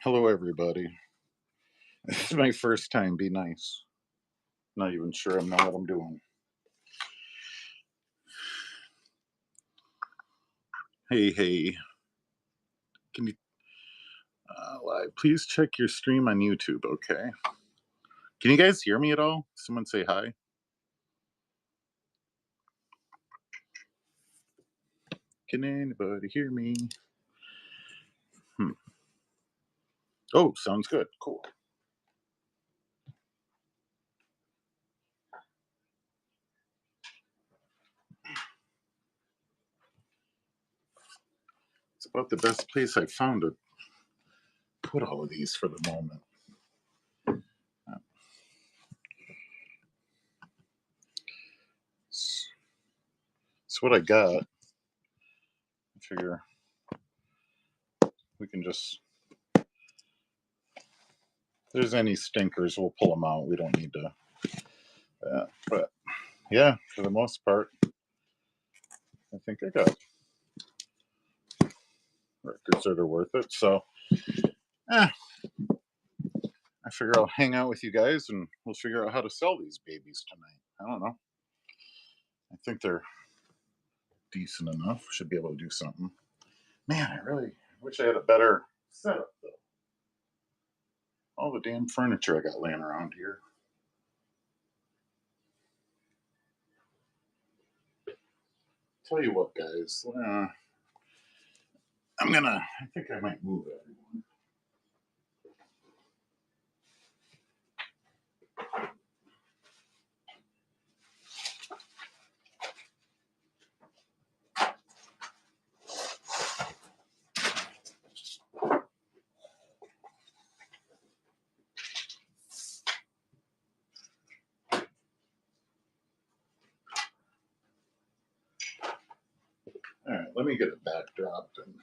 Hello, everybody. This is my first time. Be nice. Not even sure I know what I'm doing. Hey, hey. Can you live? Please check your stream on YouTube. Okay. Can you guys hear me at all? Someone say hi. Can anybody hear me? Oh, sounds good. Cool. It's about the best place I found to put all of these for the moment. It's what I got. I figure we can just. If there's any stinkers, we'll pull them out. We don't need to. But yeah, for the most part, I think I got records that are worth it. So, I figure I'll hang out with you guys and we'll figure out how to sell these babies tonight. I don't know. I think they're decent enough. Should be able to do something. Man, I really wish I had a better setup, though. All the damn furniture I got laying around here. Tell you what, guys. I think I might move everyone. All right, let me get it backdropped and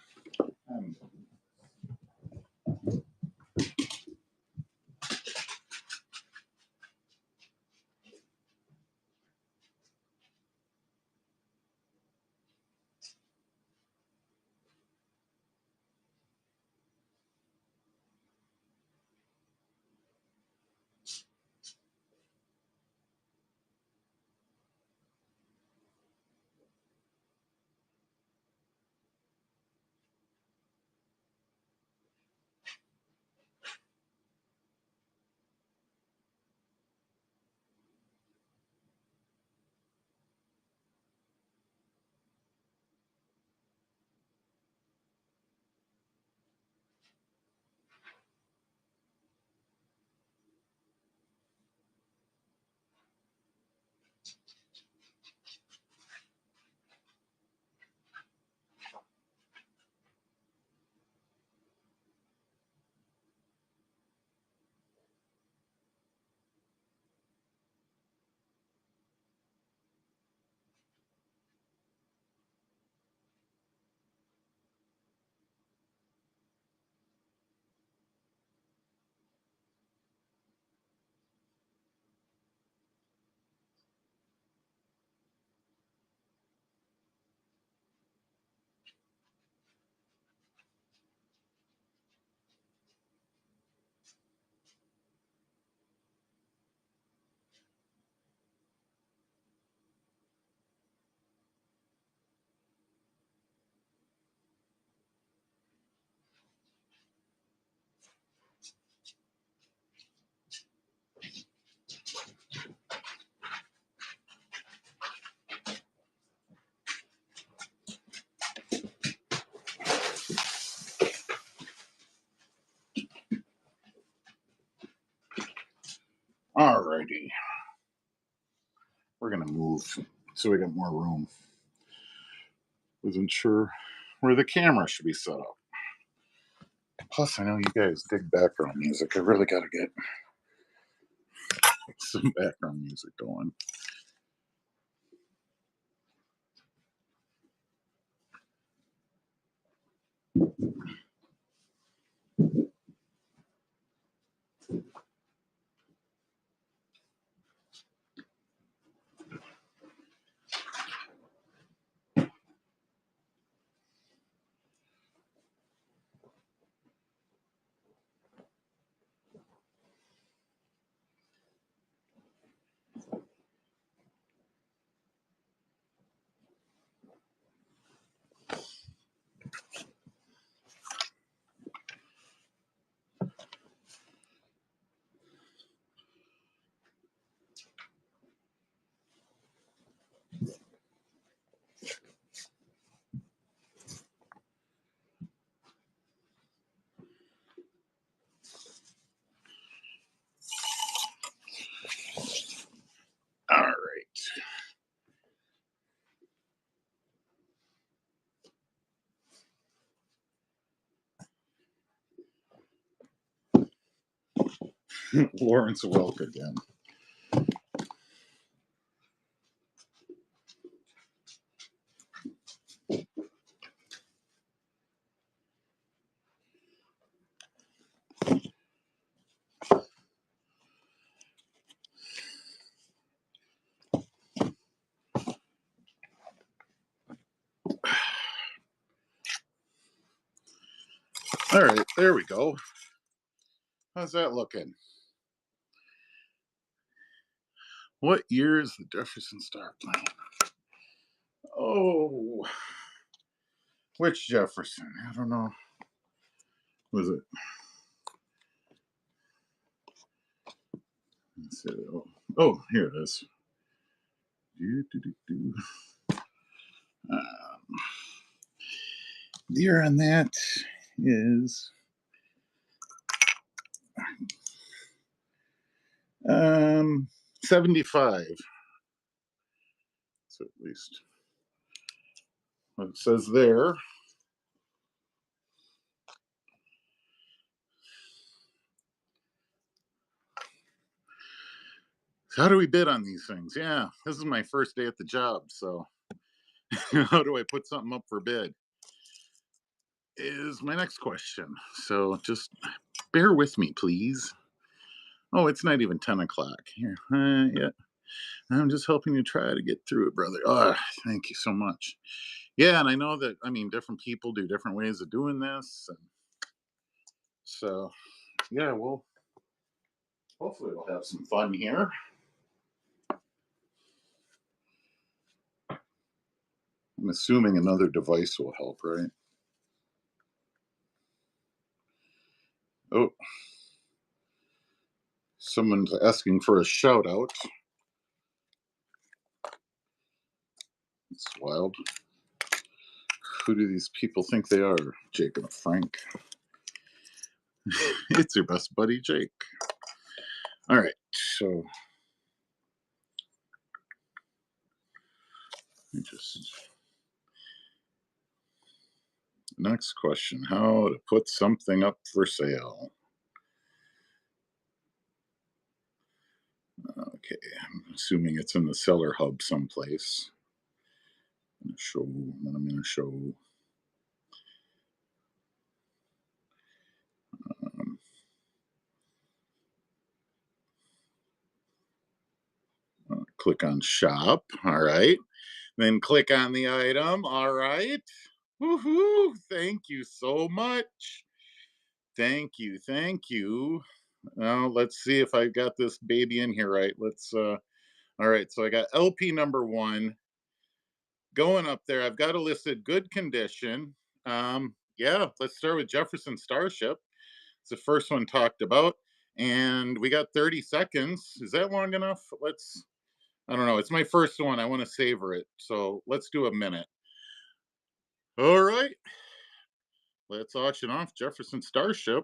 alrighty. We're gonna move so we got more room. Wasn't sure where the camera should be set up. Plus, I know you guys dig background music. I really got to get some background music going. All right. Lawrence Welk again. All right, there we go. How's that looking? What year is the Jefferson Starplane? Oh, which Jefferson? I don't know. Was it? Let's see. Oh, here it is. The year on that is 75. So at least what it says there. How do we bid on these things? Yeah, this is my first day at the job, so how do I put something up for bid? Is my next question. So just bear with me, please. Oh, it's not even 10 o'clock. Here, yeah. I'm just helping you try to get through it, brother. Oh, thank you so much. Yeah, and I know that, I mean, different people do different ways of doing this. And so, yeah, well, hopefully we'll have some fun here. I'm assuming another device will help, right? Oh, someone's asking for a shout out. It's wild. Who do these people think they are? Jake and Frank. It's your best buddy, Jake. All right, so just next question: how to put something up for sale? Okay, I'm assuming it's in the seller hub someplace. I'm gonna show what I'm gonna show. Um, Click on shop. All right. Then click on the item. All right. Woohoo! Thank you so much. Thank you. Thank you. Now let's see if I got this baby in here right. Let's all right, so I got LP number 1 going up there. I've got it listed good condition. Yeah, let's start with Jefferson Starship. It's the first one talked about. And we got 30 seconds. Is that long enough? I don't know. It's my first one. I want to savor it. So let's do a minute. All right. Let's auction off Jefferson Starship.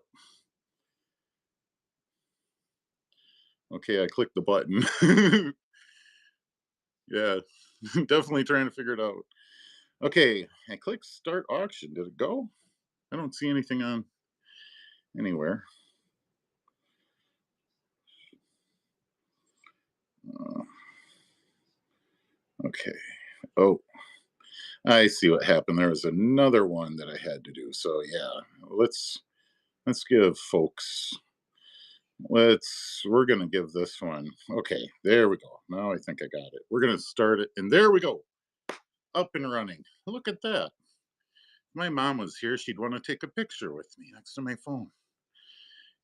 Okay, I clicked the button. Yeah, definitely trying to figure it out. Okay, I clicked start auction. Did it go? I don't see anything on anywhere. Uh, okay. Oh, I see what happened. There was another one that I had to do. So yeah, let's give folks. We're gonna give this one. Okay, there we go. Now I think I got it. We're gonna start it, and there we go, up and running. Look at that. If my mom was here, she'd want to take a picture with me next to my phone.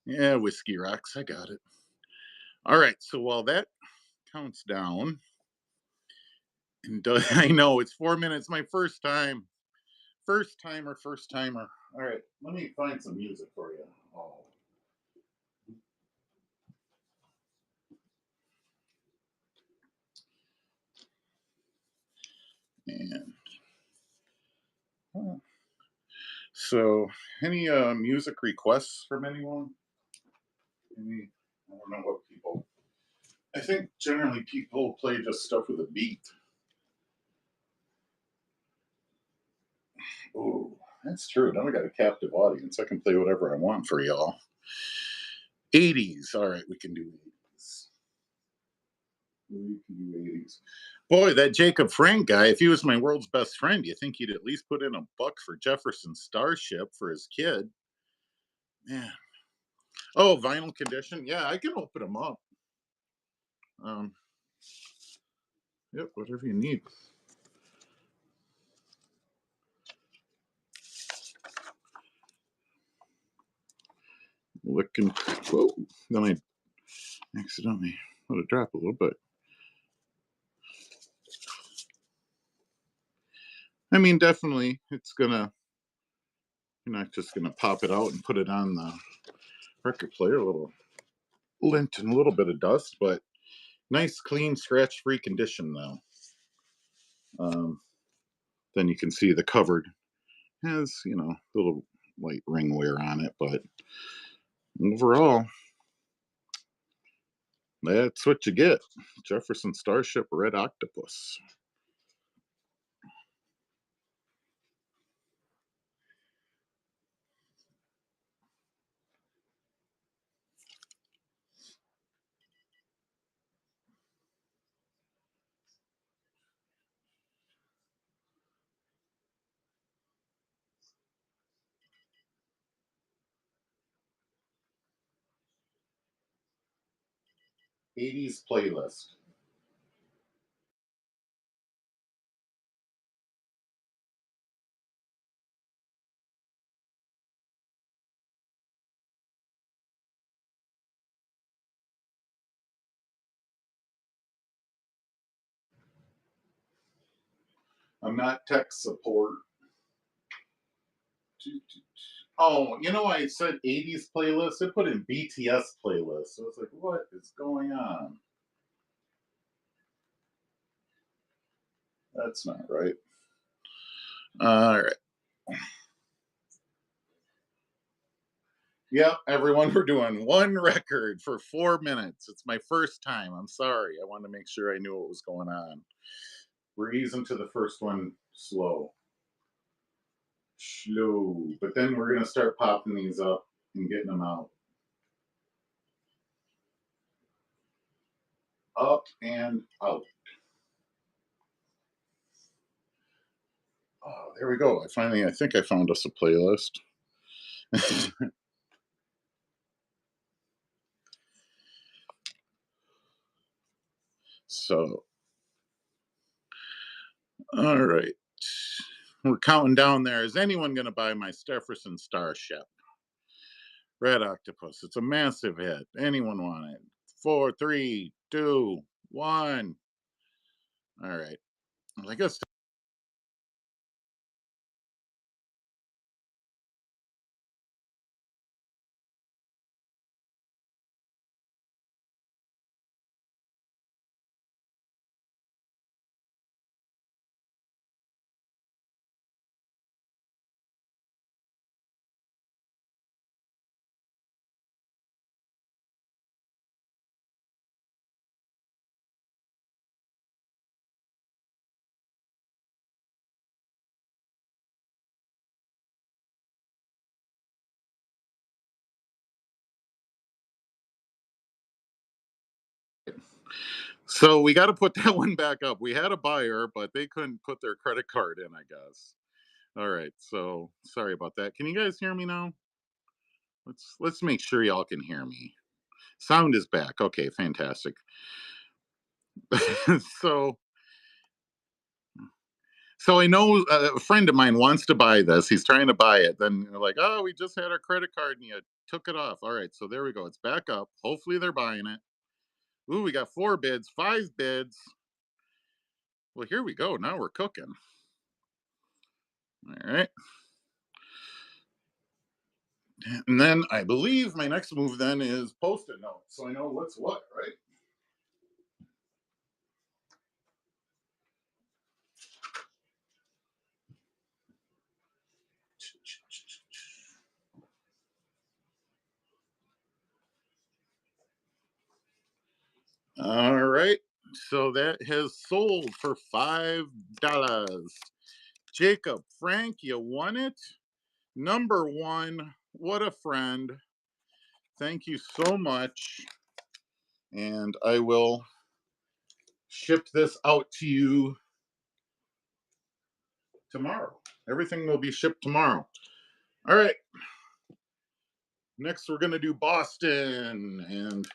Yeah, whiskey rocks. I got it. All right. So while that counts down, and I know it's 4 minutes. My first time, first timer. All right. Let me find some music for you. Oh. So, any music requests from anyone? Any, I don't know what people. I think generally people play just stuff with a beat. Oh, that's true. Now we got a captive audience. I can play whatever I want for y'all. 80s. All right, we can do 80s. We can do 80s. Boy, that Jacob Frank guy, if he was my world's best friend, you think he'd at least put in a buck for Jefferson Starship for his kid? Man. Oh, vinyl condition. Yeah, I can open them up. Um, yep, whatever you need. Looking. Whoa. Then I accidentally let it drop a little bit. I mean, definitely, it's gonna. You're not just gonna pop it out and put it on the record player. A little lint and a little bit of dust, but nice, clean, scratch-free condition though. Um, then you can see the covered has little light ring wear on it, but overall, that's what you get. Jefferson Starship Red Octopus. '80s playlist. I'm not tech support. Oh, I said '80s playlist. It put in BTS playlist. So it's like, what is going on? That's not right. All right. Yep, everyone, we're doing one record for 4 minutes. It's my first time. I'm sorry. I wanted to make sure I knew what was going on. We're easing to the first one slow. Slow. But then we're going to start popping these up and getting them out. Up and out. Oh, there we go. I think I found us a playlist. So, all right. We're counting down there. Is anyone going to buy my Stefferson Starship? Red Octopus. It's a massive hit. Anyone want it? Four, three, two, one. All right. Well, I guess. So we got to put that one back up. We had a buyer, but they couldn't put their credit card in, I guess. All right. So sorry about that. Can you guys hear me now? Let's make sure y'all can hear me. Sound is back. Okay, fantastic. so so I know a friend of mine wants to buy this. He's trying to buy it. Then they're like, "Oh, we just had our credit card and you took it off." All right, so there we go. It's back up. Hopefully they're buying it. Ooh, we got 4 bids, 5 bids. Well, here we go. Now we're cooking. All right. And then I believe my next move then is post-it notes, so I know what's what, right? All right. So that has sold for $5. Jacob, Frank, you won it. Number one. What a friend. Thank you so much. And I will ship this out to you tomorrow. Everything will be shipped tomorrow. All right. Next, we're going to do Boston. And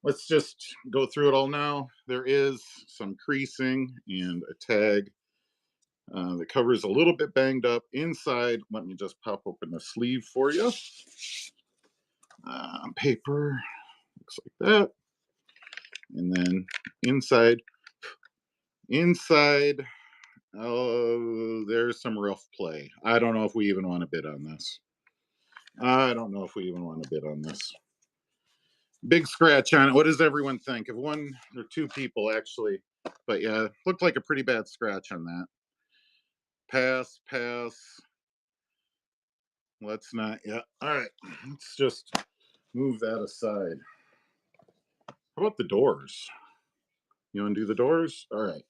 let's just go through it all now. There is some creasing and a tag. The cover is a little bit banged up inside. Let me just pop open the sleeve for you. Paper looks like that. And then inside, oh, there's some rough play. I don't know if we even want to bid on this. I don't know if we even want to bid on this. Big scratch on it. What does everyone think? If one or two people actually, but yeah, looked like a pretty bad scratch on that. Pass, pass. Let's not. Yeah. All right. Let's just move that aside. How about the doors? You want to do the doors? All right.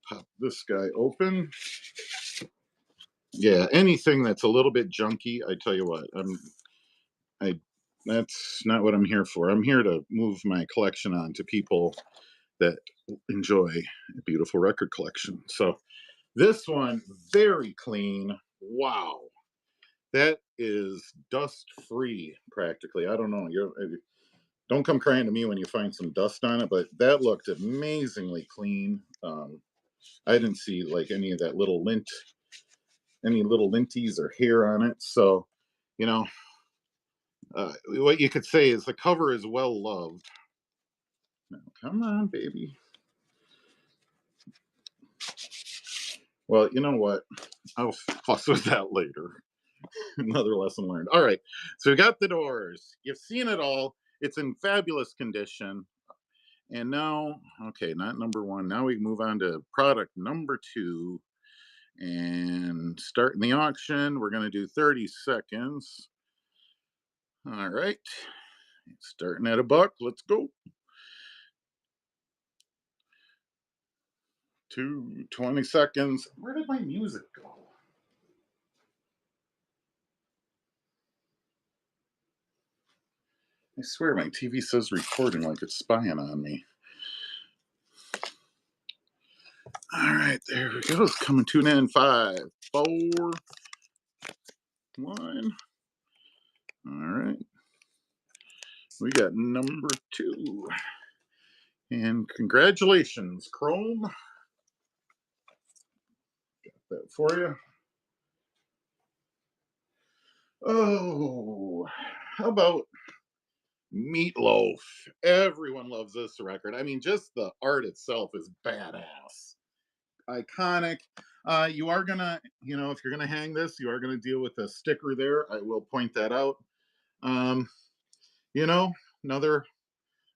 Pop this guy open. Yeah, anything that's a little bit junky, I tell you what, I that's not what I'm here for. I'm here to move my collection on to people that enjoy a beautiful record collection. So this one, very clean. Wow. That is dust free practically. I don't know. Don't come crying to me when you find some dust on it, but that looked amazingly clean. I didn't see like any of that little lint, any little linties or hair on it. So, you know, what you could say is the cover is well loved. Now, come on, baby. Well, you know what? I'll fuss with that later. Another lesson learned. All right. So we got the doors. You've seen it all. It's in fabulous condition. And now, okay, not number one. Now we move on to product number two. And starting the auction, we're going to do 30 seconds. All right. Starting at $1. Let's go. 20 seconds. Where did my music go? I swear my TV says recording like it's spying on me. All right, there we go. It's coming to an end. 5, 4, 1. All right. We got number two. And congratulations, Chrome. Got that for you. Oh, how about Meatloaf? Everyone loves this record. I mean, just the art itself is badass. Iconic. You are gonna, if you're gonna hang this, you are gonna deal with a sticker there. I will point that out. Um, Another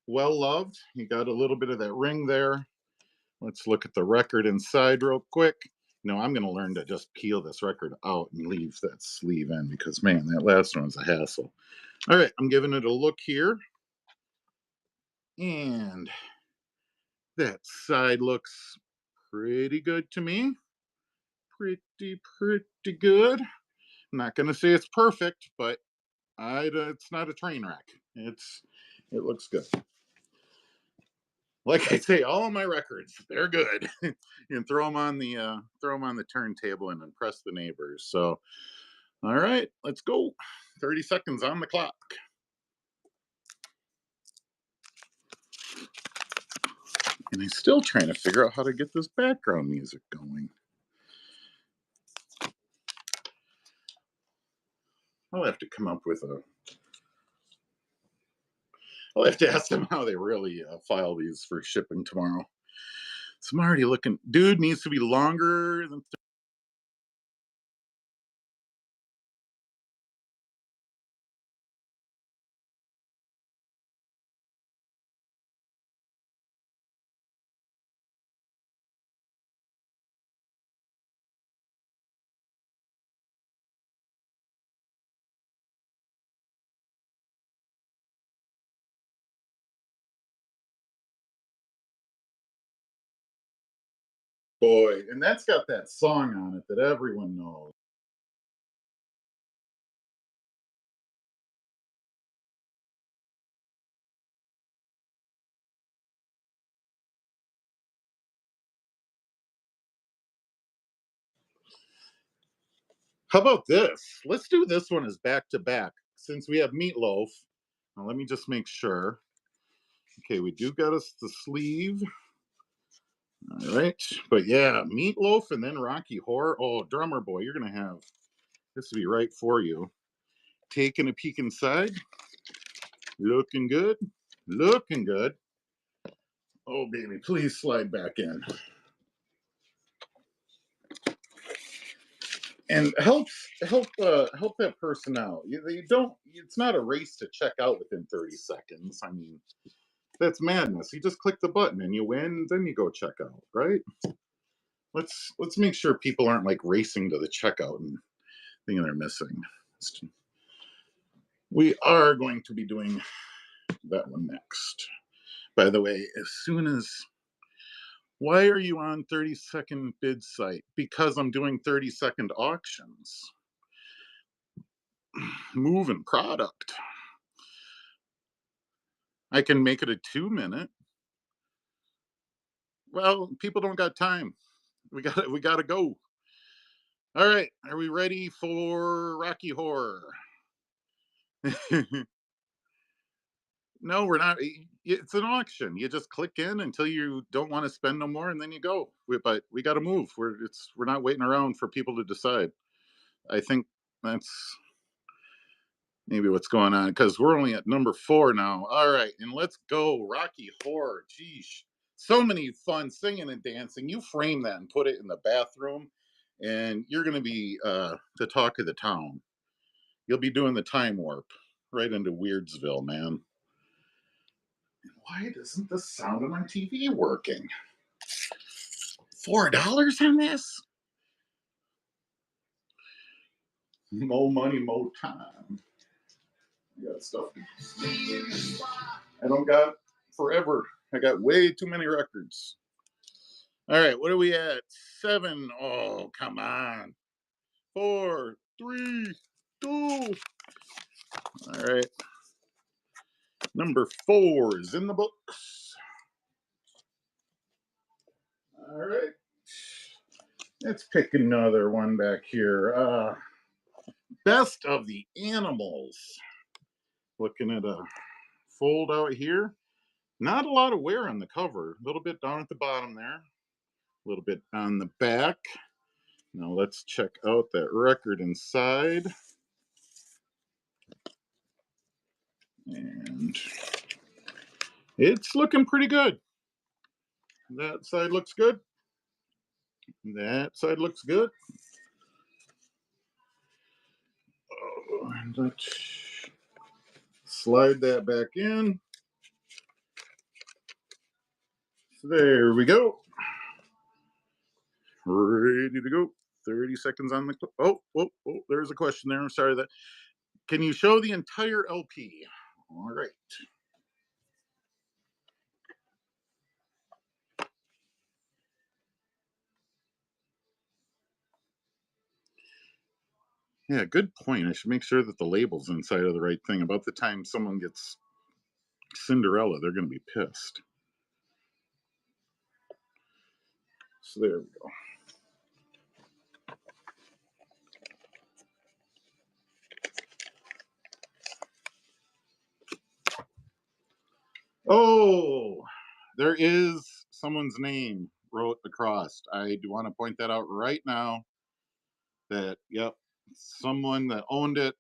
well loved. You got a little bit of that ring there. Let's look at the record inside real quick. I'm gonna learn to just peel this record out and leave that sleeve in because man, that last one's a hassle. All right, I'm giving it a look here, and that side looks pretty good to me. Pretty good. I'm not gonna say it's perfect, but it's not a train wreck. It looks good. Like I say, all my records, they're good. You can throw them on the turntable and impress the neighbors. So, all right, let's go. 30 seconds on the clock. And I'm still trying to figure out how to get this background music going. I'll have to come up with a. I'll have to ask them how they really file these for shipping tomorrow. So I'm already looking. Dude needs to be longer than boy, and that's got that song on it that everyone knows. How about this? Let's do this one as back to back since we have Meatloaf. Now, let me just make sure. Okay, we do got us the sleeve. All right. But yeah, Meatloaf and then Rocky Horror. Oh, drummer boy, you're going to have this to be right for you. Taking a peek inside. Looking good. Looking good. Oh, baby, please slide back in. And help that person out. You don't. It's not a race to check out within 30 seconds. I mean, that's madness. You just click the button and you win. Then you go check out, right? Let's make sure people aren't like racing to the checkout and thinking they're missing. We are going to be doing that one next. By the way, as soon as why are you on 30-second bid site? Because I'm doing 30-second auctions. Moving product. I can make it a 2-minute. Well, people don't got time. We gotta go. All right, are we ready for Rocky Horror? No, we're not. It's an auction. You just click in until you don't want to spend no more, and then you go. But we got to move. We're not waiting around for people to decide. I think that's maybe what's going on because we're only at number 4 now. All right, and let's go Rocky Horror. Geesh, so many fun singing and dancing. You frame that and put it in the bathroom, and you're going to be the talk of the town. You'll be doing the time warp right into Weirdsville, man. Why isn't the sound of my TV working? $4 on this? Mo money, mo time. I got stuff. I don't got forever. I got way too many records. All right, what are we at? 7. Oh, come on. 4, 3, 2. All right. Number 4 is in the books. All right. Let's pick another one back here. Best of the Animals. Looking at a fold out here. Not a lot of wear on the cover. A little bit down at the bottom there. A little bit on the back. Now let's check out that record inside. And it's looking pretty good. That side looks good. That side looks good. And let's slide that back in. So there we go. Ready to go. 30 seconds on the. Oh, there's a question there. I'm sorry that. Can you show the entire LP? All right. Yeah, good point. I should make sure that the label's inside of the right thing. About the time someone gets Cinderella, they're going to be pissed. So there we go. Oh, there is someone's name wrote across. I do want to point that out right now. That, yep, someone that owned it,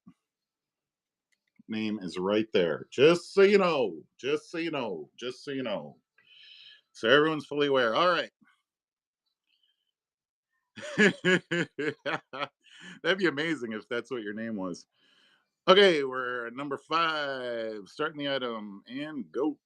name is right there. Just so you know. Just so you know. Just so you know. So everyone's fully aware. All right. That'd be amazing if that's what your name was. Okay, we're at number 5, starting the item and go.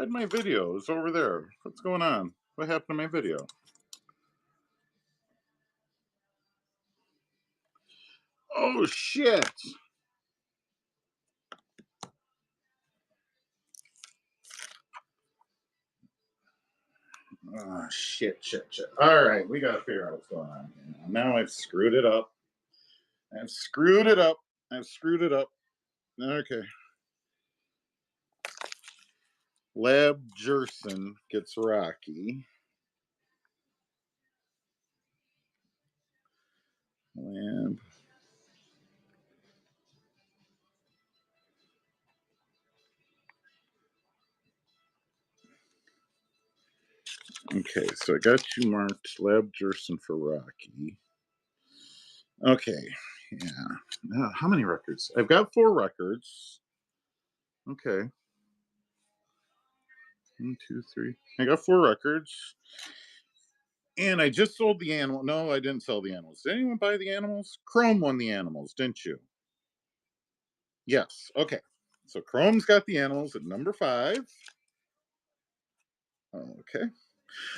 Why'd my video? It's over there. What's going on? What happened to my video? Oh, shit. Oh, shit. All right, we got to figure out what's going on here. Now I've screwed it up. I've screwed it up. Okay. Lab Jerson gets Rocky. Lab. Okay, so I got you marked Lab Jerson for Rocky. Okay, yeah. How many records? I've got 4 records. Okay. 1, 2, 3. I got 4 records. And I just sold the animal. No, I didn't sell the animals. Did anyone buy the animals? Chrome won the animals, didn't you? Yes. Okay. So Chrome's got the animals at number 5. Okay.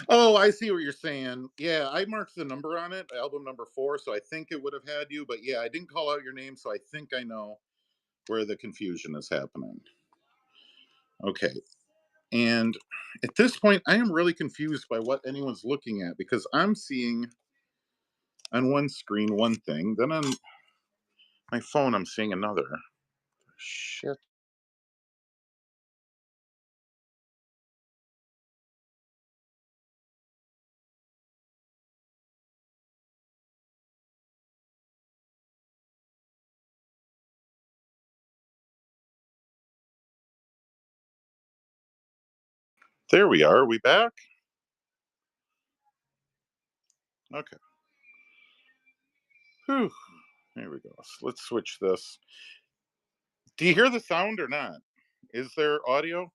Oh, I see what you're saying. Yeah, I marked the number on it, album number 4, so I think it would have had you. But yeah, I didn't call out your name, so I think I know where the confusion is happening. Okay. And at this point, I am really confused by what anyone's looking at because I'm seeing on one screen one thing, then on my phone, I'm seeing another. Shit. There we are. Are we back? Okay. Whew. There we go. So let's switch this. Do you hear the sound or not? Is there audio?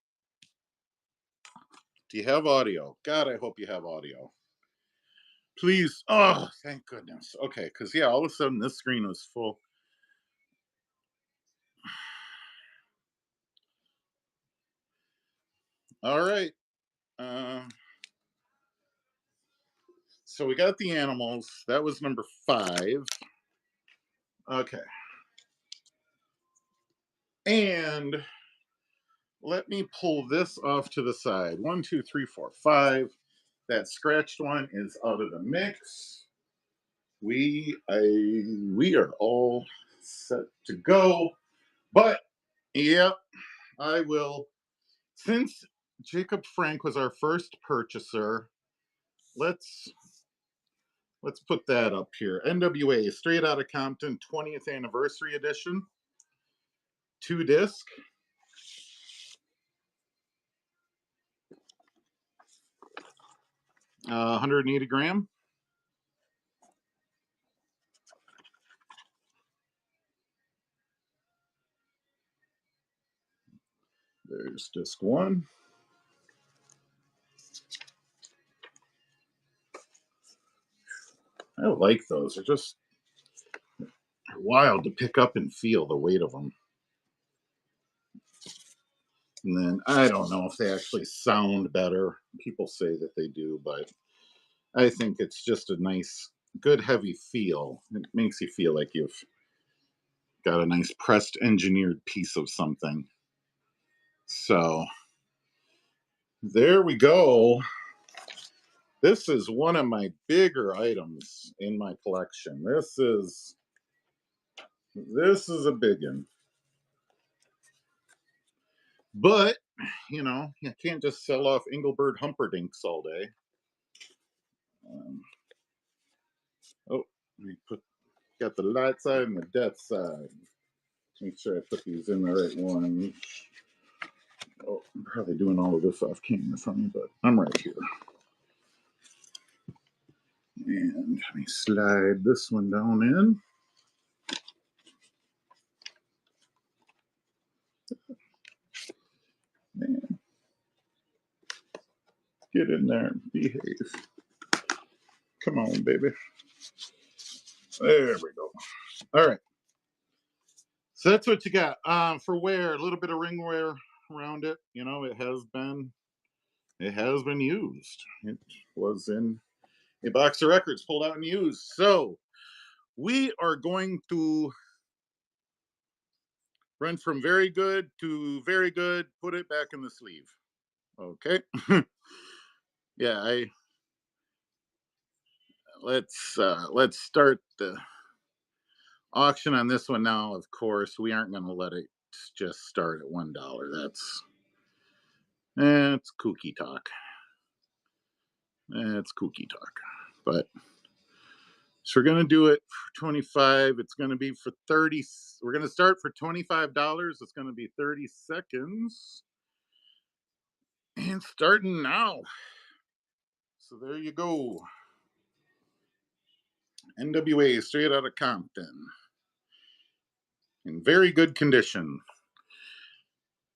Do you have audio? God, I hope you have audio. Please. Oh, thank goodness. Okay, because yeah, all of a sudden this screen was full. All right. So we got the animals. That was number 5. Okay. And let me pull this off to the side. 1, 2, 3, 4, 5. That scratched one is out of the mix. We are all set to go. But yeah, I will. Since Jacob Frank was our first purchaser, let's put that up here. NWA Straight Outta Compton 20th Anniversary Edition. 2 disc. Uh, 180 gram. There's disc 1. I like those. They're wild to pick up and feel the weight of them. And then I don't know if they actually sound better. People say that they do, but I think it's just a nice, good, heavy feel. It makes you feel like you've got a nice pressed, engineered piece of something. So there we go. This is one of my bigger items in my collection. This is a big one. But, you know, you can't just sell off Engelbert Humperdinck's all day. Oh, we got the light side and the death side. Make sure I put these in the right one. Oh, I'm probably doing all of this off camera from me, but I'm right here. And let me slide this one down in. Man, get in there and behave. Come on, baby. There we go. All right. So that's what you got. For wear, a little bit of ring wear. around it. You know, it has been used. It was in a box of records pulled out and used. So we are going to run from very good to very good, put it back in the sleeve. Okay. Yeah, I let's start the auction on this one now. Of course, we aren't going to let it just start at $1. It's kooky talk. It's kooky talk. But so we're gonna do it for 25. It's gonna be for 30. We're gonna start for $25. It's gonna be 30 seconds. And starting now. So there you go. NWA straight out of Compton. In very good condition.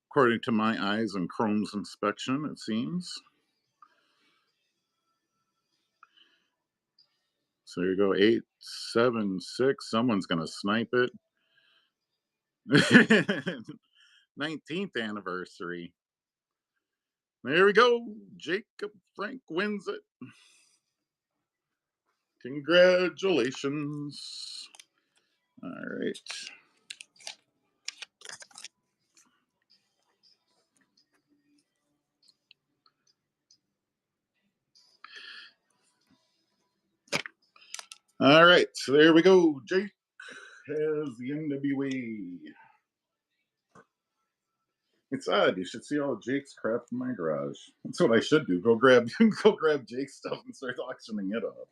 According to my eyes and Chrome's inspection, it seems. So there you go. 876. Someone's gonna snipe it. 19th anniversary. There we go. Jacob Frank wins it. Congratulations. All right. All right. So there we go. Jake has the NWA. It's odd. You should see all Jake's crap in my garage. That's what I should do. Go grab Jake's stuff and start auctioning it off.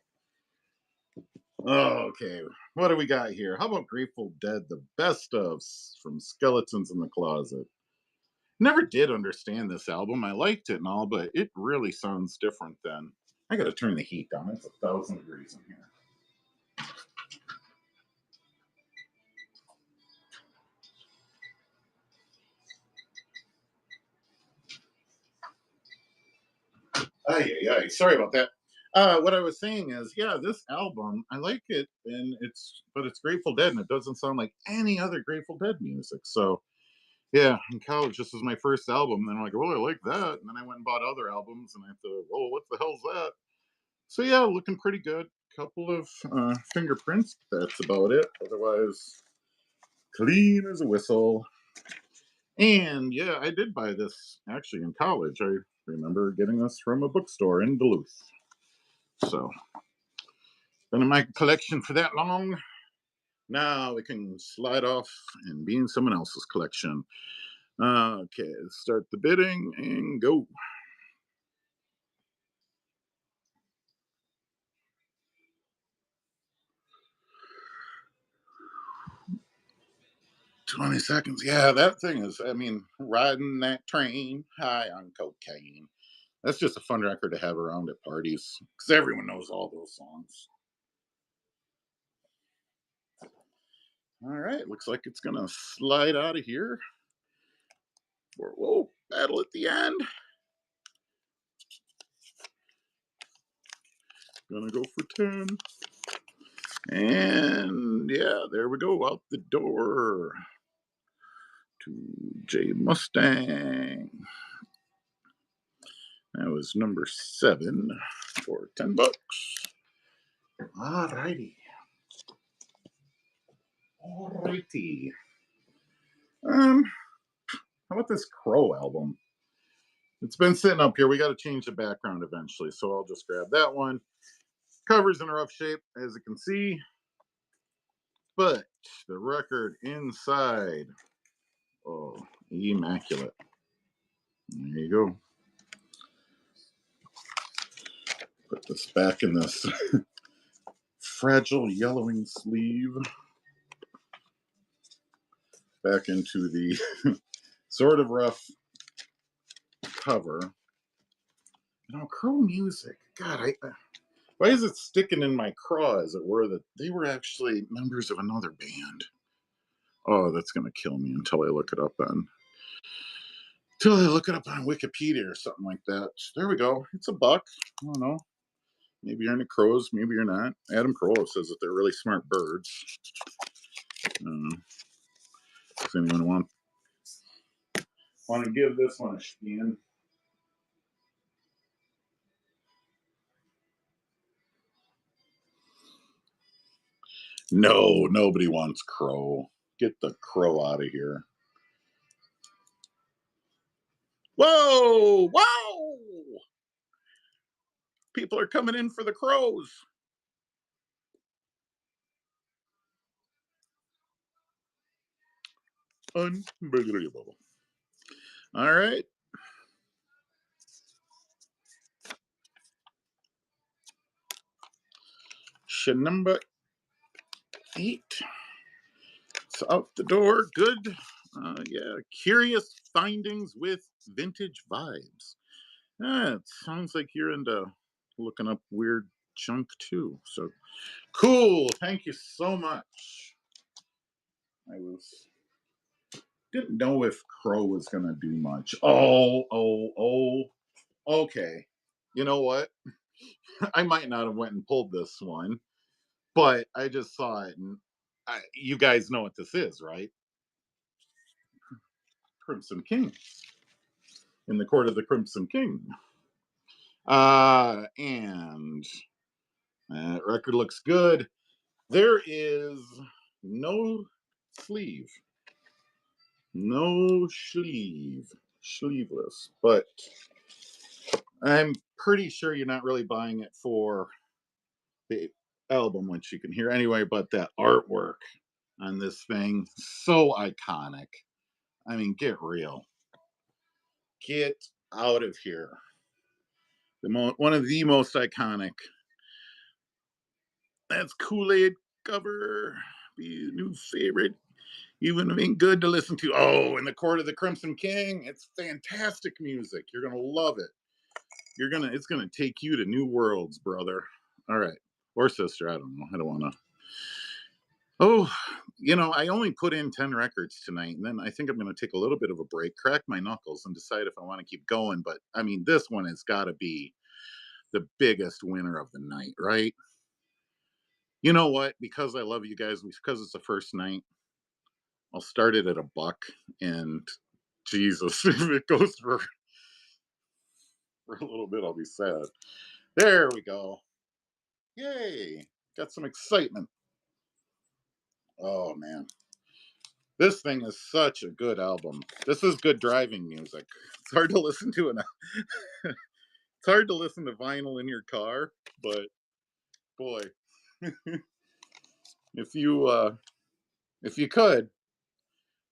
Okay. What do we got here? How about Grateful Dead, the best of from Skeletons in the Closet? Never did understand this album. I liked it and all, but it really sounds different than. I got to turn the heat down. It's 1,000 degrees in here. Sorry about that. What I was saying is, yeah, this album, I like it, and it's Grateful Dead, and it doesn't sound like any other Grateful Dead music. So, yeah, in college, this was my first album, and I'm like, oh, I like that, and then I went and bought other albums, and I thought, well, what the hell's that? So, yeah, looking pretty good. Couple of fingerprints. That's about it. Otherwise, clean as a whistle. And yeah, I did buy this actually in college. I remember getting this from a bookstore in Duluth. So, been in my collection for that long. Now we can slide off and be in someone else's collection. Okay, let's start the bidding and go. 20 seconds. Yeah, that thing is, I mean, riding that train high on cocaine. That's just a fun record to have around at parties because everyone knows all those songs. All right, looks like it's gonna slide out of here. Whoa, battle at the end. Gonna go for 10. And yeah, there we go, out the door to J Mustang. That was number 7 for $10. All righty. All righty. How about this Crow album? It's been sitting up here. We got to change the background eventually, so I'll just grab that one. Cover's in a rough shape, as you can see, but the record inside, oh, immaculate. There you go. Put this back in this fragile yellowing sleeve. Back into the sort of rough cover. You know, Crow music. God, why is it sticking in my craw, as it were, that they were actually members of another band? Oh, that's gonna kill me until I look it up on Wikipedia or something like that. There we go. It's $1. I don't know. Maybe you're into crows, maybe you're not. Adam Carolla says that they're really smart birds. Does anyone Want to give this one a spin? No, nobody wants Crow. Get the Crow out of here. Whoa! Whoa! People are coming in for the Crows. Unbelievable. All right. Number 8. It's out the door. Good. Yeah. Curious findings with vintage vibes. Yeah, it sounds like you're into looking up weird junk too. So cool. Thank you so much. I was didn't know if Crow was gonna do much. Oh. Okay. You know what? I might not have went and pulled this one, but I just saw it, and you guys know what this is, right? Crimson King, in the Court of the Crimson King. And record looks good. There is no sleeve, no sleeveless, but I'm pretty sure you're not really buying it for the album, which you can hear anyway, but that artwork on this thing, so iconic. I mean, get real. Get out of here. One of the most iconic. That's Kool-Aid cover. Be a new favorite. Even been good to listen to. Oh, in the Court of the Crimson King. It's fantastic music. You're gonna love it. It's gonna take you to new worlds, brother. All right. Or sister. I don't know. I don't wanna. Oh, I only put in 10 records tonight, and then I think I'm going to take a little bit of a break, crack my knuckles, and decide if I want to keep going. But I mean, this one has got to be the biggest winner of the night, right? You know what? Because I love you guys, because it's the first night, I'll start it at $1, and Jesus, if it goes for a little bit, I'll be sad. There we go. Yay! Got some excitement. Oh man. This thing is such a good album. This is good driving music. It's hard to listen to it's hard to listen to vinyl in your car, but boy, if you could,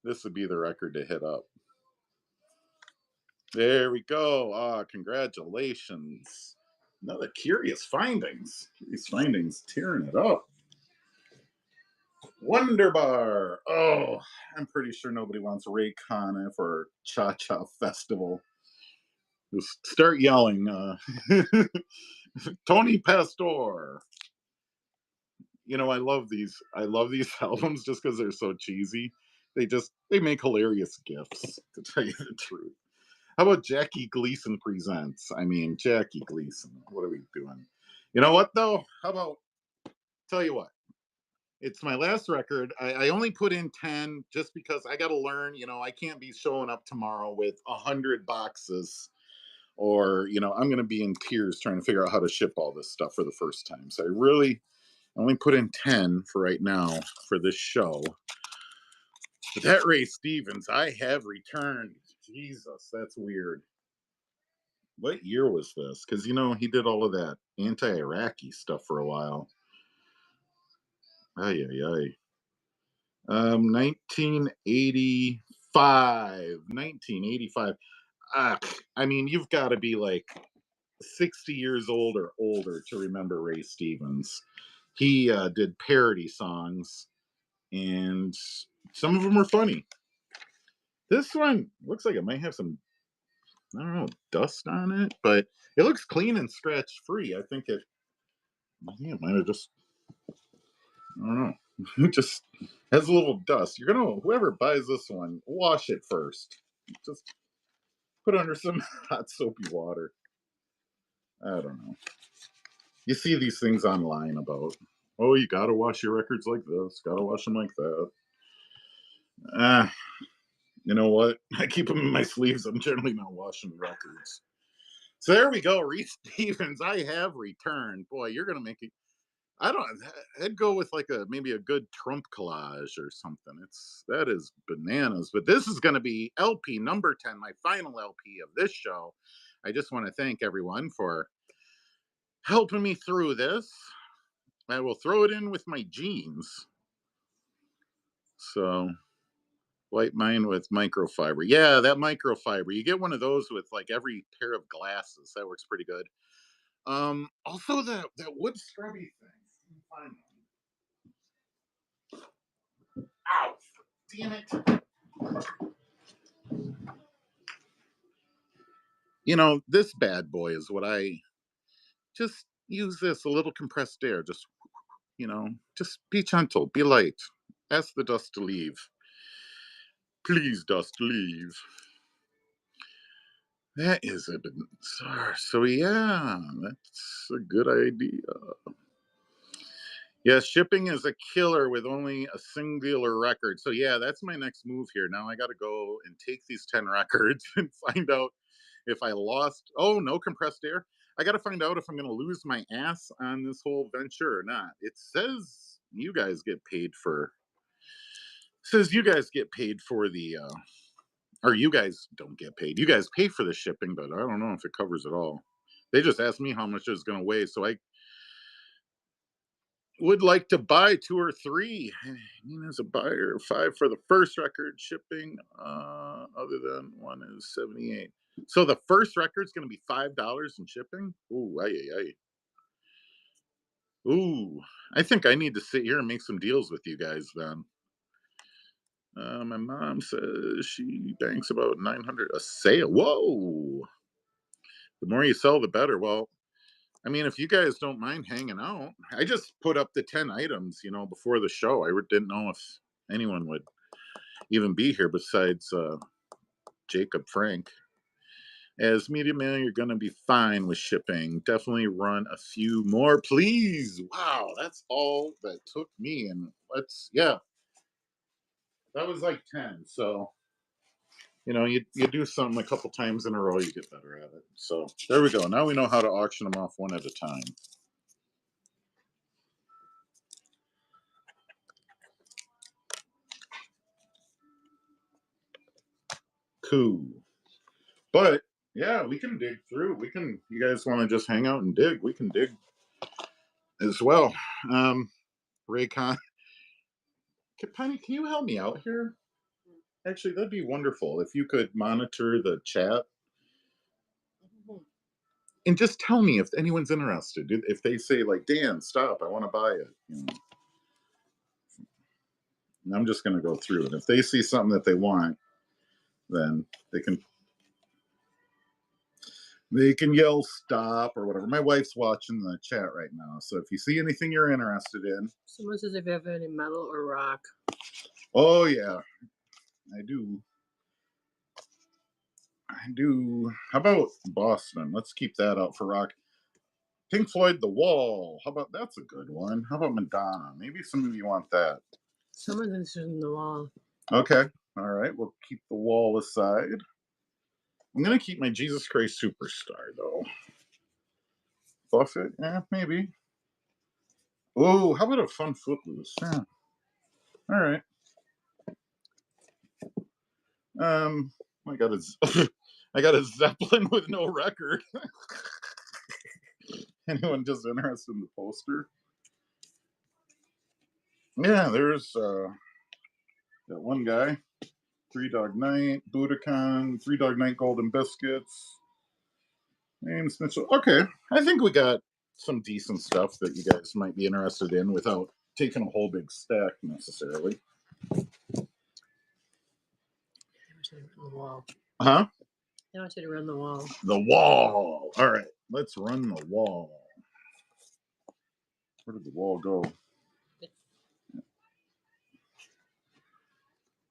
this would be the record to hit up. There we go. Congratulations. Another Curious Findings. Curious Findings tearing it up. Wonderbar. Oh, I'm pretty sure nobody wants Ray Conniff or Cha Cha Festival. Just start yelling. Tony Pastor. I love these. I love these albums just because they're so cheesy. They make hilarious gifts. To tell you the truth. How about Jackie Gleason Presents? I mean, Jackie Gleason. What are we doing? You know what though? How about tell you what? It's my last record. I only put in 10 just because I got to learn. I can't be showing up tomorrow with 100 boxes, or I'm going to be in tears trying to figure out how to ship all this stuff for the first time. So I really only put in 10 for right now for this show. But that Ray Stevens, I have returned. Jesus, that's weird. What year was this? Because he did all of that anti-Iraqi stuff for a while. Ay ay ay. 1985. 1985. I mean, you've got to be like 60 years old or older to remember Ray Stevens. He did parody songs, and some of them were funny. This one looks like it might have some, I don't know, dust on it, but it looks clean and scratch free. I think it might have just, I don't know, it just has a little dust. Whoever buys this one, wash it first. Just put it under some hot soapy water. I don't know. You see these things online about, oh, you gotta wash your records like this, gotta wash them like that. You know what? I keep them in my sleeves. I'm generally not washing the records. So there we go, Reese Stevens. I have returned. Boy, you're gonna make it. I don't. I'd go with like a maybe a good Trump collage or something. That is bananas. But this is gonna be LP number 10, my final LP of this show. I just want to thank everyone for helping me through this. I will throw it in with my jeans. So white mine with microfiber. Yeah, that microfiber. You get one of those with like every pair of glasses. That works pretty good. Also that wood scrubby thing. Let me find one. Ow! Damn it. This bad boy is what I just use this a little compressed air. Just be gentle, be light. Ask the dust to leave. Please, dust, leave. That is a bizarre. So yeah, that's a good idea. Yeah, shipping is a killer with only a singular record. So yeah, that's my next move here. Now I got to go and take these 10 records and find out if I lost. Oh, no compressed air. I got to find out if I'm going to lose my ass on this whole venture or not. It says you guys get paid for. Says you guys get paid for the. Or you guys don't get paid. You guys pay for the shipping, but I don't know if it covers it all. They just asked me how much it's going to weigh, so I would like to buy 2 or 3. Nina's a buyer. 5 for the first record shipping. Other than one is 78. So the first record's going to be $5 in shipping. Ooh, ay. Ooh, I think I need to sit here and make some deals with you guys then. My mom says she banks about 900 a sale. Whoa! The more you sell, the better. Well, I mean, if you guys don't mind hanging out, I just put up the 10 items, before the show. I didn't know if anyone would even be here besides Jacob Frank. As media man, you're going to be fine with shipping. Definitely run a few more, please. Wow, that's all that took me. And that was like 10. So, you do something a couple times in a row, you get better at it. So there we go. Now we know how to auction them off one at a time. Cool. But yeah, we can dig through. You guys want to just hang out and dig? We can dig as well. Raycon, Penny, can you help me out here? Actually, that'd be wonderful if you could monitor the chat and just tell me if anyone's interested. If they say like, "Dan, stop! I want to buy it," And I'm just going to go through it. If they see something that they want, then they can yell stop or whatever. My wife's watching the chat right now, so if you see anything you're interested in. Someone says if you have any metal or rock. Oh yeah, I do. How about Boston? Let's keep that out for rock. Pink Floyd, The Wall. How about that's a good one? How about Madonna? Maybe some of you want that. Someone's interested in The Wall. Okay. All right. We'll keep The Wall aside. I'm going to keep my Jesus Christ Superstar, though. Buffett? Yeah, maybe. Oh, how about a fun Footloose? Yeah. All right. I got a Zeppelin with no record. Anyone just interested in the poster? Yeah, there's that one guy. Three Dog Night, Budokan, Three Dog Night Golden Biscuits, James Mitchell. Okay, I think we got some decent stuff that you guys might be interested in without taking a whole big stack necessarily. The Wall. Huh? I want you to run The Wall. The Wall. All right, let's run The Wall. Where did The Wall go?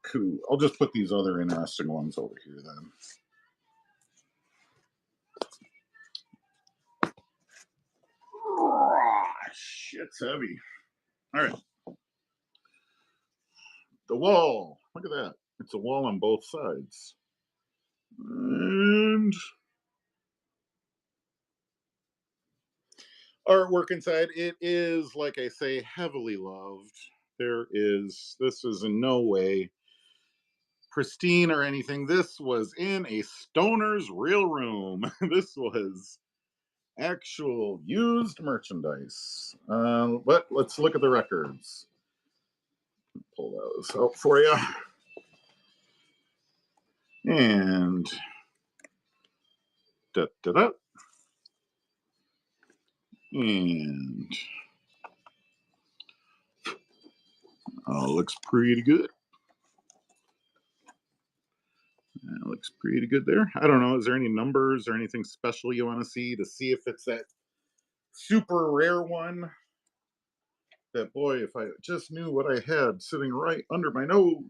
Cool. I'll just put these other interesting ones over here then. Shit's heavy. All right. The Wall. Look at that. It's a wall on both sides. And artwork inside. It is, like I say, heavily loved. This is in no way pristine or anything. This was in a stoner's real room. This was actual used merchandise. But let's look at the records. Pull those out for you. And da da da. And looks pretty good. That looks pretty good there. I don't know. Is there any numbers or anything special you want to see if it's that super rare one? That boy, if I just knew what I had sitting right under my nose.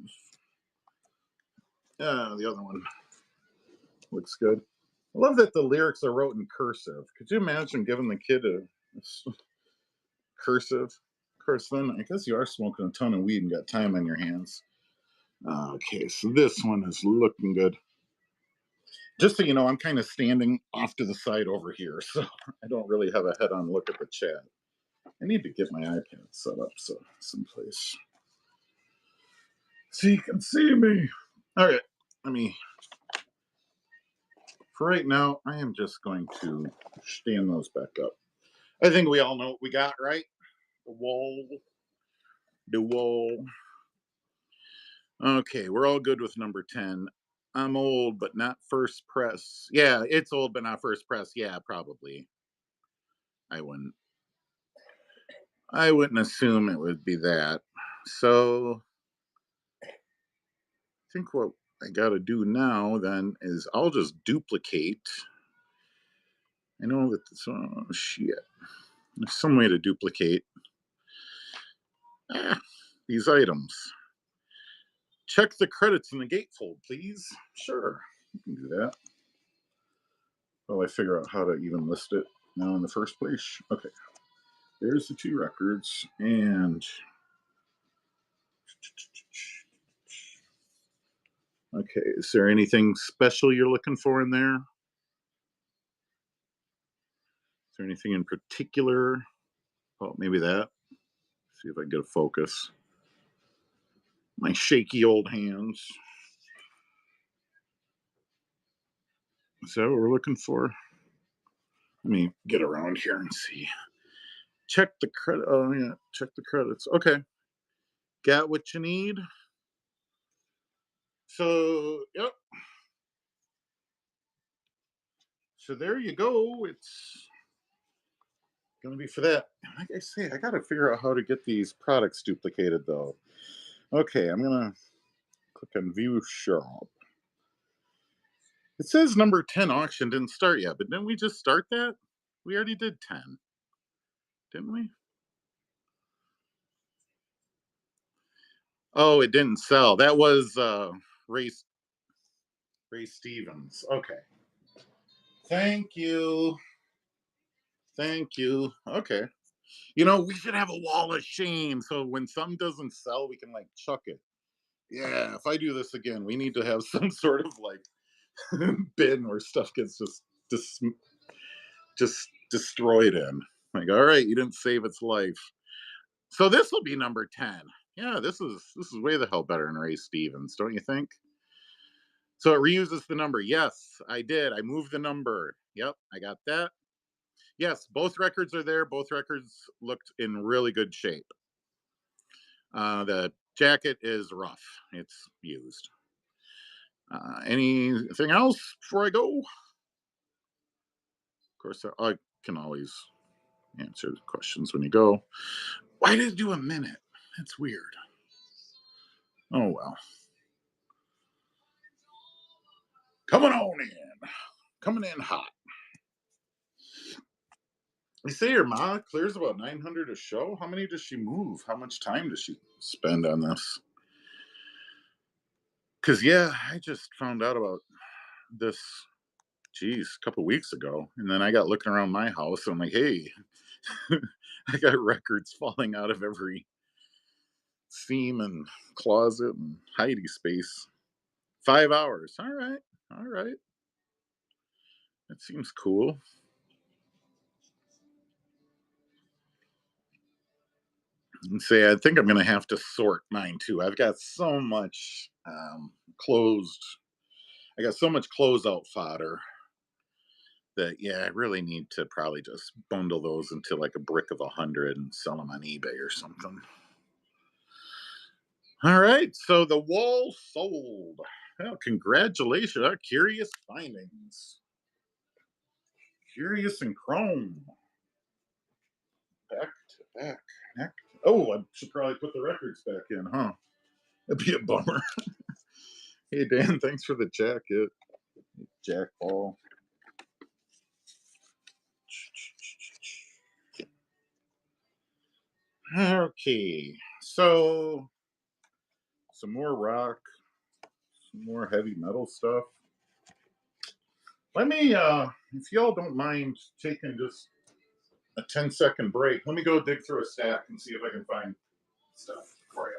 The other one looks good. I love that the lyrics are wrote in cursive. Could you imagine giving the kid a cursive? Of course, then I guess you are smoking a ton of weed and got time on your hands. Okay, so this one is looking good. Just so you know, I'm kind of standing off to the side over here, so I don't really have a head-on look at the chat. I need to get my iPad set up someplace so you can see me. All right, let me. For right now, I am just going to stand those back up. I think we all know what we got, right? The wall. The wall. Okay, we're all good with number 10. I'm old, but not first press. Yeah, it's old, but not first press. Yeah, probably. I wouldn't. I wouldn't assume it would be that. So I think what I got to do now then is I'll just duplicate. I know that this, oh shit. There's some way to duplicate these items. Check the credits in the gatefold, please. Sure, you can do that. Well, I figure out how to even list it now in the first place. Okay, there's the two records, and okay, is there anything special you're looking for in there? Is there anything in particular? Oh, maybe that. See if I can get a focus. My shaky old hands. Is that what we're looking for? Let me get around here and see. Check the credit. Oh yeah, check the credits. Okay, got what you need. So yep. So there you go. It's gonna be for that. Like I say, I gotta figure out how to get these products duplicated though. Okay, I'm gonna click on view shop. It says number 10 auction didn't start yet, but didn't we just start that? We already did 10, didn't we? Oh, it didn't sell. That was Ray Ray Stevens. Okay. Thank you. Thank you. Okay. You know, we should have a wall of shame so when something doesn't sell, we can like chuck it. Yeah, if I do this again, we need to have some sort of like bin where stuff gets dis- just destroyed in. Like, all right, you didn't save its life. So this will be number 10. Yeah, this is way the hell better than Ray Stevens, don't you think? So it reuses the number. Yes, I did. I moved the number. Yep, I got that. Yes, both records are there. Both records looked in really good shape. The jacket is rough. It's used. Anything else before I go? Of course, I can always answer the questions when you go. Why did it do a minute? That's weird. Oh well. Coming on in. Coming in hot. You say your ma clears about 900 a show? How many does she move? How much time does she spend on this? Because, yeah, I just found out about this, geez, a couple weeks ago. And then I got looking around my house and I'm like, hey, I got records falling out of every seam and closet and hidey space. 5 hours. All right. All right. That seems cool. And say, I think I'm going to have to sort mine too. I've got so much closed. I got so much closeout fodder that, yeah, I really need to probably just bundle those into like a brick of 100 and sell them on eBay or something. All right, so the wall sold. Well, congratulations. Curious findings. Curious and Chrome. Back to back. Neck. Oh, I should probably put the records back in, huh? That'd be a bummer. Hey, Dan, thanks for the jacket. Jack Ball. Okay, so some more rock, some more heavy metal stuff. Let me, if y'all don't mind taking just a 10-second break, let me go dig through a stack and see if I can find stuff for you.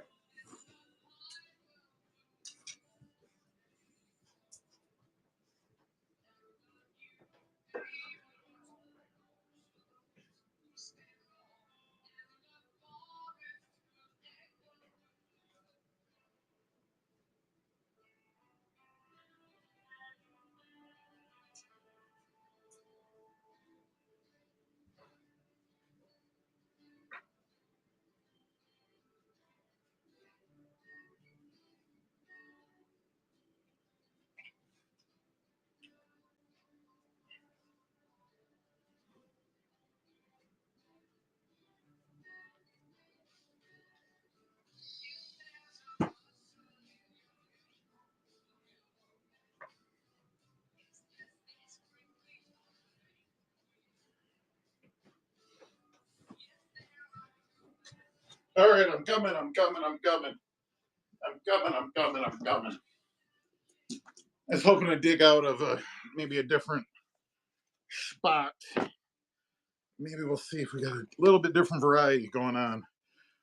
All right, I'm coming. I'm coming. I was hoping to dig out of maybe a different spot. Maybe we'll see if we got a little bit different variety going on.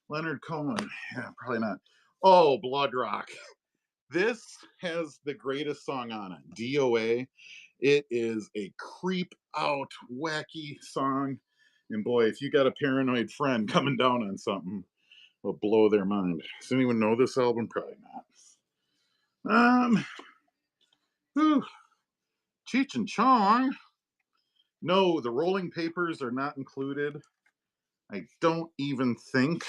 Leonard Cohen. Yeah, probably not. Oh, Blood Rock. This has the greatest song on it, DOA. It is a creep out, wacky song. And boy, if you got a paranoid friend coming down on something, will blow their mind. Does anyone know this album? Probably not. Whew, Cheech and Chong. No, the rolling papers are not included. I don't even think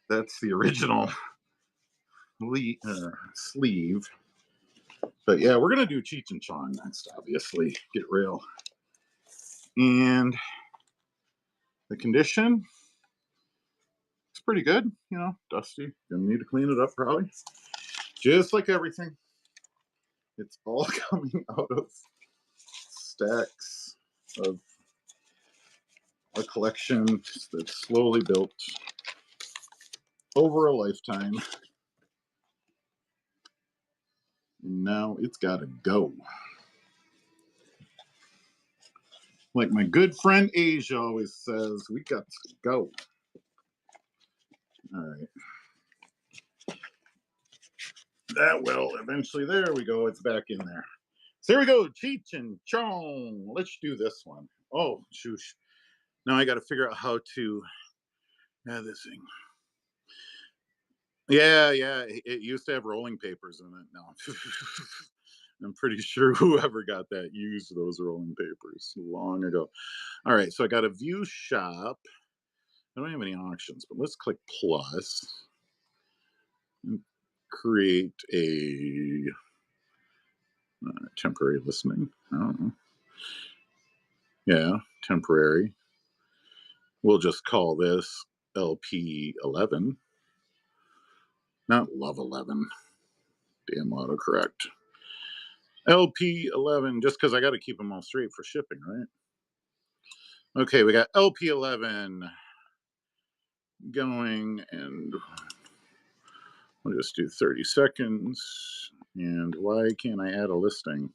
that's the original sleeve. But yeah, we're gonna do Cheech and Chong next, obviously. Get real. And the condition, it's pretty good, dusty. Gonna need to clean it up probably. Just like everything. It's all coming out of stacks of a collection that's slowly built over a lifetime. And now it's gotta go. Like my good friend Asia always says, we got to go. All right. That will eventually, there we go. It's back in there. So here we go. Cheech and Chong. Let's do this one. Oh, shoosh. Now I got to figure out how to add this thing. Yeah. It used to have rolling papers in it. No. I'm pretty sure whoever got that used those rolling papers long ago. All right. So I got a view shop. I don't have any auctions, but let's click plus and create a temporary listening. I don't know. Yeah, temporary. We'll just call this LP11. Not Love 11. Damn autocorrect. LP11, just because I got to keep them all straight for shipping, right? Okay, we got LP11 going, and we'll just do 30 seconds. And why can't I add a listing?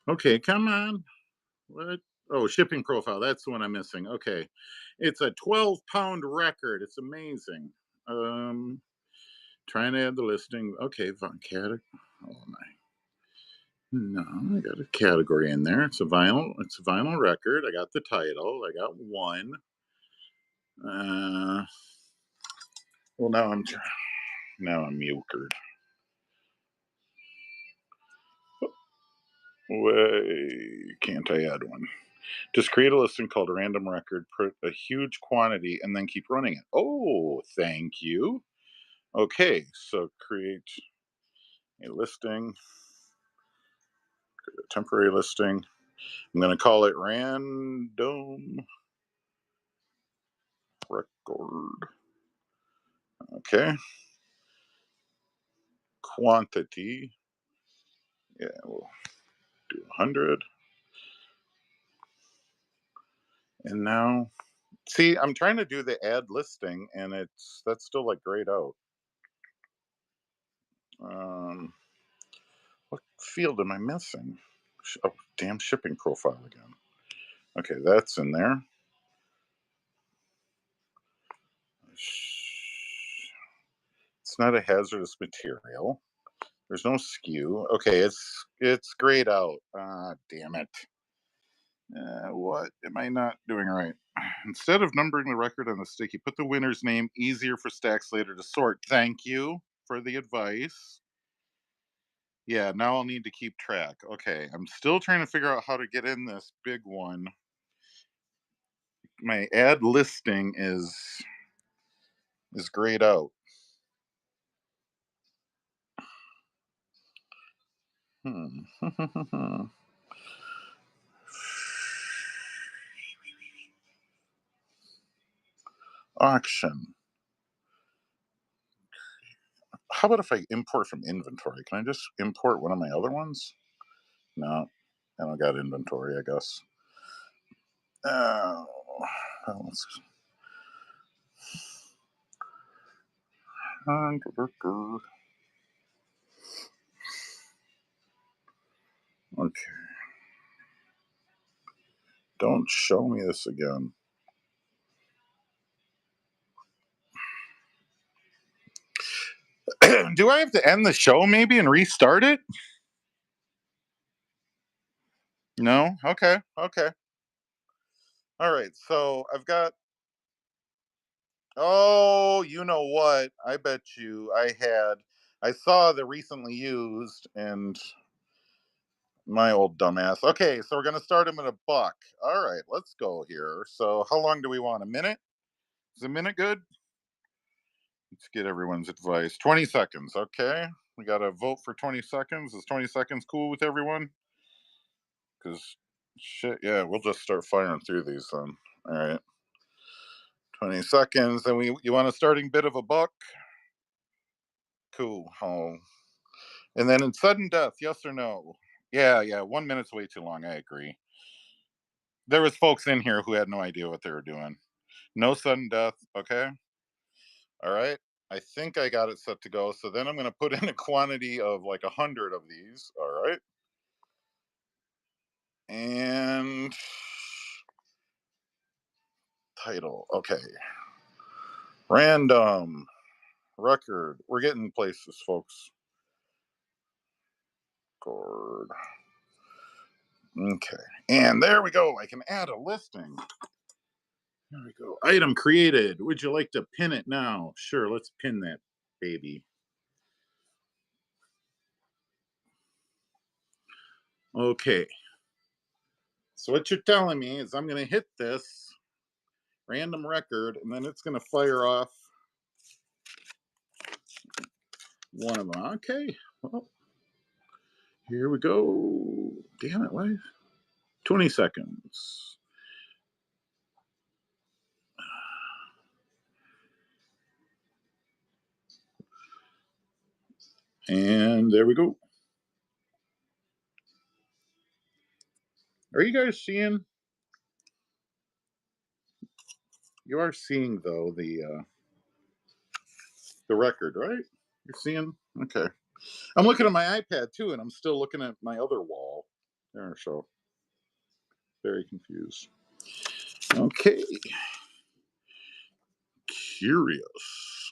Okay, come on. What? Oh, shipping profile. That's the one I'm missing. Okay. It's a 12-pound record. It's amazing. Um, Trying to add the listing. Okay, Von Category. Oh my. No, I got a category in there. It's a vinyl. It's a vinyl record. I got the title. I got one. Uh, well, now I'm euchred. Way can't I add one? Just create a listing called a random record, put a huge quantity, and then keep running it. Oh, thank you. Okay, so create a listing, a temporary listing. I'm going to call it random record. Okay. Quantity. Yeah, we'll do 100. And now, see, I'm trying to do the add listing, and that's still like grayed out. Um, what field am I missing? Oh, damn shipping profile again. Okay, that's in there. It's not a hazardous material. There's no skew. Okay, it's grayed out. Ah, damn it. What am I not doing right? Instead of numbering the record on the sticky, put the winner's name, easier for Stacks later to sort. Thank you for the advice. Yeah, now I'll need to keep track. Okay, I'm still trying to figure out how to get in this big one. My ad listing is grayed out. Auction. How about if I import from inventory? Can I just import one of my other ones? No, I don't got inventory, I guess. Oh, let's. Okay, don't show me this again. Do I have to end the show maybe and restart it? No? Okay, okay. All right, so I've got. Oh, you know what? I bet you I saw the recently used and my old dumbass. Okay, so we're gonna start him at $1. All right, let's go here. So how long do we want? A minute? Is a minute good? Let's get everyone's advice. 20 seconds. Okay. We got to vote for 20 seconds. Is 20 seconds cool with everyone? Because shit, yeah, we'll just start firing through these then. All right. 20 seconds. And you want a starting bid of $1? Cool. Oh. And then in sudden death, yes or no? Yeah, yeah. 1 minute's way too long. I agree. There was folks in here who had no idea what they were doing. No sudden death. Okay. All right. I think I got it set to go. So then I'm going to put in a quantity of like 100 of these. All right. And title. Okay. Random record. We're getting places, folks. Record. Okay. And there we go. I can add a listing. There we go. Item created. Would you like to pin it now? Sure. Let's pin that baby. Okay. So what you're telling me is I'm going to hit this random record and then it's going to fire off one of them. Okay. Well, here we go. Damn it. Why? 20 seconds. And there we go. Are you guys seeing? You are seeing though the record, right? You're seeing? Okay. I'm looking at my iPad too, and I'm still looking at my other wall. There, so Very confused. Okay. Curious.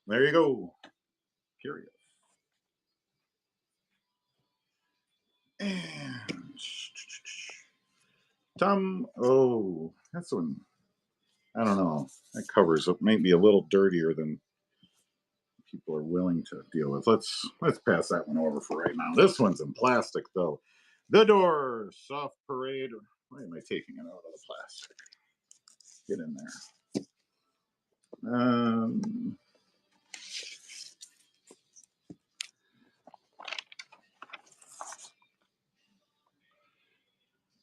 There you go. Curious. And Tom. Oh, that's one. I don't know. That covers up maybe a little dirtier than people are willing to deal with. Let's pass that one over for right now. This one's in plastic though. The Door Soft Parade. Why am I taking it out of the plastic? Get in there.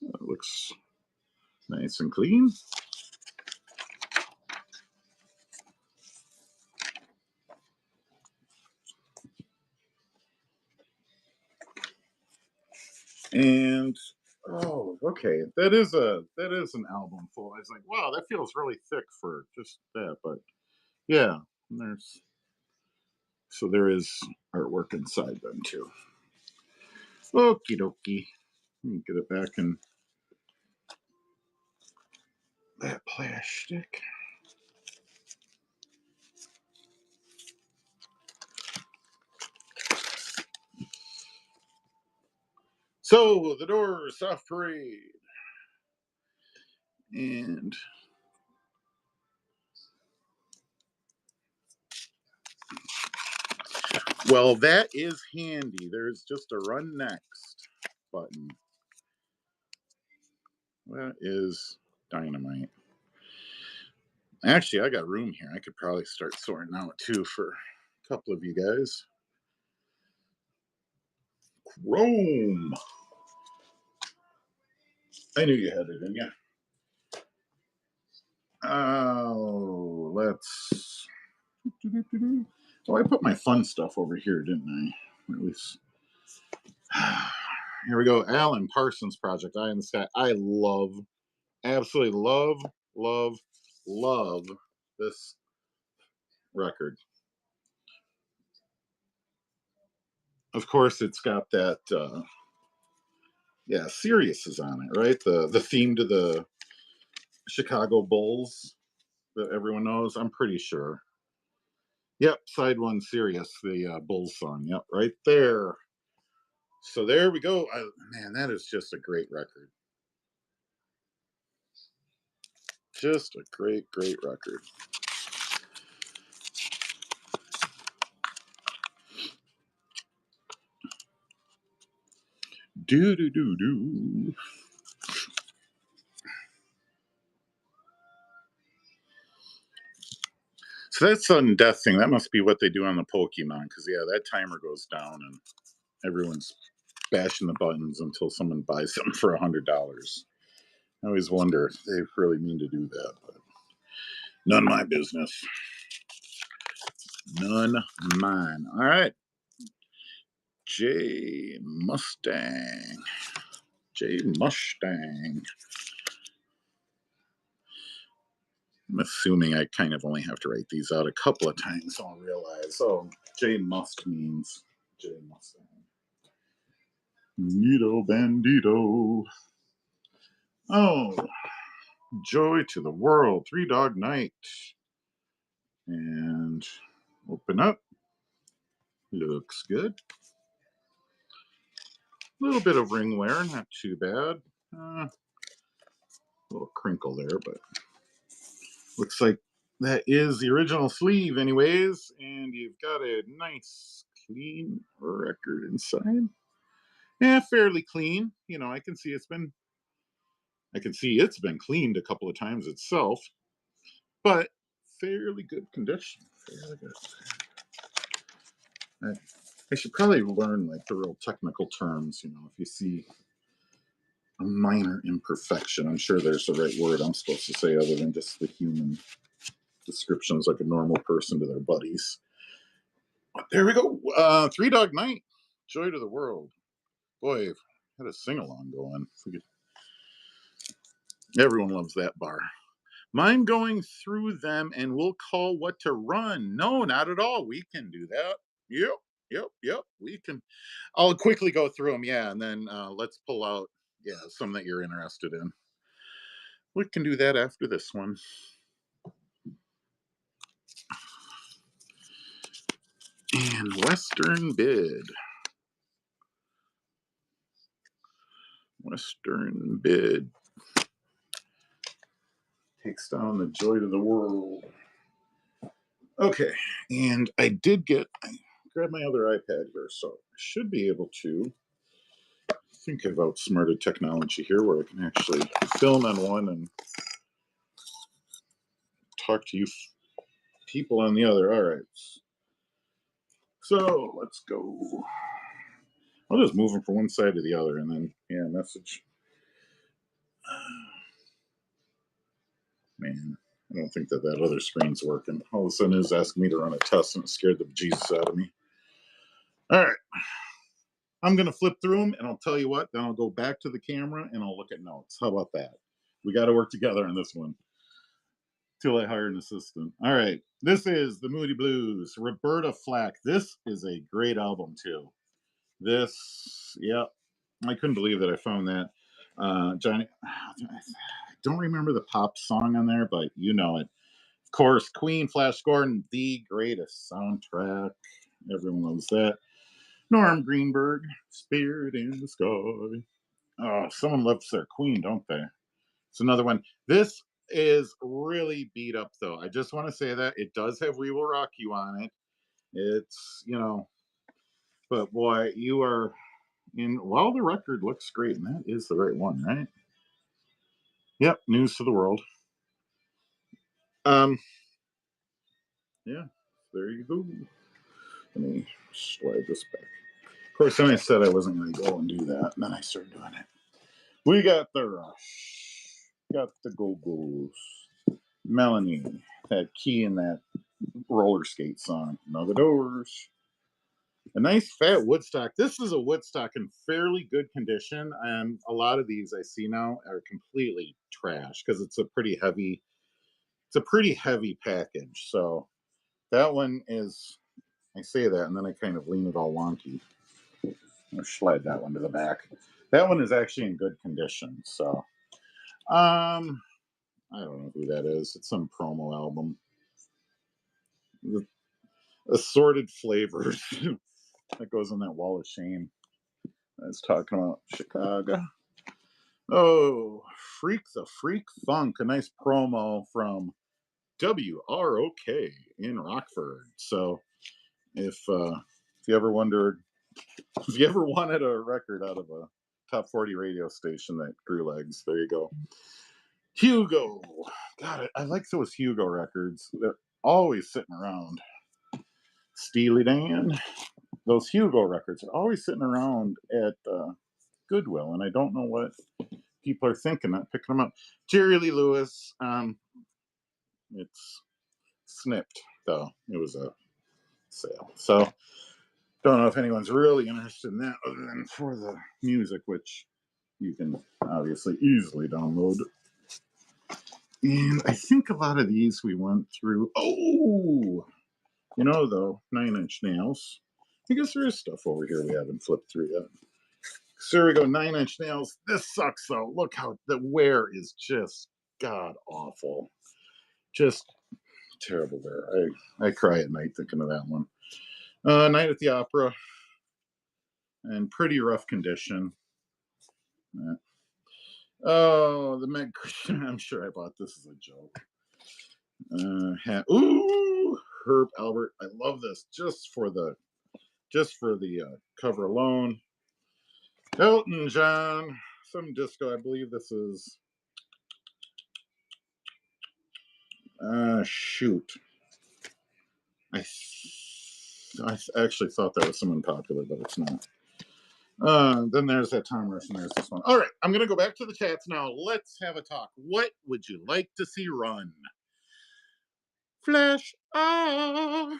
It looks nice and clean. And oh, okay, that is an album full. I was like, wow, that feels really thick for just that, but yeah, there's so there is artwork inside them too. Okie dokie. Let me get it back in that plastic. So the Door Soft Parade. And well, that is handy. There's just a run next button. That is dynamite. Actually, I got room here. I could probably start sorting out too for a couple of you guys. Chrome. I knew you had it in you. Oh, let's. Oh, I put my fun stuff over here, didn't I? Or at least. Here we go. Alan Parsons Project, Eye in the Sky. I love, absolutely love this record. Of course, it's got that. Yeah, Sirius is on it, right? The theme to the Chicago Bulls that everyone knows. I'm pretty sure. Yep, side one, Sirius, the Bulls song. Yep, right there. So there we go. Man, that is just a great record. Just a great record. Do do do do. So that sudden death thing, that must be what they do on the Pokemon, because yeah, that timer goes down and everyone's bashing the buttons until someone buys them for $100. I always wonder if they really mean to do that, but none my business. None mine. All right. J Mustang. J Mustang. I'm assuming I kind of only have to write these out a couple of times, so I'll realize. Oh, J Must means J Mustang. Neato Bandito. Oh, Joy to the World. Three Dog Night. And open up. Looks good. A little bit of ring wear, not too bad. A little crinkle there, but looks like that is the original sleeve, anyways. And you've got a nice, clean record inside. Yeah, fairly clean. You know, I can see it's been cleaned a couple of times itself, but fairly good condition. Fairly good. I should probably learn like the real technical terms. You know, if you see a minor imperfection, I'm sure there's the right word I'm supposed to say other than just the human descriptions like a normal person to their buddies. But there we go. Three Dog Night. Joy to the World. Boy, had a sing along going. Everyone loves that bar. Mind going through them and we'll call what to run? No, not at all. We can do that. Yep. Yep. We can. I'll quickly go through them. Yeah, and then let's pull out. Yeah, some that you're interested in. We can do that after this one. And Western Bid. Western Bid takes down the joy to the world. Okay, and I grabbed my other iPad here, so I should be able to. I think I've outsmarted technology here where I can actually film on one and talk to you people on the other. All right. So let's go. I'll just move them from one side to the other and then, yeah, message. Man, I don't think that other screen's working. All of a sudden, it's asking me to run a test and it scared the Jesus out of me. All right. I'm going to flip through them and I'll tell you what, then I'll go back to the camera and I'll look at notes. How about that? We got to work together on this one till I hire an assistant. All right. This is the Moody Blues, Roberta Flack. This is a great album, too. This, yeah, I couldn't believe that I found that. Johnny, I don't remember the pop song on there, but you know it. Of course, Queen, Flash Gordon, the greatest soundtrack. Everyone loves that. Norm Greenberg, Spirit in the Sky. Oh, someone loves their Queen, don't they? It's another one. This is really beat up, though. I just want to say that it does have "We Will Rock You" on it. It's, but boy, you are in. Well, the record looks great, and that is the right one, right? Yep, News to the World. Um, yeah, there you go. Let me slide this back. Of course, then I said I wasn't going to go and do that, and then I started doing it. We got the Rush, got the Go-Go's, Melanie, that key in that roller skate song, Know the Doors. A nice fat Woodstock. This is a Woodstock in fairly good condition, and a lot of these I see now are completely trash because it's a pretty heavy package. So that one is, I say that, and then I kind of lean it all wonky. I'll slide that one to the back. That one is actually in good condition. So, I don't know who that is. It's some promo album. Assorted Flavors. That goes on that wall of shame. I was talking about Chicago. Oh, Freak the Freak Funk. A nice promo from WROK in Rockford. So if you ever wondered, if you ever wanted a record out of a top 40 radio station that grew legs, there you go. Hugo. God, I like those Hugo records. They're always sitting around. Steely Dan. Those Hugo records are always sitting around at Goodwill, and I don't know what people are thinking, not picking them up. Jerry Lee Lewis. It's snipped, though. It was a sale. So don't know if anyone's really interested in that other than for the music, which you can obviously easily download. And I think a lot of these we went through. Oh, though, 9 Inch Nails. I guess there is stuff over here we haven't flipped through yet. So here we go, 9 Inch Nails. This sucks, though. Look how the wear is just god awful. Just terrible wear. I cry at night thinking of that one. Night at the Opera. And pretty rough condition. Oh, the Meg. I'm sure I bought this as a joke. Ooh, Herb Albert. I love this just for the cover alone. Elton John, some disco. I believe this is. Shoot. I actually thought that was someone popular, but it's not. Then there's that Tom Rush, and there's this one. All right, I'm going to go back to the chats now. Let's have a talk. What would you like to see run? Flash. All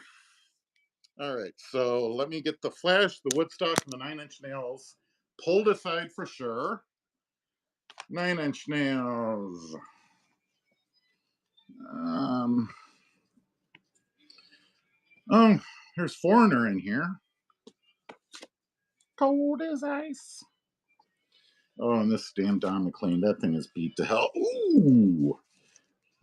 right, so let me get the Flash, the Woodstock, and the 9 Inch Nails pulled aside for sure. 9 Inch Nails. Oh, there's Foreigner in here. Cold as ice. Oh, and this damn Don McLean, that thing is beat to hell. Ooh.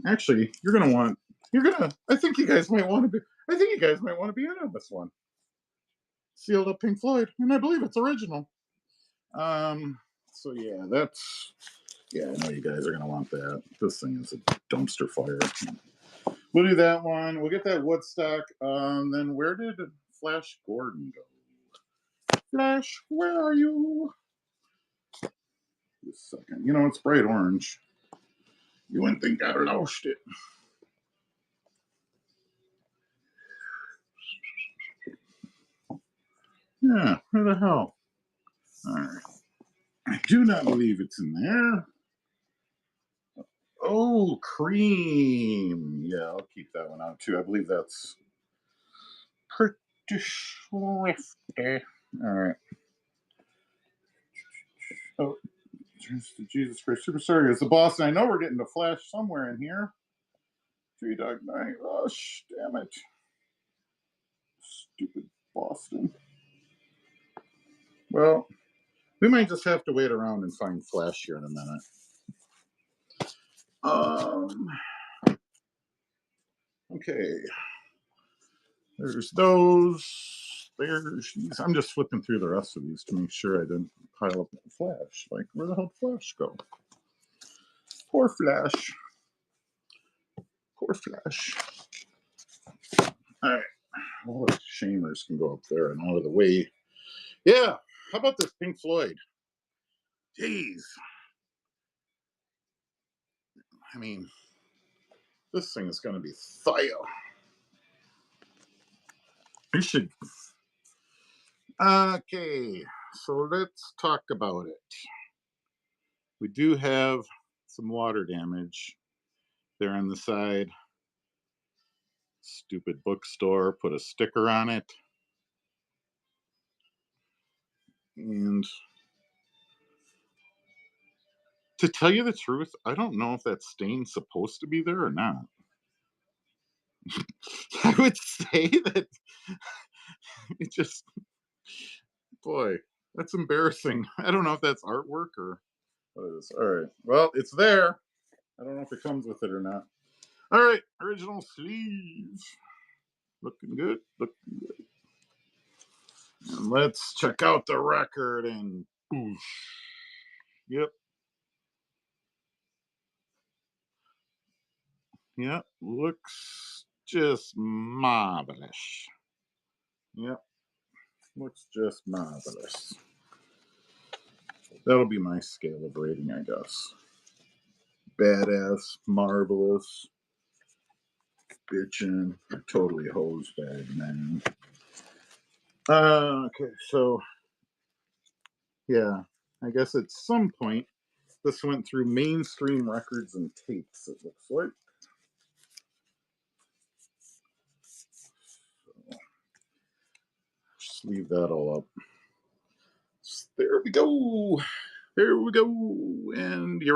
Actually, I think you guys might want to be, I think you guys might want to be in on this one. Sealed up Pink Floyd, and I believe it's original. So yeah, I know you guys are gonna want that. This thing is a dumpster fire. We'll do that one. We'll get that Woodstock. Then where did Flash Gordon go? Flash, where are you? Just a second. You know, it's bright orange. You wouldn't think I lost it. Yeah, where the hell? All right. I do not believe it's in there. Oh, cream. Yeah, I'll keep that one out too. I believe that's pretty swifty. All right. Oh, Jesus Christ. Super sorry. It's the boss. And I know we're getting the Flash somewhere in here. Three Dog Night Rush. Damn it. Stupid Boston. Well, we might just have to wait around and find Flash here in a minute. Okay. There's those. There's these. I'm just flipping through the rest of these to make sure I didn't pile up the Flash. Like, where the hell did Flash go? Poor Flash. Poor Flash. All right. All the shamers can go up there and out of the way. Yeah. How about this Pink Floyd? Jeez. I mean, this thing is going to be thio. You should. Okay. So let's talk about it. We do have some water damage there on the side. Stupid bookstore put a sticker on it. And to tell you the truth, I don't know if that stain's supposed to be there or not. I would say that it just, boy, that's embarrassing. I don't know if that's artwork or what it is. All right. Well, it's there. I don't know if it comes with it or not. All right. Original sleeve. Looking good. Looking good. And let's check out the record and oof. Yep. Yep. Looks just marvelous. Yep. Looks just marvelous. That'll be my scale of rating, I guess. Badass, marvelous, bitchin', totally hose bag, man. Okay, so yeah, I guess at some point this went through mainstream records and tapes, it looks like. So, just leave that all up. There we go. There we go. And you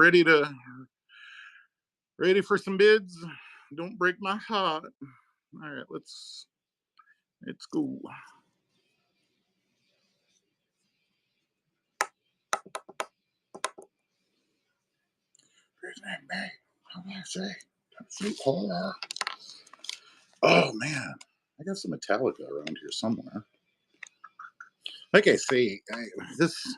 ready for some bids? Don't break my heart. All right, let's go. His name May. How do I say? Absolute horror. Oh man, I got some Metallica around here somewhere. Like I say, this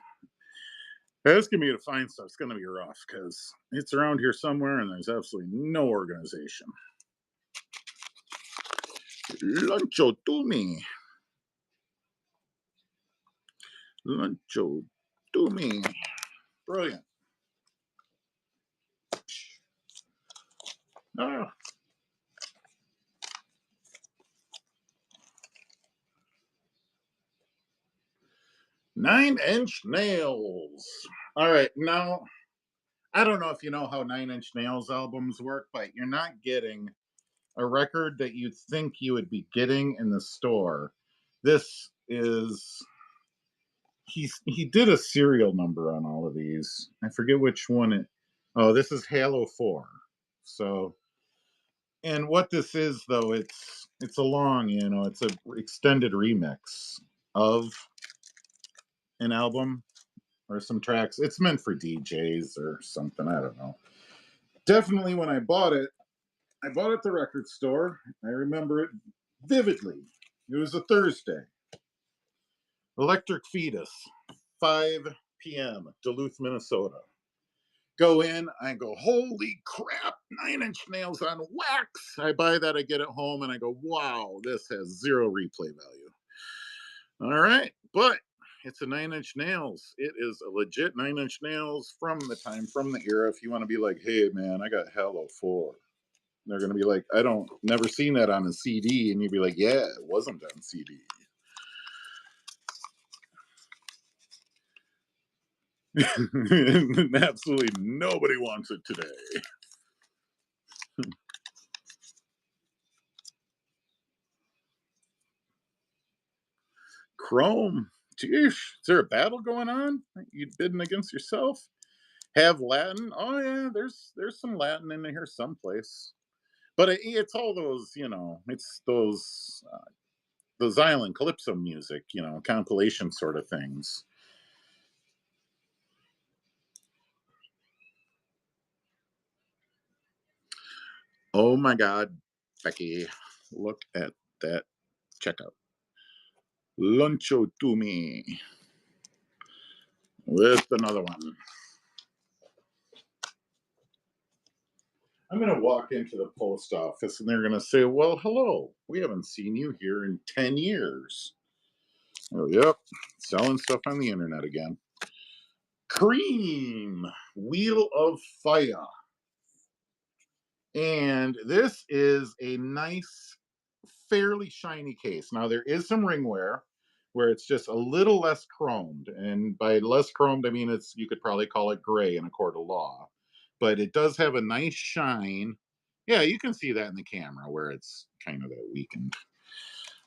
asking me to find stuff is going to be rough because it's around here somewhere and there's absolutely no organization. Luncho to me. Luncho to me. Brilliant. Ah. Nine Inch Nails. All right, now I don't know if you know how Nine Inch Nails albums work, but you're not getting a record that you'd think you would be getting in the store. This is he did a serial number on all of these. I forget which one it. Oh, this is Halo 4. So, and what this is though, it's a long, it's a extended remix of an album or some tracks. It's meant for DJs or something. I don't know. Definitely when I bought it at the record store. I remember it vividly. It was a Thursday. Electric Fetus, 5 p.m., Duluth, Minnesota. Go in, I go, holy crap, 9-inch Nails on wax. I buy that, I get it home, and I go, wow, this has zero replay value. All right, but it's a 9-inch Nails. It is a legit 9-inch Nails from the time, from the era. If you want to be like, hey man, I got Halo 4. They're gonna be like, I don't never seen that on a CD, and you'd be like, yeah, it wasn't on CD. Absolutely nobody wants it today. Chrome. Geesh, is there a battle going on? You bidding against yourself? Have Latin? Oh yeah, there's some Latin in here someplace. But it's all those, it's those island calypso music, compilation sort of things. Oh my God, Becky, look at that checkout. Luncho to me with another one. I'm going to walk into the post office and they're going to say, well, hello, we haven't seen you here in 10 years. Oh, yep, selling stuff on the internet again. Cream, Wheel of Fire. And this is a nice, fairly shiny case. Now, there is some ringware where it's just a little less chromed. And by less chromed, I mean you could probably call it gray in a court of law. But it does have a nice shine. Yeah, you can see that in the camera where it's kind of that weakened.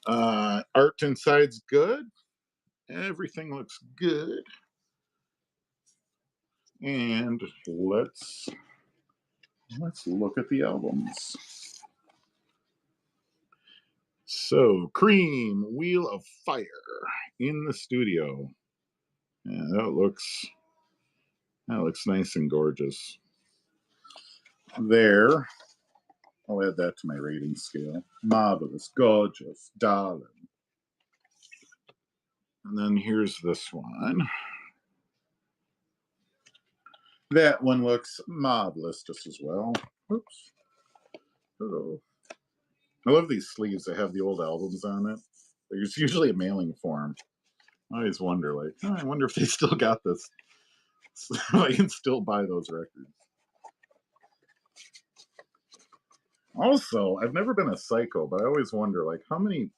Art inside's good. Everything looks good. And let's look at the albums. So, Cream, Wheel of Fire in the studio. Yeah, that looks nice and gorgeous. There, I'll add that to my rating scale. Marvelous, gorgeous, darling. And then here's this one. That one looks marvelous just as well. Oops. Hello. I love these sleeves that have the old albums on it. There's usually a mailing form. I always wonder, I wonder if they still got this. So I can still buy those records. Also, I've never been a psycho, but I always wonder, how many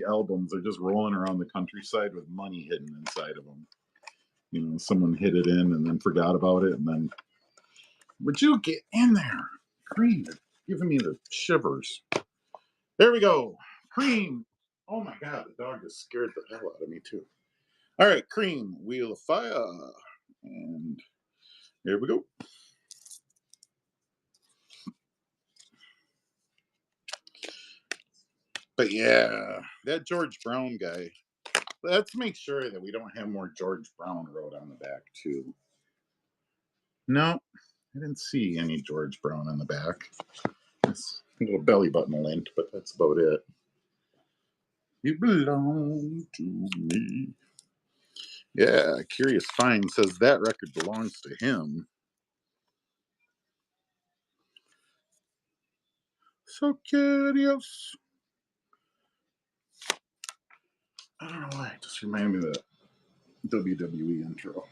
albums are just rolling around the countryside with money hidden inside of them? Someone hid it in and then forgot about it, and then would you get in there? Cream, giving me the shivers. There we go. Cream. Oh my God, the dog just scared the hell out of me too. All right, Cream, Wheel of Fire. And here we go. But yeah, that George Brown guy. Let's make sure that we don't have more George Brown wrote on the back too. No, I didn't see any George Brown on the back. It's a little belly button lint, but that's about it. You belong to me. Yeah, Curious Find says that record belongs to him. So curious. I don't know why. It just reminded me of the WWE intro.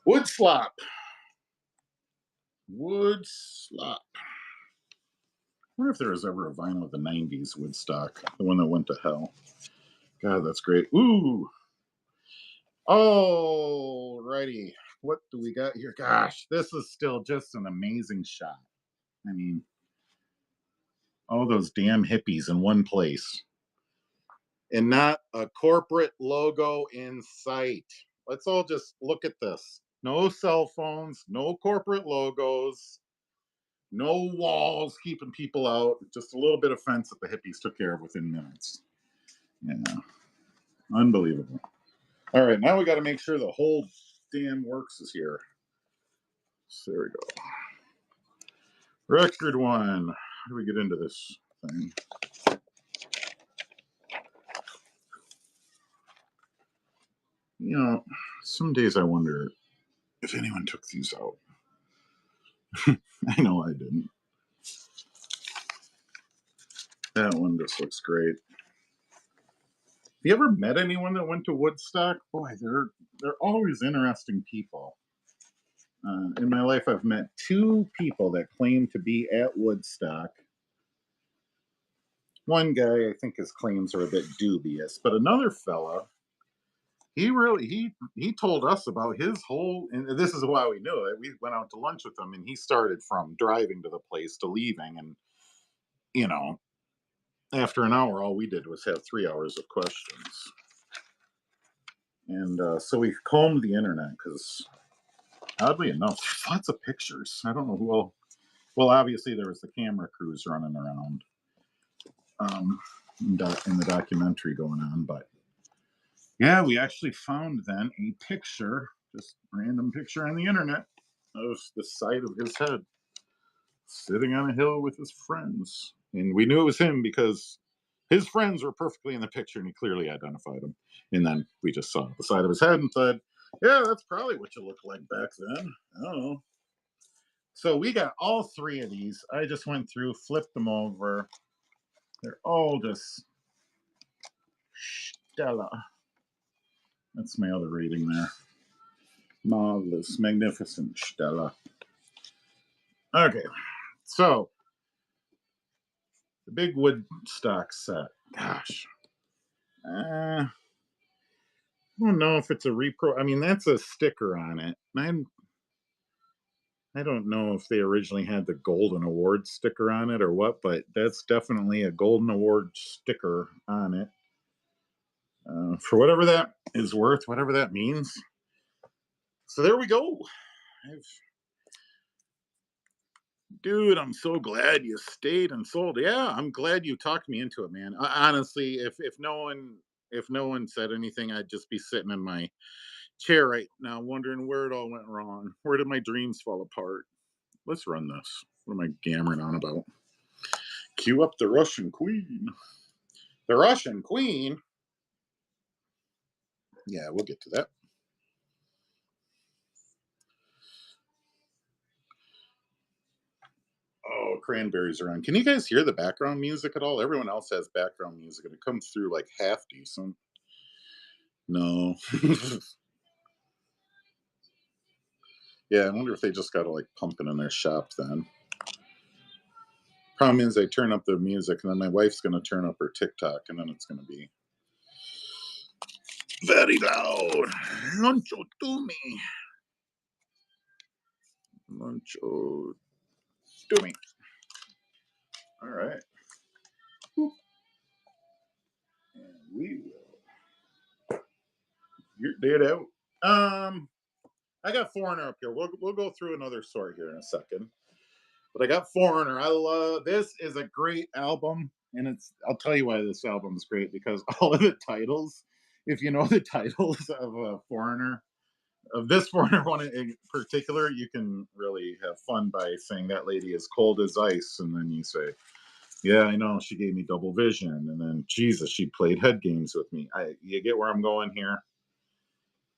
Wood Slop. I wonder if there was ever a vinyl of the 90s Woodstock, the one that went to hell. God, that's great. Ooh. Alrighty. What do we got here? Gosh, this is still just an amazing shot. I mean, all those damn hippies in one place. And not a corporate logo in sight. Let's all just look at this. No cell phones, no corporate logos, no walls keeping people out. Just a little bit of fence that the hippies took care of within minutes. Yeah. Unbelievable. All right, now we got to make sure the whole damn works is here. So there we go. Record one. How do we get into this thing? You know, some days I wonder if anyone took these out. I know I didn't. That one just looks great. Have you ever met anyone that went to Woodstock? Boy, they're always interesting people. In my life, I've met two people that claim to be at Woodstock. One guy, I think his claims are a bit dubious, but another fella, he told us about his whole, and this is why we knew it. We went out to lunch with him, and he started from driving to the place to leaving, and you know, after an hour, all we did was have 3 hours of questions. And so we combed the internet because, oddly enough, lots of pictures. I don't know who all. Well, obviously there was the camera crews running around in the documentary going on, but yeah, we actually found then a picture, just random picture on the internet of the side of his head, sitting on a hill with his friends, and we knew it was him because his friends were perfectly in the picture, and he clearly identified him. And then we just saw the side of his head and said, yeah, that's probably what you looked like back then. I don't know. So we got all three of these. I just went through, flipped them over. They're all just Stella. That's my other rating there. Marvelous, magnificent Stella. Okay, so the big Woodstock set. Gosh. I don't know if it's a repro. I mean, that's a sticker on it. I don't know if they originally had the Golden Award sticker on it or what, but that's definitely a Golden Award sticker on it. For whatever that is worth, whatever that means. So there we go. Dude, I'm so glad you stayed and sold. Yeah, I'm glad you talked me into it, man. Honestly, if no one said anything, I'd just be sitting in my chair right now wondering where it all went wrong. Where did my dreams fall apart? Let's run this. What am I gammering on about? Cue up the Russian Queen. The Russian Queen? Yeah, we'll get to that. Oh, cranberries are on. Can you guys hear the background music at all? Everyone else has background music and it comes through like half decent. No. Yeah, I wonder if they just got to like pump it in their shop then. Problem is, they turn up the music and then my wife's going to turn up her TikTok and then it's going to be very loud. Luncho to me. Luncho to me. All right. And we will get it out. I got Foreigner up here. We'll go through another sort here in a second. But I got Foreigner. I love this. Is a great album, and I'll tell you why this album is great because all of the titles, if you know the titles of Foreigner, of this Foreigner one in particular, you can really have fun by saying that lady is cold as ice, and then you say, yeah, I know she gave me double vision, and then Jesus, she played head games with me. You get where I'm going here.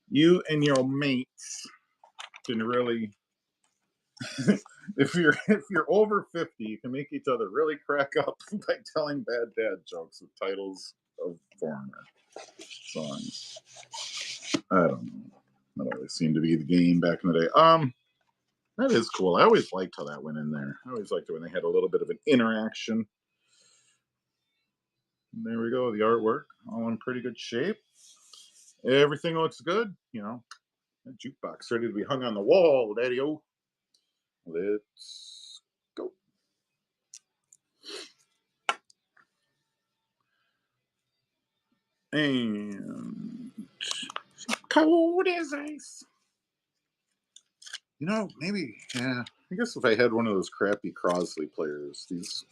You and your mates can really if you're over 50, you can make each other really crack up by telling bad dad jokes with titles of Foreigner songs. I don't know. That always seemed to be the game back in the day. That is cool. I always liked how that went in there. I always liked it when they had a little bit of an interaction. And there we go. The artwork all in pretty good shape. Everything looks good. You know, that jukebox ready to be hung on the wall, Daddy-o. Let's go. And cold as ice. You know, maybe, yeah. I guess if I had one of those crappy Crosley players, these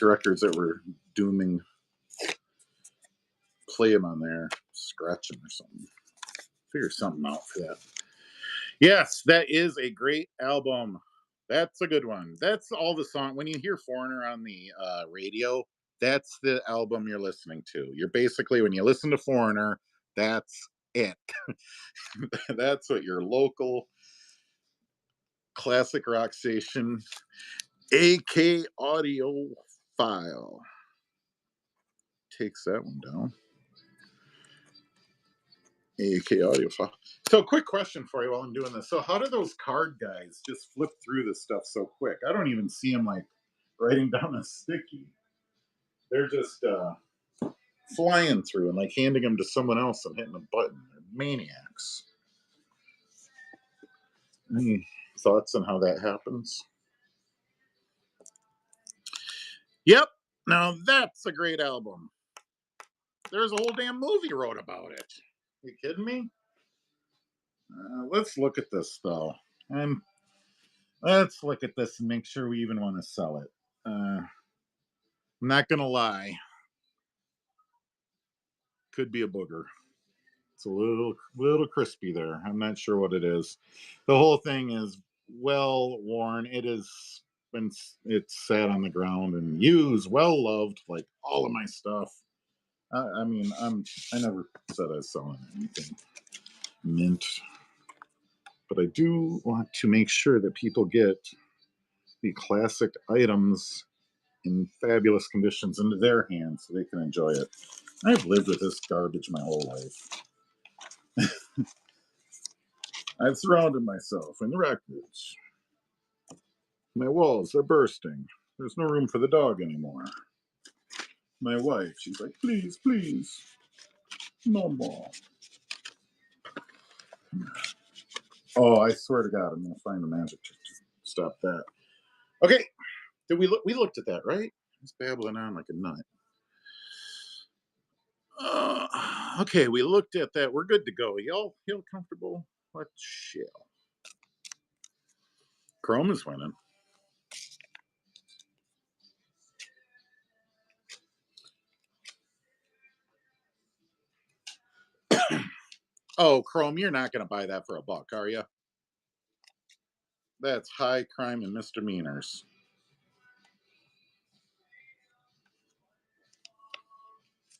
records that were dooming, play them on there, scratch them or something. Figure something out for that. Yes, that is a great album. That's a good one. That's all the song. When you hear Foreigner on the radio, that's the album you're listening to. You're basically, when you listen to Foreigner, that's it. That's what your local classic rock station, AK Audio File, takes that one down. AK Audio File. So, quick question for you while I'm doing this. So, how do those card guys just flip through this stuff so quick? I don't even see them like writing down a sticky. They're just flying through and like handing them to someone else and hitting a button. They're maniacs. Any thoughts on how that happens? Yep. Now that's a great album. There's a whole damn movie wrote about it. You kidding me? Let's look at this though. And let's look at this and make sure we even want to sell it. I'm not gonna lie. Could be a booger. It's a little crispy there. I'm not sure what it is. The whole thing is well worn. It is been it's sat on the ground and used, well loved, like all of my stuff. I mean, I never said I was selling anything mint, but I do want to make sure that people get the classic items in fabulous conditions into their hands so they can enjoy it. I've lived with this garbage my whole life. I've surrounded myself in records. My walls are bursting. There's no room for the dog anymore. My wife, she's like, please, please, no more. Oh, I swear to God, I'm gonna find the magic trick to stop that. Okay, did we look? We looked at that, right? I was babbling on like a nut. Okay, we looked at that. We're good to go. Y'all feel comfortable? Let's chill. Chrome is winning. Oh, Chrome, you're not going to buy that for a buck, are you? That's high crime and misdemeanors.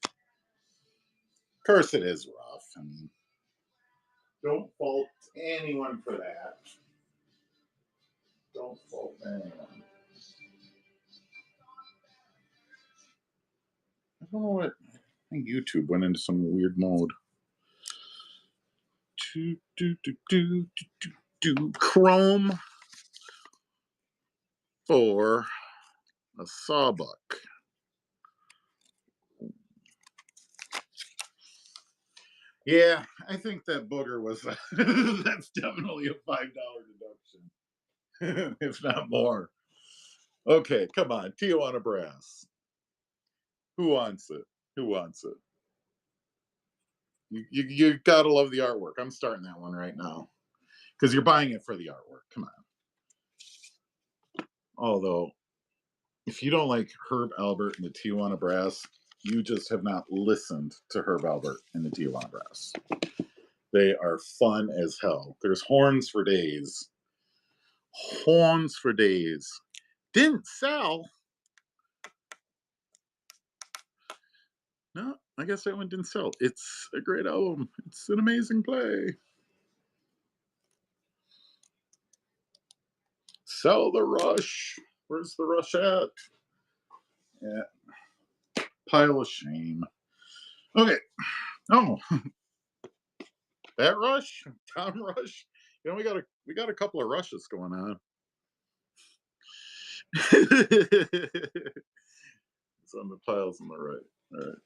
Of course, it is rough. I mean, don't fault anyone for that. Don't fault anyone. I don't know what. I think YouTube went into some weird mode. Chrome for a sawbuck. Yeah, I think that booger was. That's definitely a $5 deduction, if not more. Okay, come on, Tijuana Brass. Who wants it? Who wants it? You gotta love the artwork. I'm starting that one right now because you're buying it for the artwork. Come on. Although, if you don't like Herb Albert and the Tijuana Brass, you just have not listened to Herb Albert and the Tijuana Brass. They are fun as hell. There's horns for days. Horns for days. Didn't sell. No, I guess that one didn't sell. It's a great album. It's an amazing play. Sell the Rush. Where's the Rush at? Yeah. Pile of shame. Okay. Oh, that Rush, Tom Rush. You know, we got a couple of rushes going on. It's on the piles on the right. All right.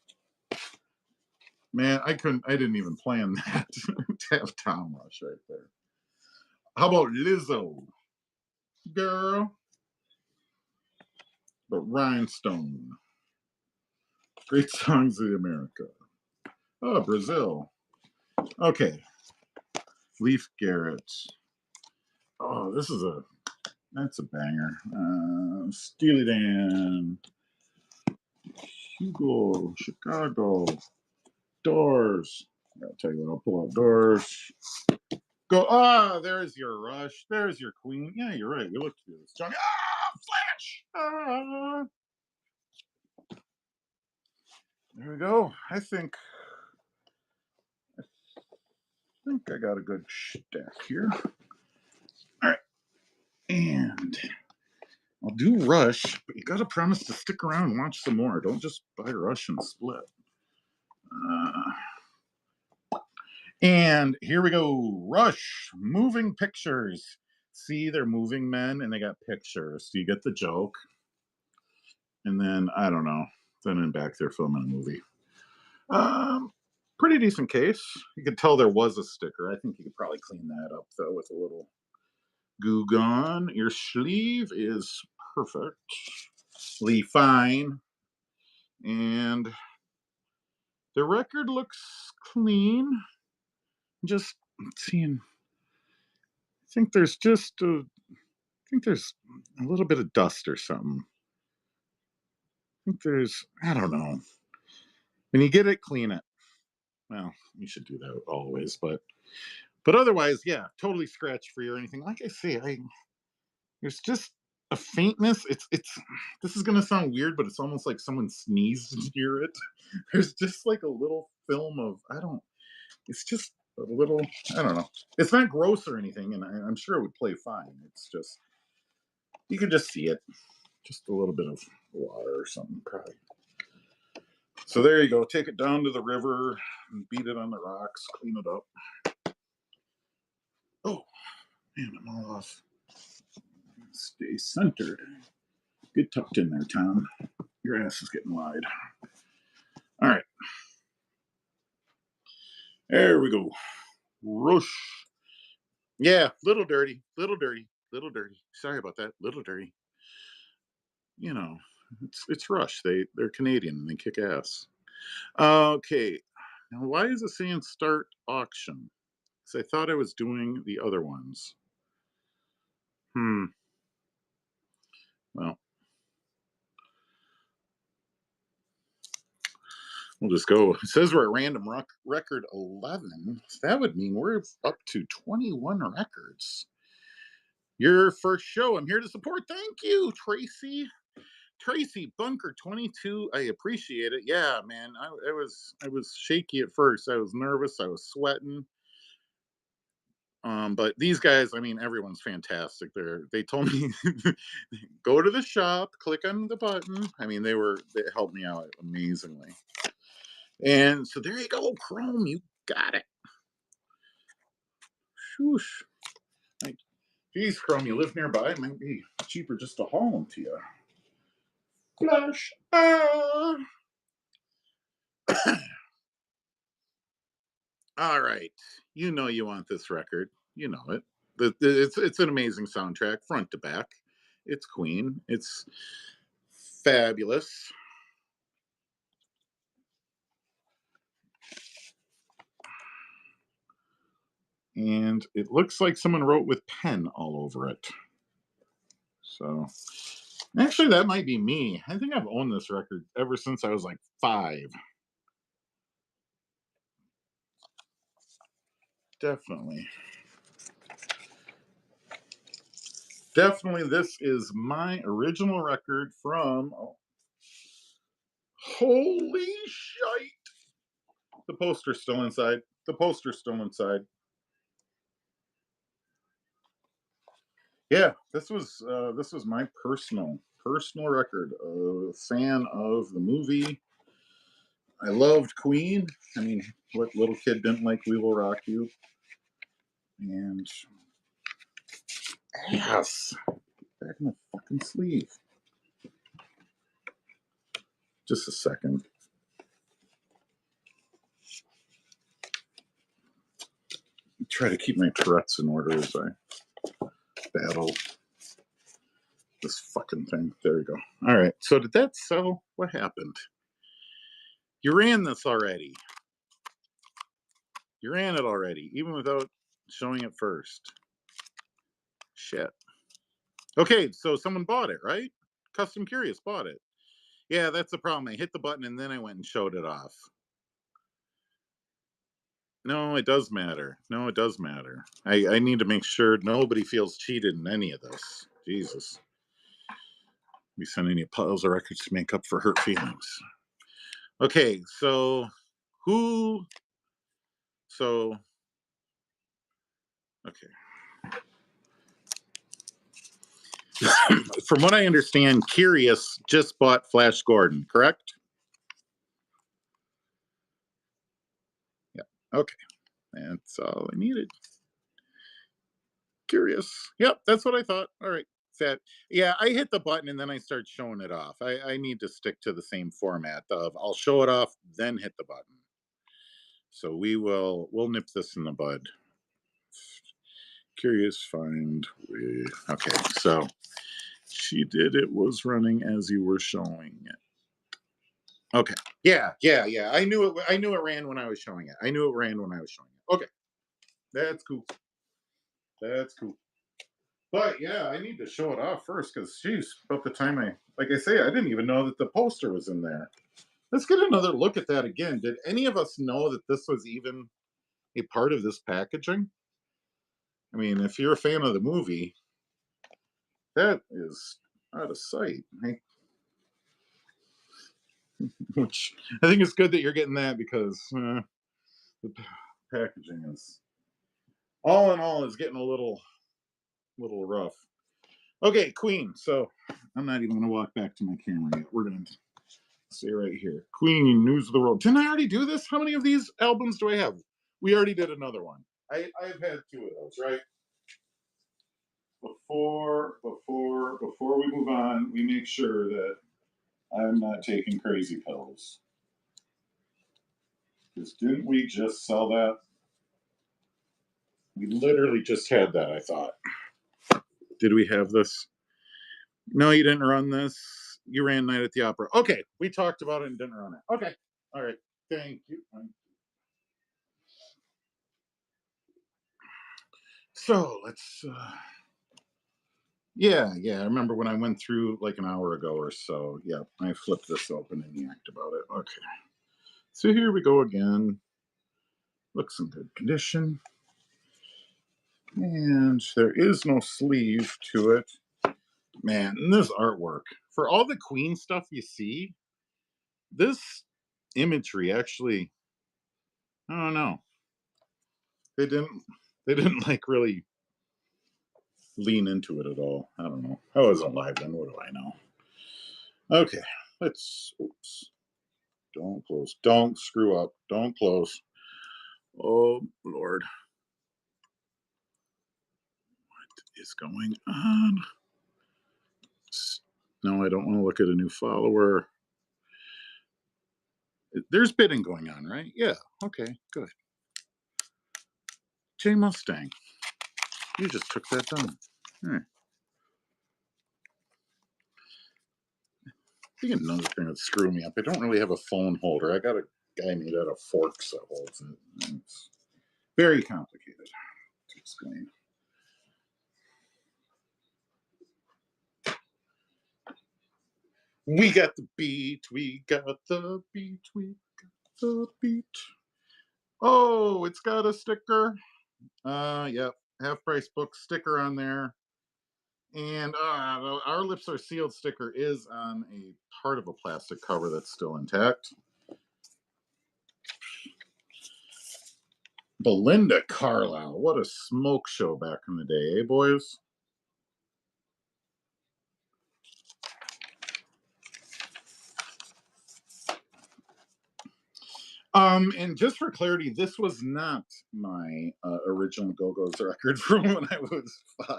Man, I didn't even plan that to have Tom Rush right there. How about Lizzo? Girl. But Rhinestone. Great songs of America. Oh, Brazil. Okay. Leaf Garrett. Oh, that's a banger. Steely Dan. Hugo. Chicago. Doors. I'll tell you what, I'll pull out doors. Go, ah, there's your Rush. There's your Queen. Yeah, you're right. We looked through this. Johnny, ah, Flash. Ah. There we go. I think I got a good stack here. All right. And I'll do Rush, but you got to promise to stick around and watch some more. Don't just buy Rush and split. And here we go. Rush, moving pictures. See, they're moving men and they got pictures. So you get the joke. And then, I don't know. Then in back, they're filming a movie. Pretty decent case. You could tell there was a sticker. I think you could probably clean that up, though, with a little Goo Gone. Your sleeve is perfectly fine. And the record looks clean. Just seeing, I think there's a little bit of dust or something. I don't know. When you get it, clean it. Well, you should do that always, but otherwise, yeah, totally scratch free or anything. Like I say, there's just a faintness. This is gonna sound weird, but it's almost like someone sneezed near it. There's just like a little film of it's just a little, I don't know. It's not gross or anything, and I'm sure it would play fine. It's just you can just see it. Just a little bit of water or something, probably. So there you go. Take it down to the river and beat it on the rocks, clean it up. Oh, man, I'm all off. Stay centered. Get tucked in there, Tom. Your ass is getting wide. All right. There we go. Rush. Yeah, little dirty. Sorry about that. Little dirty. You know, it's Rush. They're Canadian and they kick ass. Okay. Now, why is it saying start auction? Because I thought I was doing the other ones. Well, we'll just go. It says we're at random record 11. That would mean we're up to 21 records. Your first show. I'm here to support. Thank you, Tracy. Tracy Bunker 22. I appreciate it. Yeah, man. I was shaky at first. I was nervous. I was sweating. But these guys, I mean, everyone's fantastic. They told me go to the shop, click on the button. I mean, they helped me out amazingly. And so there you go, Chrome. You got it. Shoosh. Like, geez, Chrome, you live nearby. It might be cheaper just to haul them to you. Flash. All right. You know you want this record. You know it. It's an amazing soundtrack, front to back. It's Queen. It's fabulous. And it looks like someone wrote with pen all over it. So actually, that might be me. I think I've owned this record ever since I was like 5. Definitely. Definitely, this is my original record from. Oh, holy shite! The poster's still inside. Yeah, this was my personal record. A fan of the movie. I loved Queen. I mean, what little kid didn't like "We Will Rock You"? And yes, back in the fucking sleeve. Just a second. Try to keep my Tourette's in order as I battle this fucking thing. There we go. All right. So did that sell? What happened? You ran this already. You ran it already, even without showing it first. Shit. Okay, so someone bought it, right? Custom Curious bought it. Yeah, that's the problem. I hit the button and then I went and showed it off. No, it does matter. No, it does matter. I need to make sure nobody feels cheated in any of this. Jesus. We send any piles of records to make up for hurt feelings. Okay, so who so okay. From what I understand, Curious just bought Flash Gordon, correct? Yeah. Okay. That's all I needed. Curious. Yep, that's what I thought. All right. That yeah, I hit the button and then I start showing it off. I need to stick to the same format of I'll show it off, then hit the button. So we'll nip this in the bud. Curious find we okay, so she did it was running as you were showing it. Okay. Yeah. I knew it ran when I was showing it. I knew it ran when I was showing it. Okay. That's cool. That's cool. But yeah, I need to show it off first because she's about the time like I say, I didn't even know that the poster was in there. Let's get another look at that again. Did any of us know that this was even a part of this packaging? I mean, if you're a fan of the movie, that is out of sight. Which I think it's good that you're getting that because the packaging is all in all is getting a little rough. Okay, Queen. So I'm not even going to walk back to my camera yet. We're going to stay right here. Queen, News of the World. Didn't I already do this? How many of these albums do I have? We already did another one. I've had two of those, right? Before we move on, we make sure that I'm not taking crazy pills. Because didn't we just sell that? We literally just had that, I thought. Did we have this? No, you didn't run this. You ran Night at the Opera. Okay, we talked about it and didn't run it. Okay, all right. Thank you. So let's. Yeah. I remember when I went through like an hour ago or so. Yeah, I flipped this open and yacked about it. Okay. So here we go again. Looks in good condition. And there is no sleeve to it. Man, and this artwork. For all the Queen stuff you see, this imagery actually, I don't know. They didn't like really lean into it at all. I don't know. I wasn't live then. What do I know? Okay, oops. Don't close. Don't screw up. Don't close. Oh, Lord. What is going on? No, I don't want to look at a new follower. There's bidding going on, right? Yeah. Okay, good. J Mustang. You just took that down. I think another thing that's screwing me up. I don't really have a phone holder. I got a guy made out of forks that holds it. It's very complicated to explain. We got the beat. We got the beat. We got the beat. Oh, it's got a sticker. Yep. Half price book sticker on there. And Our Lips Are Sealed sticker is on a part of a plastic cover that's still intact. Belinda Carlisle. What a smoke show back in the day, eh, boys? And just for clarity, this was not my original Go-Go's record from when I was 5.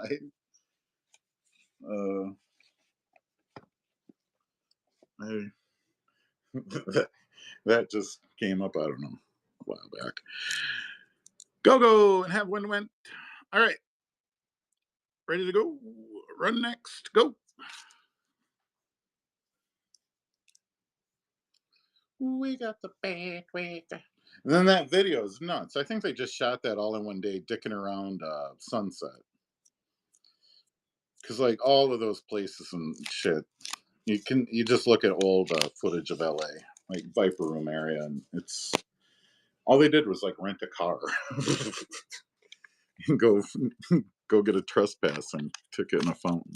I, that just came up, I don't know, a while back. Go and have one went. All right. Ready to go? Run next. Go. We got the bad way. And then that video is nuts. I think they just shot that all in one day, dicking around Sunset. Because like all of those places and shit, you just look at old footage of LA, like Viper Room area, and it's All they did was like rent a car and go get a trespassing ticket in a fountain.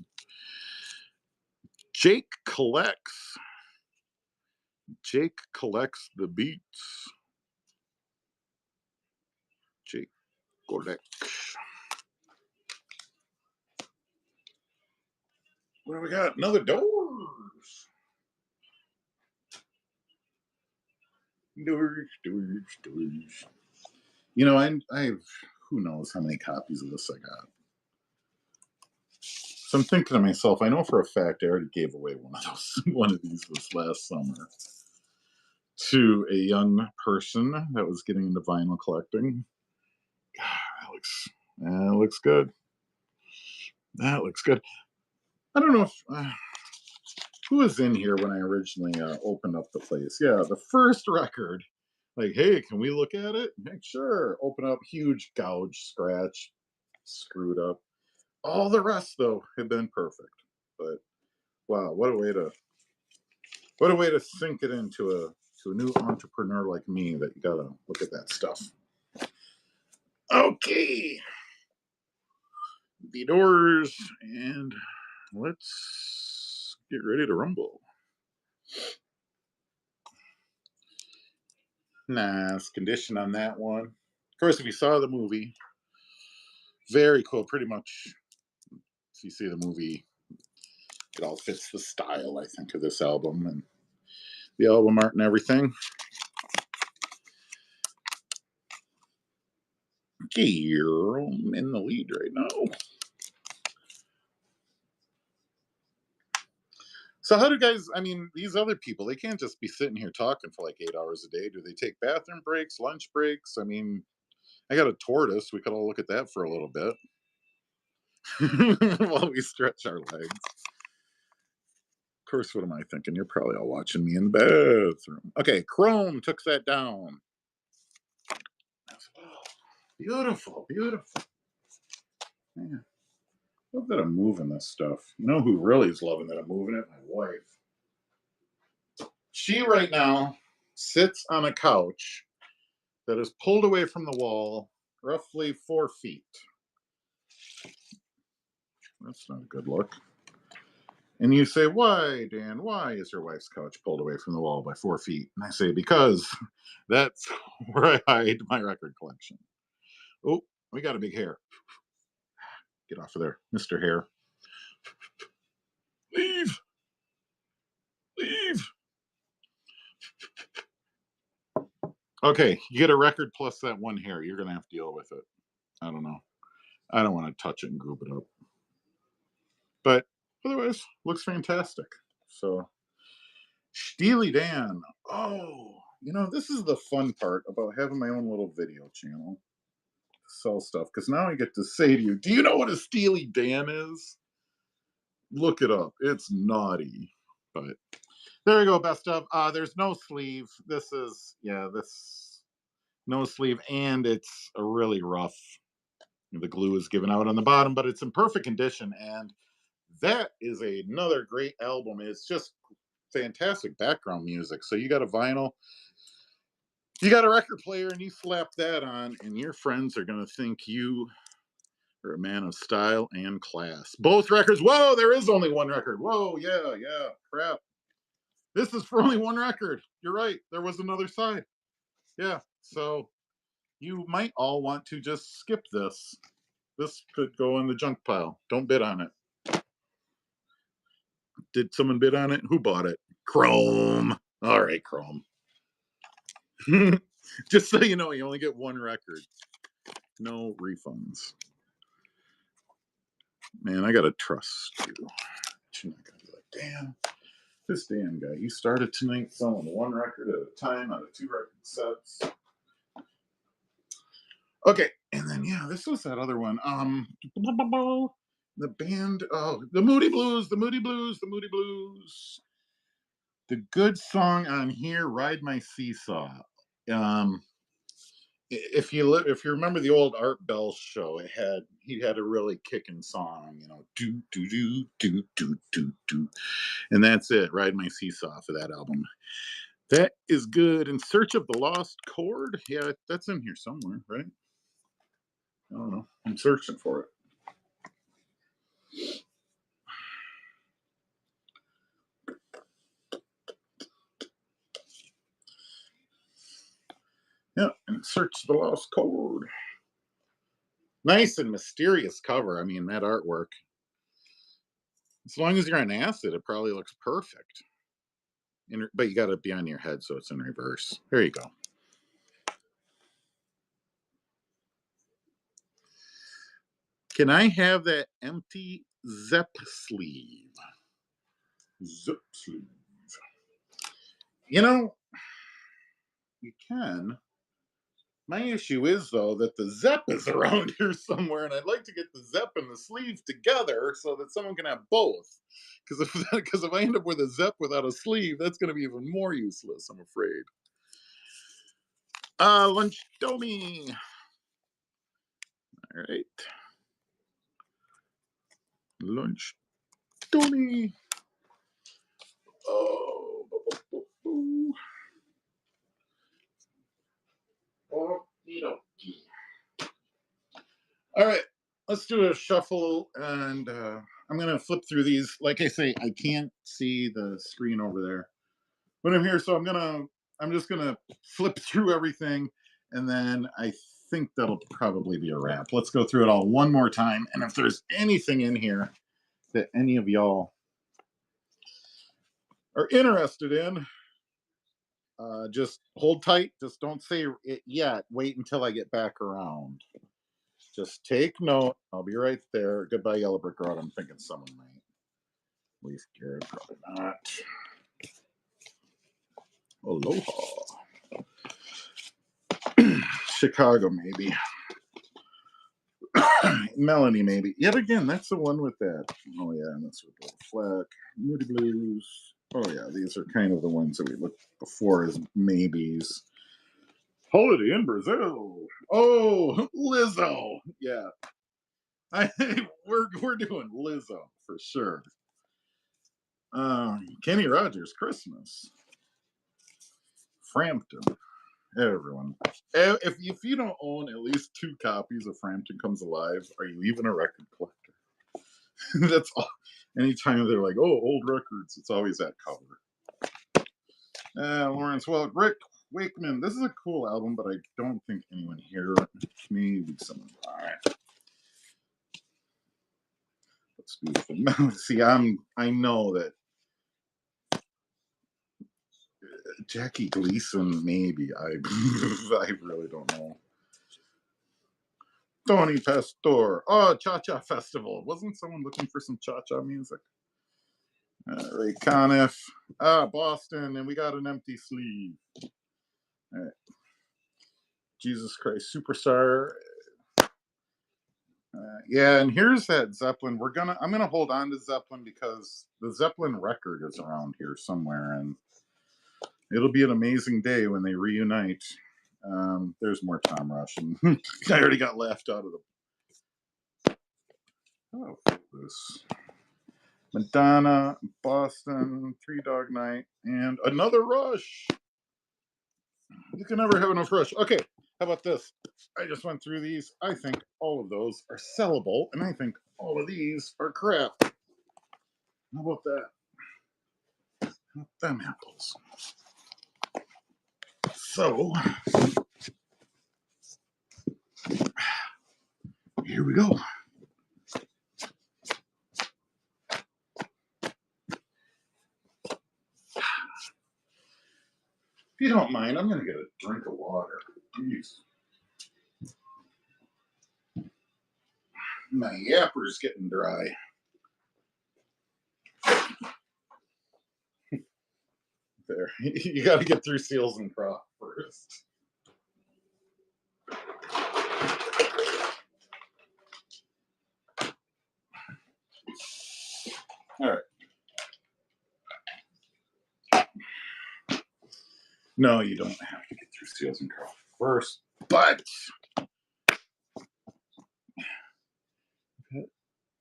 Jake collects. Jake collects the beats. Jake collects. What do we got? Another doors. Doors. You know, I've who knows how many copies of this I got. So I'm thinking to myself, I know for a fact I already gave away one of these this last summer to a young person that was getting into vinyl collecting. God, that looks good. That looks good. I don't know if who was in here when I originally opened up the place. Yeah, the first record. Like, hey, can we look at it? Heck, sure. Open up, huge gouge, scratch, screwed up. All the rest though have been perfect. But wow, what a way to sink it into a new entrepreneur like me that you gotta look at that stuff. Okay. The doors, and let's get ready to rumble. Nice condition on that one. Of course, if you saw the movie, very cool. Pretty much, if you see the movie, it all fits the style, I think, of this album and the album art and everything. Here, I'm in the lead right now. So how do guys, I mean, these other people, they can't just be sitting here talking for like 8 hours a day. Do they take bathroom breaks, lunch breaks? I mean, I got a tortoise. We could all look at that for a little bit while we stretch our legs. Of course, what am I thinking? You're probably all watching me in the bathroom. Okay, Chrome took that down. Beautiful, beautiful. Man, love that I'm moving this stuff. You know who really is loving that I'm moving it? My wife. She right now sits on a couch that is pulled away from the wall roughly 4 feet. That's not a good look. And you say, why, Dan? Why is your wife's couch pulled away from the wall by 4 feet? And I say, because that's where I hide my record collection. Oh, we got a big hair. Get off of there, Mr. Hair. Leave. Leave. Okay, you get a record plus that one hair. You're going to have to deal with it. I don't know. I don't want to touch it and group it up. But otherwise, looks fantastic. So, Steely Dan. Oh, you know, this is the fun part about having my own little video channel. Sell stuff. Because now I get to say to you, do you know what a Steely Dan is? Look it up. It's naughty. But there we go, best of. There's no sleeve. This is, yeah, this no sleeve, and it's a really rough. The glue is given out on the bottom, but it's in perfect condition, and that is another great album. It's just fantastic background music. So you got a vinyl, you got a record player, and you slap that on, and your friends are going to think you are a man of style and class. Both records. Whoa, there is only one record. Whoa, yeah, crap. This is for only one record. You're right. There was another side. Yeah. So you might all want to just skip this. This could go in the junk pile. Don't bid on it. Did someone bid on it? Who bought it? Chrome. All right, Chrome. Just so you know, you only get one record. No refunds. Man, I gotta trust you. You're not gonna be like, damn. This damn guy, he started tonight selling one record at a time out of 2 record sets. Okay, and then yeah, this was that other one. The band, oh, the Moody Blues, the Moody Blues, the Moody Blues. The good song on here, "Ride My Seesaw." If you remember the old Art Bell show, he had a really kicking song, you know, do do do do do do do, and that's it. "Ride My Seesaw" for that album. That is good. In Search of the Lost Chord. Yeah, that's in here somewhere, right? I don't know. I'm searching for it. Yeah, and Search the Lost Chord. Nice and mysterious cover. I mean, that artwork. As long as you're on acid, it probably looks perfect. But you got to be on your head so it's in reverse. There you go. Can I have that empty Zepp sleeve? Zepp sleeve. You know, you can. My issue is though that the Zepp is around here somewhere, and I'd like to get the Zepp and the sleeve together so that someone can have both. Because if I end up with a Zepp without a sleeve, that's going to be even more useless. I'm afraid. Lunch Domi. All right. Lunch Domi. Oh. All right, let's do a shuffle, and I'm gonna flip through these. Like I say, I can't see the screen over there, but I'm here, so I'm just gonna flip through everything, and then I think that'll probably be a wrap. Let's go through it all one more time, and if there's anything in here that any of y'all are interested in, just hold tight. Just don't say it yet. Wait until I get back around. Just take note. I'll be right there. Goodbye, Yellow Brick Road. I'm thinking someone might. Leaf Garrett, probably not. Aloha. Chicago, maybe. Melanie, maybe. Yet again, that's the one with that. Oh, yeah, and that's with the flag. Moody Blues. Oh, yeah, these are kind of the ones that we looked before as maybes. Holiday in Brazil. Oh, Lizzo. Yeah. We're doing Lizzo for sure. Kenny Rogers, Christmas. Frampton. Everyone. If you don't own at least 2 copies of Frampton Comes Alive, are you even a record collector? That's all. Anytime they're like, oh, old records, it's always that cover. Lawrence Welk, Rick Wakeman. This is a cool album, but I don't think anyone here. Maybe someone. All right. That's beautiful. See, I know that Jackie Gleason, maybe. I really don't know. Tony Pastor. Oh, Cha Cha Festival. Wasn't someone looking for some Cha Cha music? Ray Conniff. Boston. And we got an empty sleeve. All right. Jesus Christ Superstar. Yeah, and here's that Zeppelin. I'm gonna hold on to Zeppelin because the Zeppelin record is around here somewhere, and it'll be an amazing day when they reunite. There's more Tom Rush, and I already got laughed out of the. Oh, this Madonna, Boston, Three Dog Night, and another Rush. You can never have enough Rush. Okay, how about this? I just went through these. I think all of those are sellable, and I think all of these are crap. How about that? Them apples. So, here we go. If you don't mind, I'm going to get a drink of water. Jeez. My yapper's getting dry. There. You got to get through Seals and Croft first. All right. No, you don't have to get through Seals and Croft first, but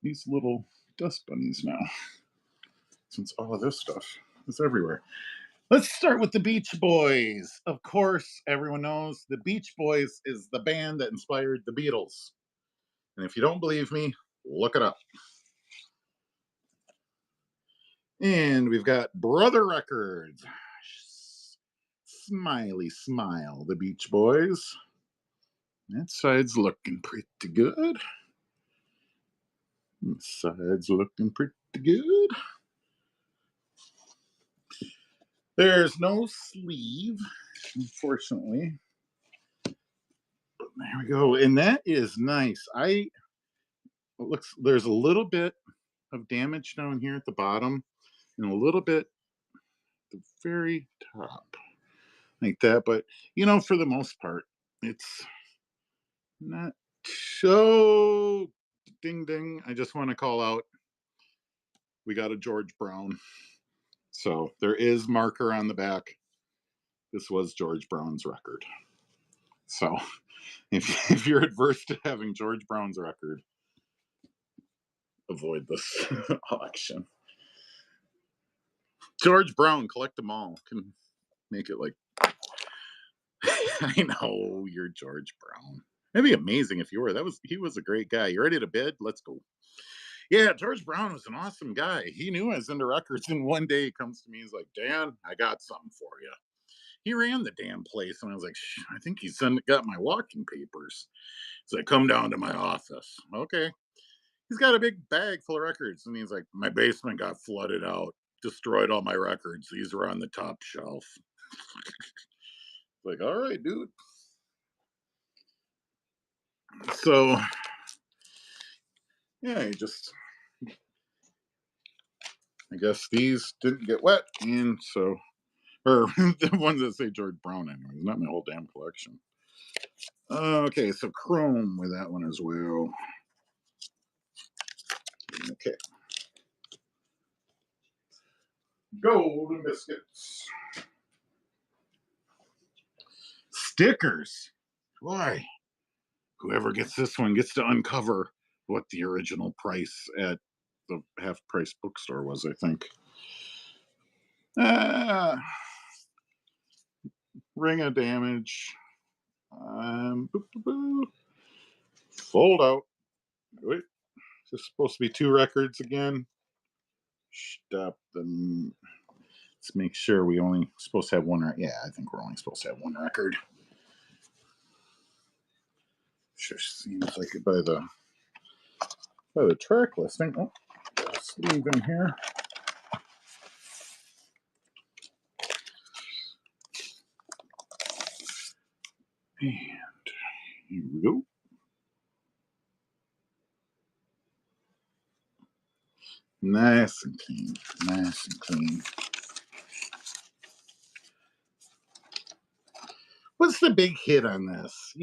these little dust bunnies now, since all of this stuff is everywhere. Let's start with the Beach Boys. Of course, everyone knows the Beach Boys is the band that inspired the Beatles. And if you don't believe me, look it up. And we've got Brother Records. Smiley Smile, the Beach Boys. That side's looking pretty good. That side's looking pretty good. There's no sleeve, unfortunately. There we go. And that is nice. There's a little bit of damage down here at the bottom and a little bit at the very top. Like that. But for the most part, it's not so ding ding. I just want to call out we got a George Brown. So there is marker on the back. This was George Brown's record. So if you're adverse to having George Brown's record, avoid this auction. George Brown, collect them all. Can make it like I know you're George Brown. That'd be amazing if you were. He was a great guy. You ready to bid? Let's go. Yeah, George Brown was an awesome guy. He knew I was into records, and one day he comes to me, he's like, Dan, I got something for you. He ran the damn place, and I was like, I think he's got my walking papers. He's like, come down to my office. Okay. He's got a big bag full of records, and he's like, my basement got flooded out, destroyed all my records. These are on the top shelf. Like, all right, dude. So, yeah, I guess these didn't get wet, and so, or the ones that say George Brown, anyways, not my whole damn collection. Okay, so chrome with that one as well. Okay. Golden biscuits. Stickers. Boy, whoever gets this one gets to uncover what the original price at the half price bookstore was, I think. Ring of damage. Fold out. Wait, is this supposed to be 2 records again? Stop them. Let's make sure we only supposed to have 1. Yeah, I think we're only supposed to have 1 record. Sure seems like it by the track listing. Oh, sleeve in here. And here we go. Nice and clean. Nice and clean. What's the big hit on this?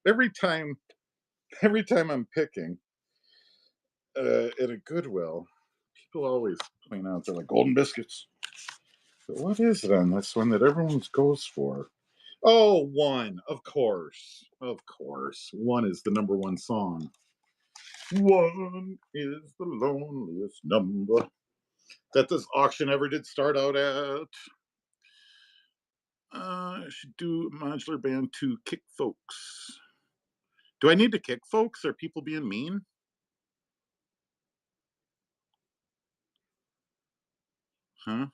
Every time I'm picking at a Goodwill, people always point out they're like golden biscuits. But what is it on this one that everyone goes for? Oh, One, of course. Of course. One is the number 1 song. One is the loneliest number that this auction ever did start out at. I should do modular band to kick folks. Do I need to kick folks? Are people being mean? Huh?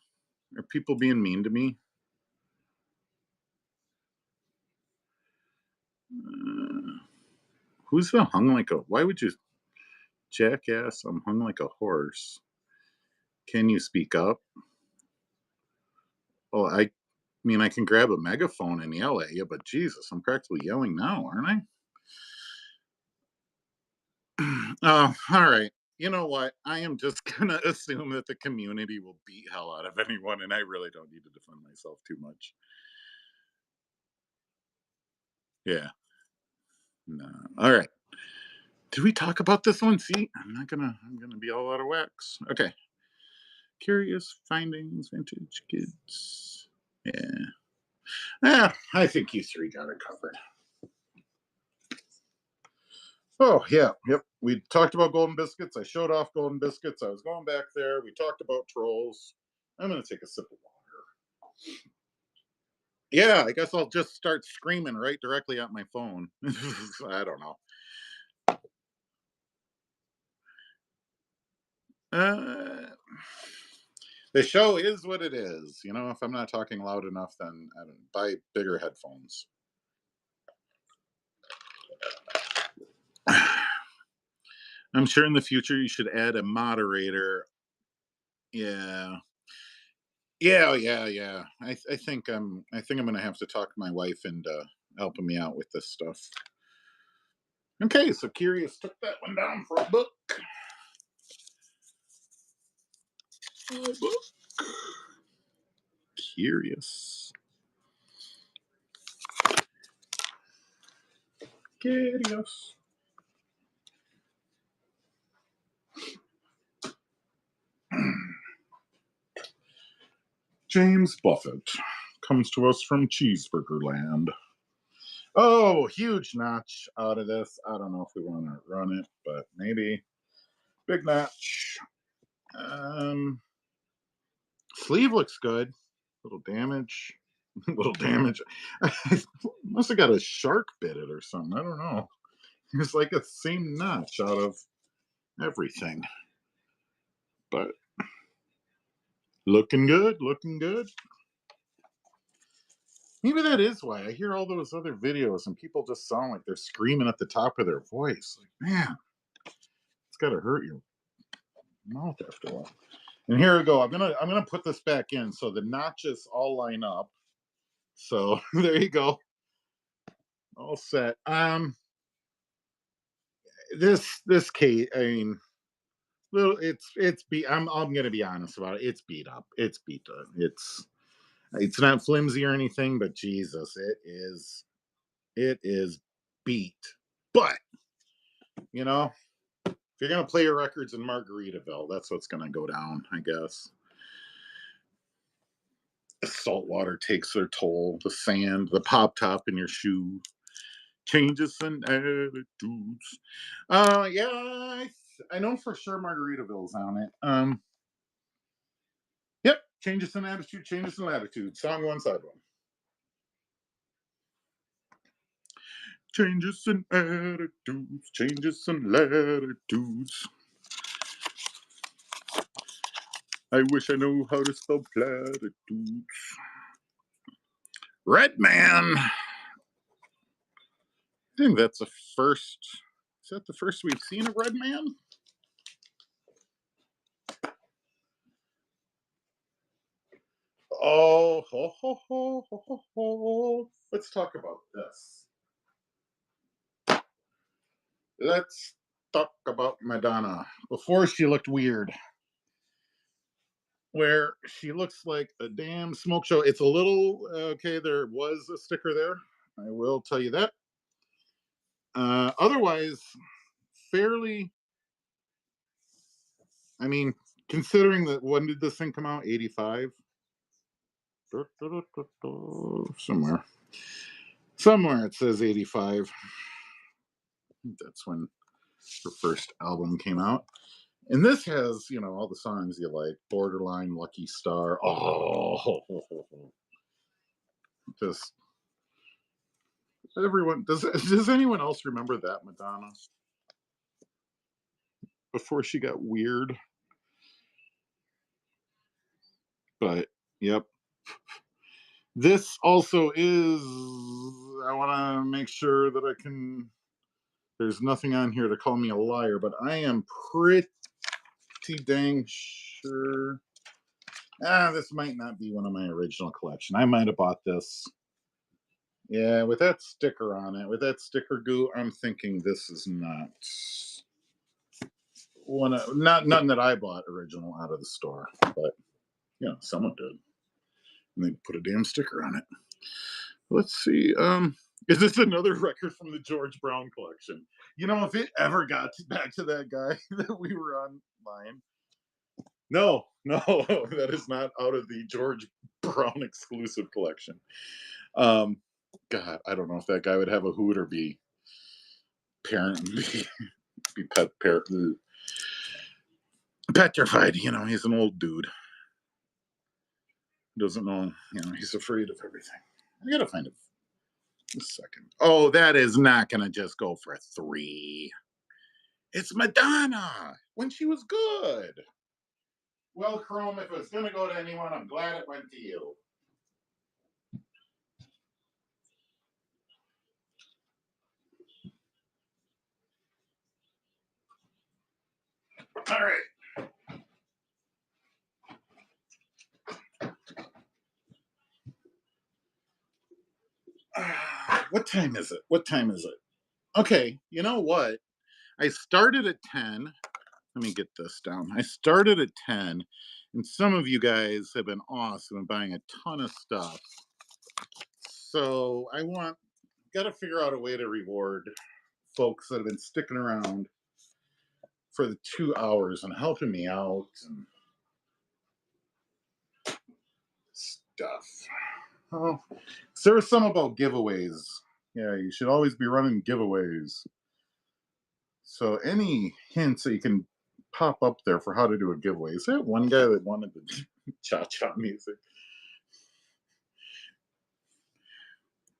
Are people being mean to me? Who's the hung like a? Why would you, jackass? I'm hung like a horse. Can you speak up? Oh, I mean, I can grab a megaphone and yell at you, but Jesus, I'm practically yelling now, aren't I? Oh, all right. You know what? I am just gonna assume that the community will beat hell out of anyone, and I really don't need to defend myself too much. Yeah. No. All right. Did we talk about this one? See, I'm gonna be all out of wax. Okay. Curious findings, vintage kids. Yeah. Yeah, I think you 3 got it covered. Oh, yeah. Yep. We talked about golden biscuits. I showed off golden biscuits. I was going back there. We talked about trolls. I'm going to take a sip of water. Yeah, I guess I'll just start screaming right directly at my phone. I don't know. Uh, the show is what it is. You know, if I'm not talking loud enough, then I don't buy bigger headphones. I'm sure in the future you should add a moderator. Yeah. Yeah, oh, yeah, yeah. I think I'm gonna have to talk my wife into helping me out with this stuff. Okay, so Curious took that one down for a book. A book. Curious. Curious. James Buffett comes to us from Cheeseburger Land. Oh, huge notch out of this. I don't know if we want to run it, but maybe. Big notch. Um, Sleeve looks good. Little damage. Little damage. Must have got a shark bit it or something. I don't know. It's like a same notch out of everything. But looking good, looking good. Maybe that is why I hear all those other videos and people just sound like they're screaming at the top of their voice. Like, man, it's gotta hurt your mouth after a while. And here we go. I'm gonna put this back in so the notches all line up. So there you go. All set. This case, I mean, little it's beat. I'm gonna be honest about it. It's beat up. It's beat up. It's not flimsy or anything, but Jesus, it is beat. But you know, if you're gonna play your records in Margaritaville, that's what's gonna go down, I guess. The salt water takes their toll. The sand, the pop top in your shoe, changes and attitudes. Yeah, I know for sure Margaritaville's on it. Yep, changes in attitude, changes in latitude. Song one, side one. Changes in attitudes, changes in latitudes. I wish I knew how to spell platitudes. Red Man. I think that's the first. Is that the first we've seen of Red Man? Oh, ho, ho, ho, ho, ho, ho. Let's talk about this. Let's talk about Madonna before she looked weird. Where she looks like a damn smoke show. It's a little okay. There was a sticker there. I will tell you that. Otherwise, fairly. I mean, considering that when did this thing come out? 85? Somewhere. Somewhere it says 85. That's when her first album came out. And this has, all the songs you like. Borderline, Lucky Star. Oh, just everyone. Does anyone else remember that Madonna? Before she got weird. But, yep. This also is. I want to make sure that I can. There's nothing on here to call me a liar, but I am pretty dang sure. This might not be one of my original collection. I might have bought this. Yeah, with that sticker on it, with that sticker goo, I'm thinking this is not not nothing that I bought original out of the store, but someone did, and they put a damn sticker on it. Let's see. Is this another record from the George Brown collection? If it ever got back to that guy that we were online. No, that is not out of the George Brown exclusive collection. God, I don't know if that guy would have a hoot or be petrified. He's an old dude. Doesn't know, he's afraid of everything. I gotta find a second. Oh, that is not gonna just go for a 3. It's Madonna when she was good. Well, Chrome, if it was gonna go to anyone, I'm glad it went to you. All right. What time is it? What time is it? Okay, you know what? I started at 10. Let me get this down. I started at 10, and some of you guys have been awesome and buying a ton of stuff. So got to figure out a way to reward folks that have been sticking around for the 2 hours and helping me out and stuff. Oh, so there was some about giveaways. Yeah, you should always be running giveaways. So any hints that you can pop up there for how to do a giveaway? Is that one guy that wanted the cha-cha music?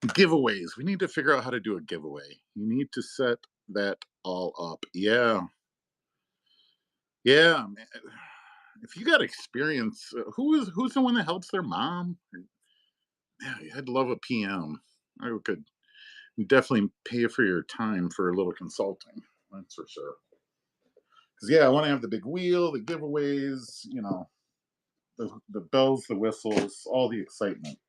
Giveaways. We need to figure out how to do a giveaway. You need to set that all up. Yeah. Yeah, man. If you got experience, who's the one that helps their mom? Yeah, I'd love a PM. I could definitely pay for your time for a little consulting. That's for sure. Because yeah, I want to have the big wheel, the giveaways, the bells, the whistles, all the excitement.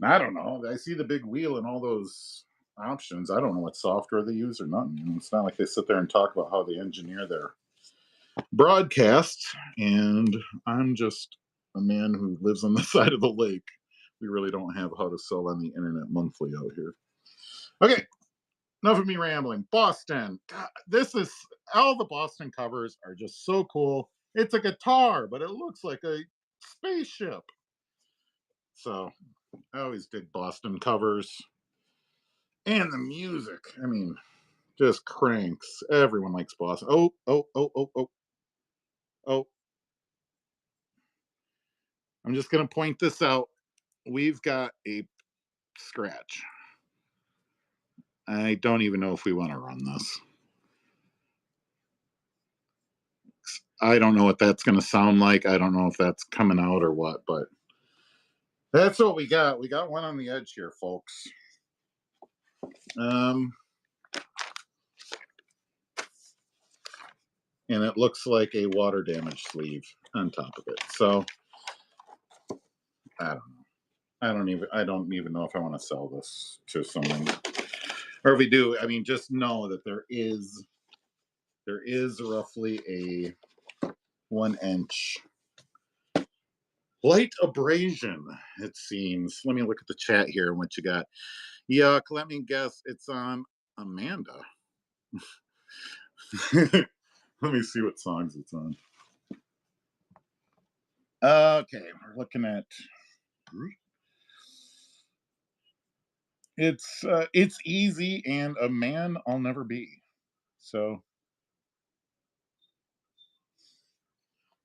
I don't know. I see the big wheel and all those options. I don't know what software they use or nothing. It's not like they sit there and talk about how they engineer their broadcasts. And I'm just a man who lives on the side of the lake. We really don't have how to sell on the internet monthly out here. Okay, enough of me rambling. Boston. God, this is all the Boston covers are just so cool. It's a guitar, but it looks like a spaceship. So I always dig Boston covers. And the music. I mean, just cranks. Everyone likes Boston. Oh, oh, oh, oh, oh, oh. I'm just going to point this out. We've got a scratch. I don't even know if we want to run this. I don't know what that's going to sound like. I don't know if that's coming out or what, but that's what we got. We got one on the edge here, folks. And it looks like a water damage sleeve on top of it. So I don't know. I don't even know if I want to sell this to someone. Or if we do, I mean, just know that there is roughly a 1-inch light abrasion, it seems. Let me look at the chat here and what you got. Yuck, let me guess. It's on Amanda. Let me see what songs it's on. Okay, we're looking at it's easy and a man I'll never be. So,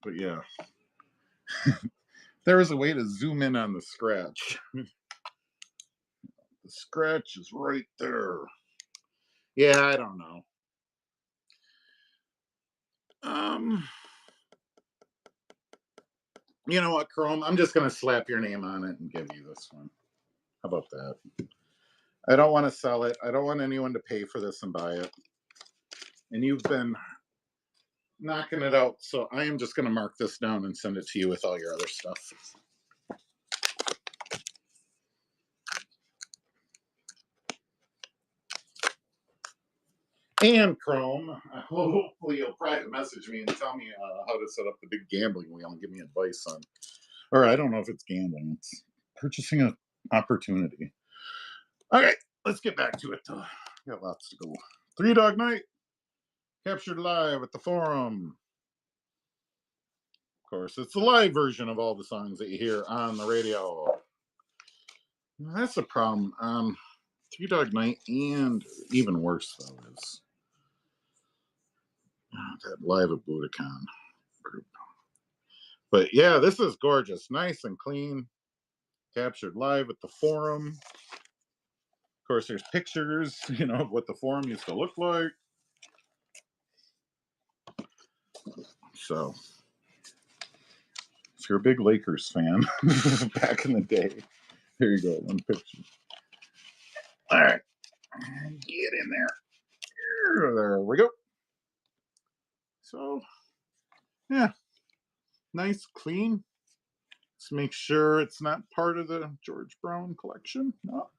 but yeah, there is a way to zoom in on the scratch. The scratch is right there. Yeah, I don't know. You know what, Chrome? I'm just gonna slap your name on it and give you this one. How about that? I don't want to sell it. I don't want anyone to pay for this and buy it. And you've been knocking it out, so I am just gonna mark this down and send it to you with all your other stuff. And Chrome, hopefully you'll private message me and tell me how to set up the big gambling wheel and give me advice on. Or I don't know if it's gambling; it's purchasing an opportunity. All right, let's get back to it. Though. Got lots to go. Three Dog Night captured live at the forum. Of course, it's the live version of all the songs that you hear on the radio. That's the problem. Three Dog Night, and even worse though is that live at Budokan group. But yeah, this is gorgeous. Nice and clean. Captured live at the forum. Of course, there's pictures, of what the forum used to look like. So, if you're a big Lakers fan back in the day, here you go, one picture. All right, get in there. There we go. So, yeah, nice, clean. Let's make sure it's not part of the George Brown collection. No.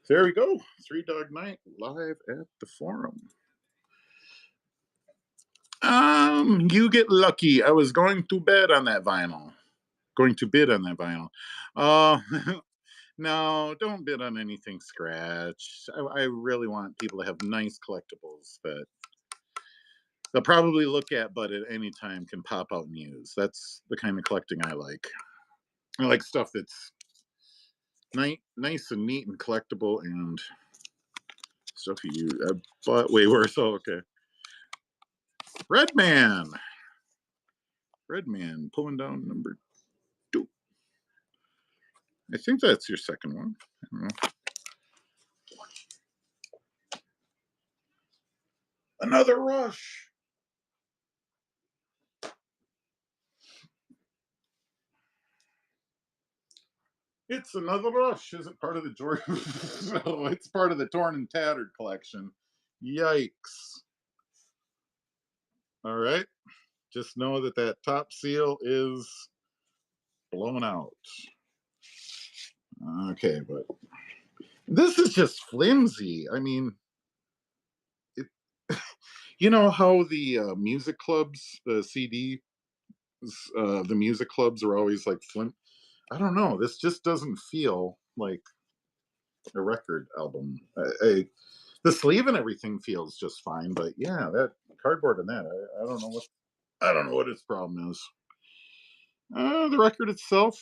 There we go. Three Dog Night live at the forum. You get lucky. I was going to bed on that vinyl. Going to bid on that vinyl. Uh, no, don't bid on anything scratched. I really want people to have nice collectibles that they'll probably look at, but at any time can pop out and use. That's the kind of collecting I like. I like stuff that's nice and neat and collectible and stuff you use. But way worse. Oh, okay. Redman pulling down number 2. I think that's your second one. I don't know. Another Rush. It's another Rush. Is it part of the George? No, it's part of the Torn and Tattered collection. Yikes. All right. Just know that top seal is blown out. Okay, but this is just flimsy. I mean, it, you know how the music clubs, the CD, the music clubs are always like I don't know. This just doesn't feel like a record album. The sleeve and everything feels just fine, but yeah, that cardboard and that, I don't know what its problem is. The record itself,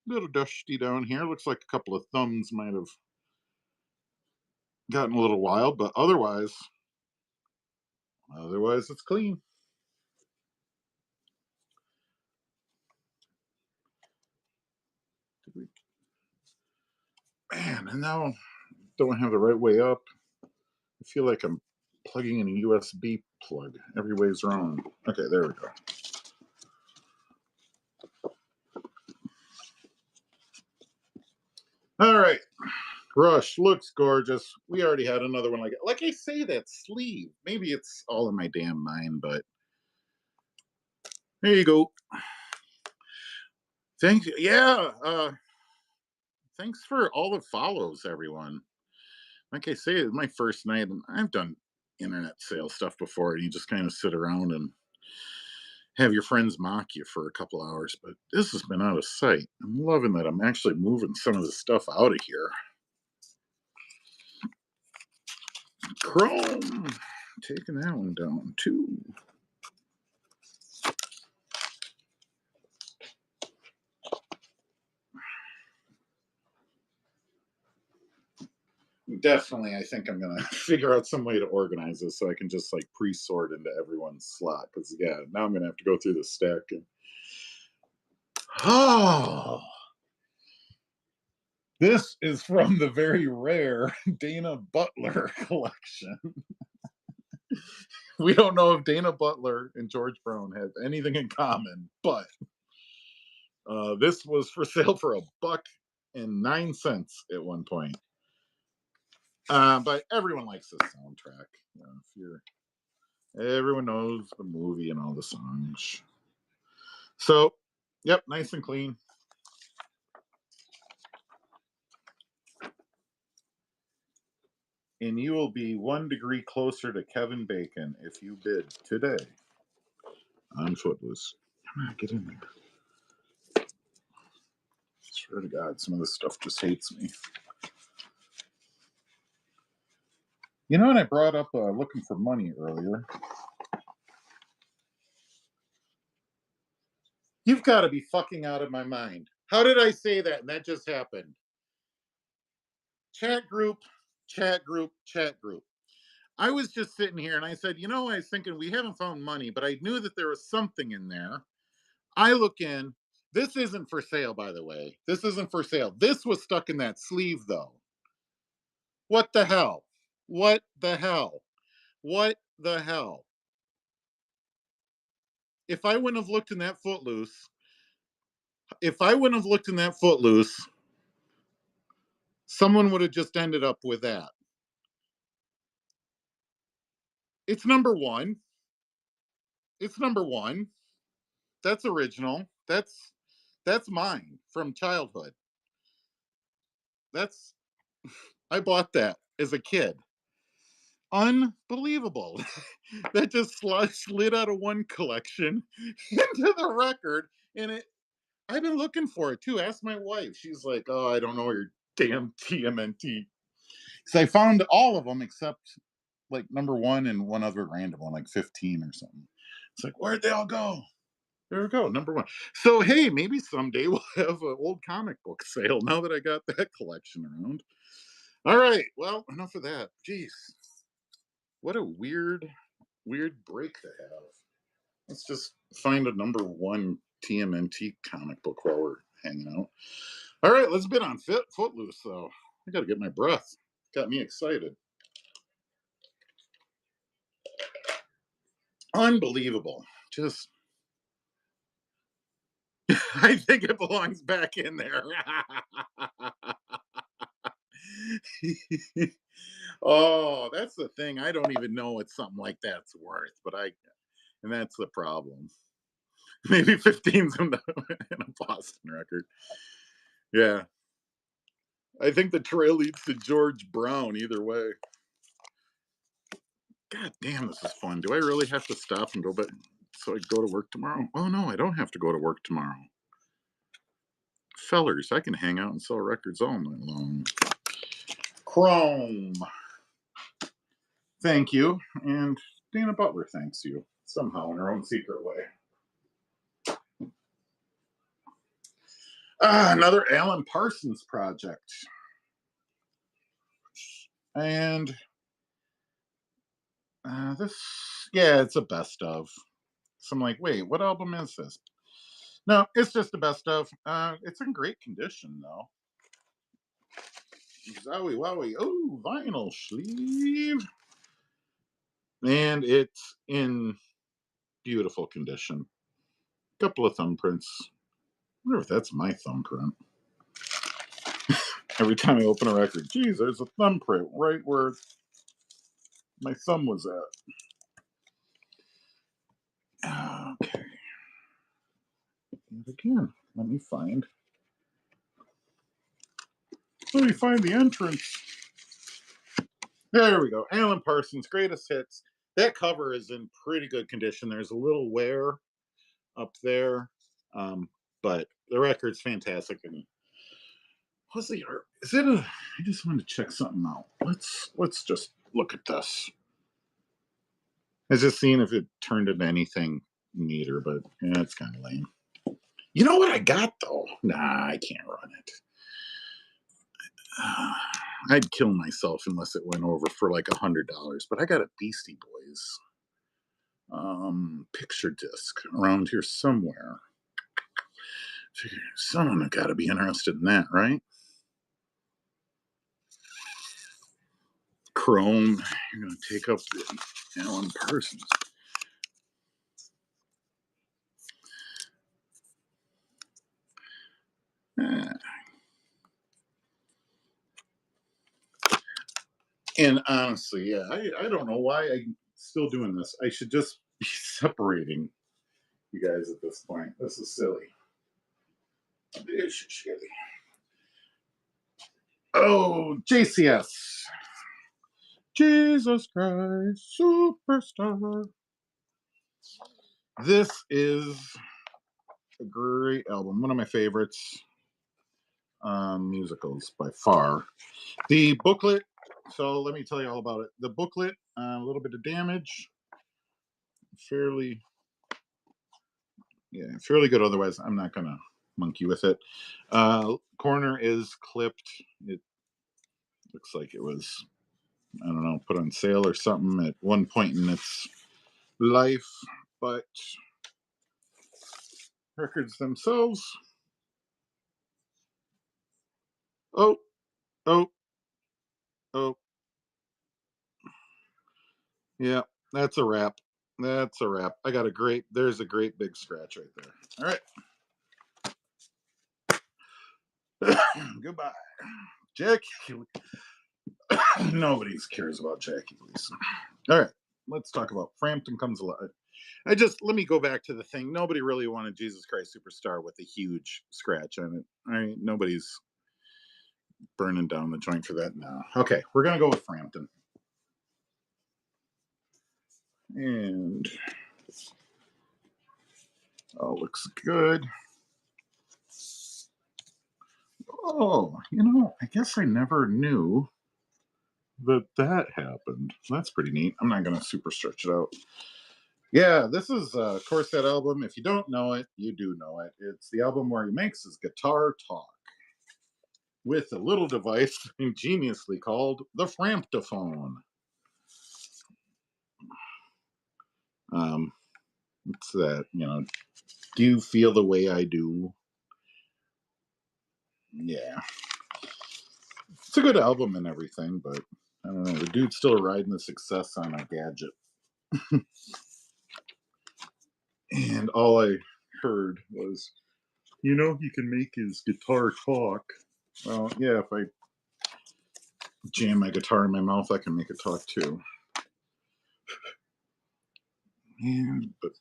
a little dusty down here. Looks like a couple of thumbs might have gotten a little wild, but otherwise it's clean. Man, and now don't have the right way up. I feel like I'm plugging in a USB plug. Every way's wrong. Okay, there we go. All right. Rush looks gorgeous. We already had another one like it. Like I say, that sleeve. Maybe it's all in my damn mind, but there you go. Thank you. Yeah. Thanks for all the follows, everyone. Like I say, it's my first night, and I've done internet sales stuff before, and you just kind of sit around and have your friends mock you for a couple hours. But this has been out of sight. I'm loving that I'm actually moving some of the stuff out of here. Chrome, taking that one down too. Definitely, I think I'm gonna figure out some way to organize this so I can just like pre-sort into everyone's slot. Because yeah, now I'm gonna have to go through the stack and oh, this is from the very rare Dana Butler collection. We don't know if Dana Butler and George Brown have anything in common, but this was for sale for $1.09 at one point. But everyone likes this soundtrack. Everyone knows the movie and all the songs. So, yep, nice and clean. And you will be 1 degree closer to Kevin Bacon if you bid today on Footloose. Come on, get in there. Swear to God, some of this stuff just hates me. You know, and I brought up looking for money earlier. You've got to be fucking out of my mind. How did I say that? And that just happened. Chat group, chat group, chat group. I was just sitting here and I said, I was thinking we haven't found money, but I knew that there was something in there. I look in. This isn't for sale, by the way. This isn't for sale. This was stuck in that sleeve, though. What the hell? What the hell? What the hell? If I wouldn't have looked in that Footloose, if I wouldn't have looked in that Footloose, someone would have just ended up with that. It's number one. It's number one. That's original. That's mine from childhood. That's I bought that as a kid. Unbelievable. That just slid out of one collection into the record, and it. I've been looking for it too. Ask my wife. She's like, "Oh, I don't know your damn TMNT." So I found all of them except like number one and one other random one, like 15 or something. It's like, where'd they all go? There we go, number one. So hey, maybe someday we'll have an old comic book sale now that I got that collection around. All right, well, enough of that. Jeez, what a weird break to have. Let's just find a number one TMNT comic book while we're hanging out. All right, let's bid on Footloose though. I gotta get my breath. Got me excited. Unbelievable. Just I think it belongs back in there. Oh, that's the thing. I don't even know what something like that's worth, but and that's the problem. Maybe 15's in, in a Boston record. Yeah. I think the trail leads to George Brown either way. God damn, this is fun. Do I really have to stop and go back so I go to work tomorrow? Oh no, I don't have to go to work tomorrow. Fellers, I can hang out and sell records all night long. Chrome. Thank you. And Dana Butler thanks you somehow in her own secret way. Another Alan Parsons project. And this, yeah, it's a best of. So I'm like, wait, what album is this? No, it's just the best of. It's in great condition, though. Zowie wowie. Oh, vinyl sleeve. And it's in beautiful condition. Couple of thumbprints. I wonder if that's my thumbprint. Every time I open a record, geez, there's a thumbprint right where my thumb was at. Okay. And again, let me find the entrance. There we go. Alan Parsons, greatest hits. That cover is in pretty good condition. There's a little wear up there, but the record's fantastic. And what's the art? Is it a? I just wanted to check something out. Let's just look at this. I was just seeing if it turned into anything neater, but yeah, it's kind of lame. You know what I got though? Nah, I can't run it. I'd kill myself unless it went over for like $100. But I got a Beastie Boys picture disc around here somewhere. Someone got to be interested in that, right? Chrome, you're gonna take up the Alan Parsons. And honestly, yeah, I don't know why I'm still doing this. I should just be separating you guys at this point. This is silly. This is silly. Oh, JCS. Jesus Christ Superstar. This is a great album. One of my favorites musicals by far. The booklet. So let me tell you all about it. The booklet, a little bit of damage. Fairly good. Otherwise, I'm not gonna monkey with it. Corner is clipped. It looks like it was, I don't know, put on sale or something at one point in its life, but records themselves. Oh, oh, oh. Yeah, that's a wrap. That's a wrap. I got a great, there's a great big scratch right there. All right. Goodbye. Jackie. Nobody cares about Jackie Gleason. All right. Let's talk about Frampton Comes Alive. Let me go back to the thing. Nobody really wanted Jesus Christ Superstar with a huge scratch on it. All right. Nobody's burning down the joint for that now. Okay. We're going to go with Frampton. And all looks good. Oh, I guess I never knew that happened. That's pretty neat. I'm not going to super stretch it out. Yeah, this is, of course, that album. If you don't know it, you do know it. It's the album where he makes his guitar talk with a little device ingeniously called the Framptophone. It's that, do you feel the way I do? Yeah. It's a good album and everything, but I don't know. The dude's still riding the success on a gadget. And all I heard was, he can make his guitar talk. Well, yeah, if I jam my guitar in my mouth, I can make it talk too. And but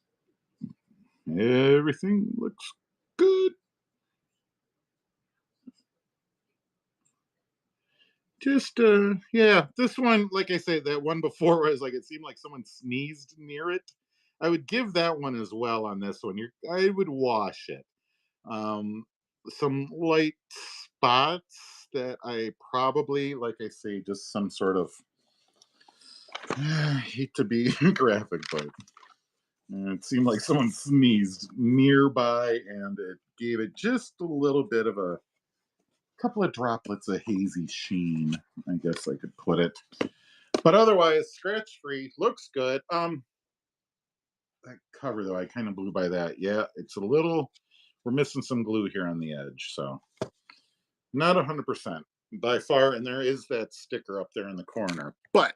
everything looks good. Just yeah, this one, like I said, that one before was like it seemed like someone sneezed near it. I would give that one as well on this one. I would wash it. Um, some light spots that I probably, like I say, just some sort of I hate to be graphic, but it seemed like someone sneezed nearby, and it gave it just a little bit of a couple of droplets of hazy sheen, I guess I could put it. But otherwise, scratch free, looks good. That cover though, I kind of blew by that. Yeah, it's a little. We're missing some glue here on the edge, so not 100% by far. And there is that sticker up there in the corner, but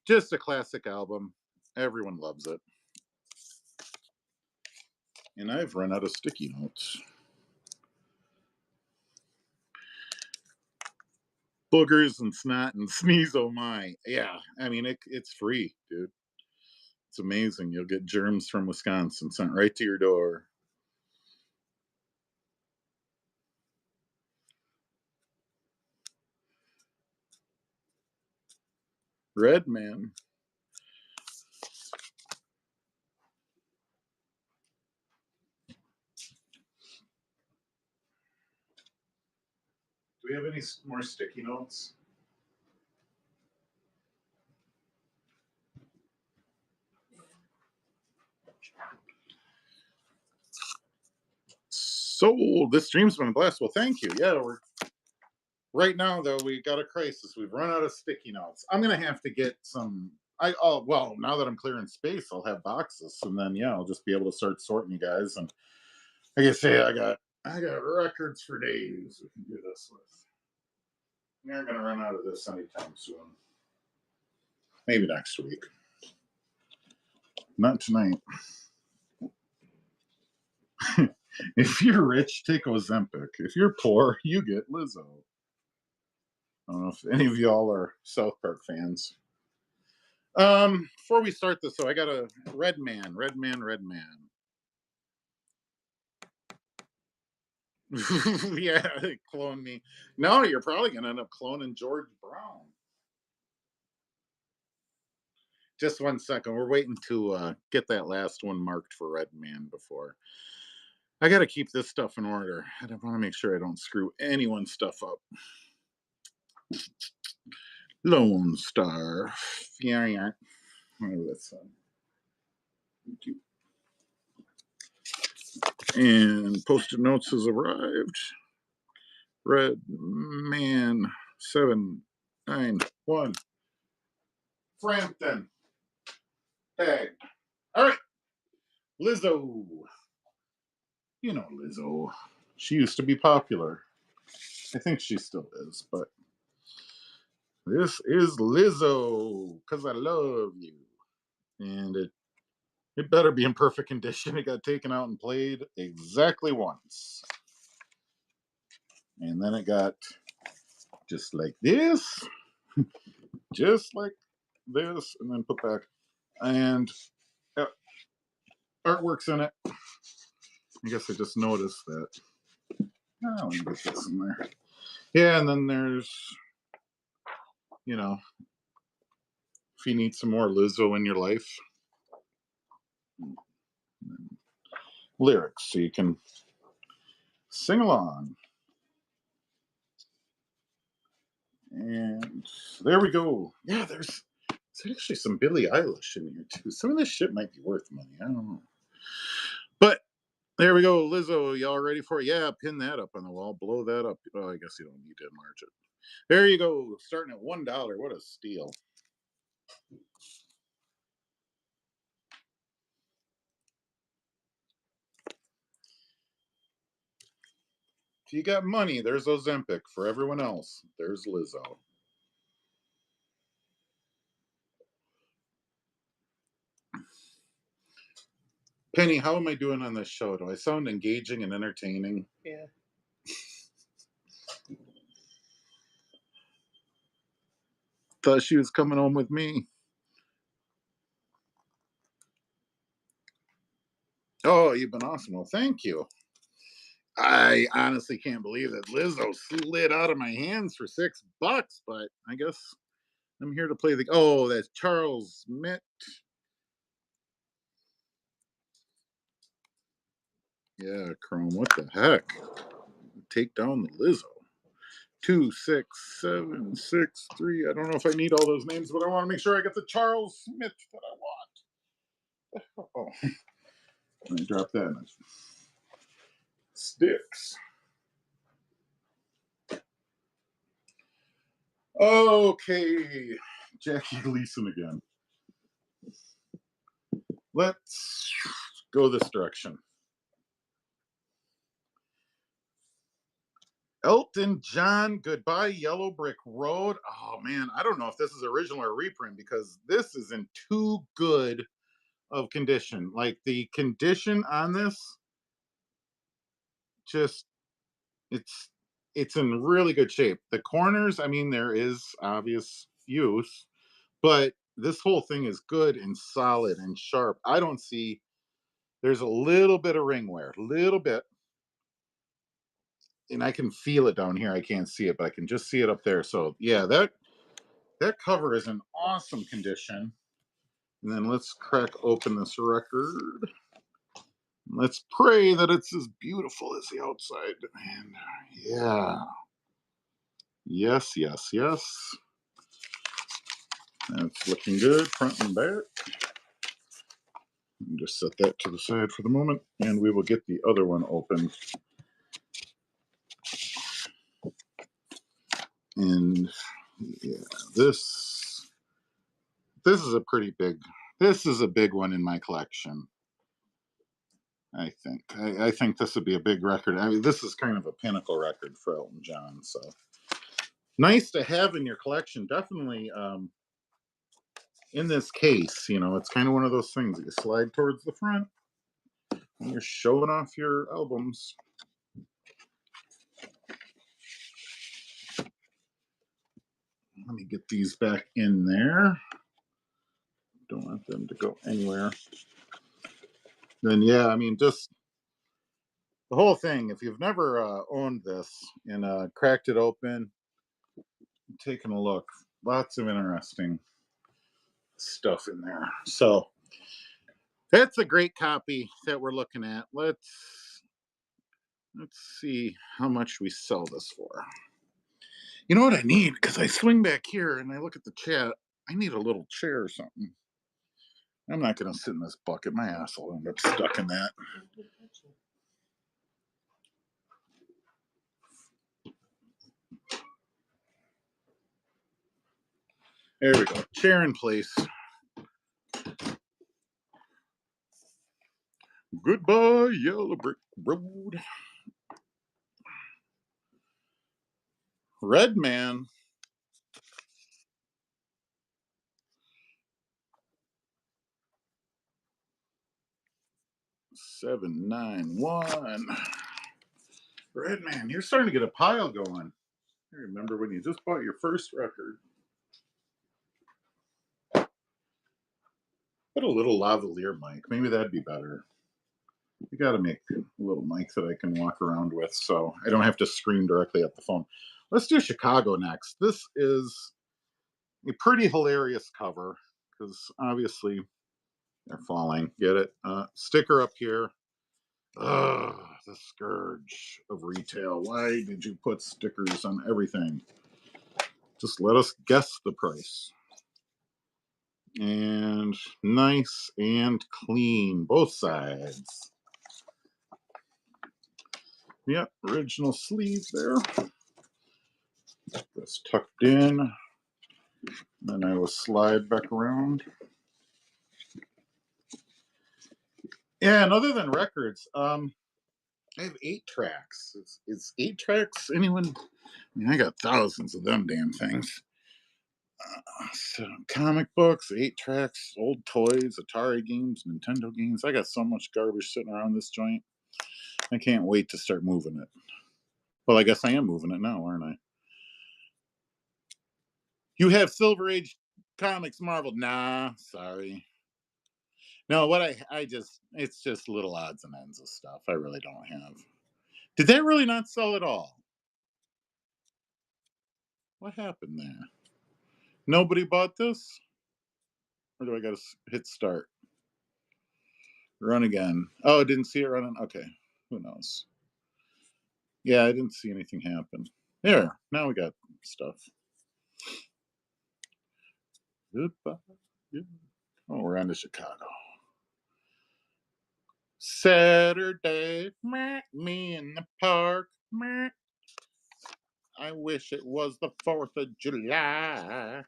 just a classic album. Everyone loves it. And I've run out of sticky notes. Boogers and snot and sneeze, oh my. Yeah, I mean, it's free, dude. It's amazing. You'll get germs from Wisconsin sent right to your door. Red Man. Do we have any more sticky notes? So this stream's been a blast. Well, thank you. Yeah, we're right now though. We got a crisis. We've run out of sticky notes. I'm gonna have to get some. Well, now that I'm clearing space, I'll have boxes, and then yeah, I'll just be able to start sorting you guys. And like I say, I got records for days we can do this with. We're not gonna run out of this anytime soon. Maybe next week. Not tonight. If you're rich, take Ozempic. If you're poor, you get Lizzo. I don't know if any of y'all are South Park fans. Before we start this, though, I got a Red Man. Yeah, clone me. No, you're probably gonna end up cloning George Brown. Just 1 second. We're waiting to get that last one marked for Red Man before. I got to keep this stuff in order. I want to make sure I don't screw anyone's stuff up. Lone Star. Yeah. That's thank you. And post-it notes has arrived. Red Man 791. Frampton. Tagged. All right. Lizzo. You know Lizzo. She used to be popular. I think she still is, but this is Lizzo because I love you. And it better be in perfect condition. It got taken out and played exactly once. And then it got just like this, just like this, and then put back. And uh, artwork's in it. I guess I just noticed that. Oh, let me get this in there. Yeah, and then there's, you know, if you need some more Lizzo in your life, lyrics so you can sing along. And there we go. Yeah, there's actually some Billie Eilish in here too. Some of this shit might be worth money. I don't know. But there we go. Lizzo, y'all ready for it? Yeah, pin that up on the wall. Blow that up. Oh, I guess you don't need to enlarge it. There you go. Starting at $1. What a steal. If you got money, there's Ozempic. For everyone else, there's Lizzo. Penny, how am I doing on this show? Do I sound engaging and entertaining? Yeah. Thought she was coming home with me. Oh, you've been awesome. Well, thank you. I honestly can't believe that Lizzo slid out of my hands for $6, but I guess I'm here to play the. Oh, that's Charles Mitt. Yeah, Chrome. What the heck? Take down the Lizzo. 26763. I don't know if I need all those names, but I want to make sure I get the Charles Smith that I want. Oh, let me drop that. Sticks. Okay, Jackie Gleason again. Let's go this direction. Elton John, Goodbye Yellow Brick Road. Oh man, I don't know if this is original or reprint because this is in too good of condition. Like the condition on this, just it's it's in really good shape. The corners, I mean, there is obvious use, but this whole thing is good and solid and sharp. I don't see there's a little bit of ring wear, little bit, and I can feel it down here. I can't see it, but I can just see it up there. So yeah, that cover is in awesome condition. And then let's crack open this record. Let's pray that it's as beautiful as the outside. And yeah. Yes, yes, yes. That's looking good, front and back. And just set that to the side for the moment, and we will get the other one open. And yeah, this is a pretty big. This is a big one in my collection. I think. I think this would be a big record. I mean, this is kind of a pinnacle record for Elton John. So nice to have in your collection. Definitely. In this case, it's kind of one of those things that you slide towards the front when you're showing off your albums. Let me get these back in there. Don't want them to go anywhere. Then, yeah, I mean, just the whole thing. If you've never owned this and cracked it open, taking a look, lots of interesting stuff in there. So that's a great copy that we're looking at. Let's see how much we sell this for. You know what I need? Because I swing back here and I look at the chat. I need a little chair or something. I'm not going to sit in this bucket. My ass will end up stuck in that. There we go. Chair in place. Goodbye, Yellow Brick Road. Red Man. Seven, 9, 1. Red Man, you're starting to get a pile going. I remember when you just bought your first record. Put a little lavalier mic. Maybe that'd be better. You got to make a little mic that I can walk around with so I don't have to scream directly at the phone. Let's do Chicago next. This is a pretty hilarious cover because obviously they're falling. Get it? Sticker up here. Ugh, the scourge of retail. Why did you put stickers on everything? Just let us guess the price. And nice and clean, both sides. Yep, original sleeve there. This tucked in. Then I will slide back around. Yeah, and other than records, I have 8 tracks. Is 8 tracks anyone? I mean, I got thousands of them damn things. So comic books, 8 tracks, old toys, Atari games, Nintendo games. I got so much garbage sitting around this joint. I can't wait to start moving it. Well, I guess I am moving it now, aren't I? You have Silver Age comics, Marvel. Nah, sorry. No, what I just it's just little odds and ends of stuff. I really don't have. Did they really not sell at all? What happened there? Nobody bought this? Or do I got to hit start? Run again. Oh, I didn't see it running. Okay, who knows? Yeah, I didn't see anything happen. There, now we got stuff. Goodbye. Yeah. Oh, we're on to Chicago. Saturday, me in the park. I wish it was the 4th of July.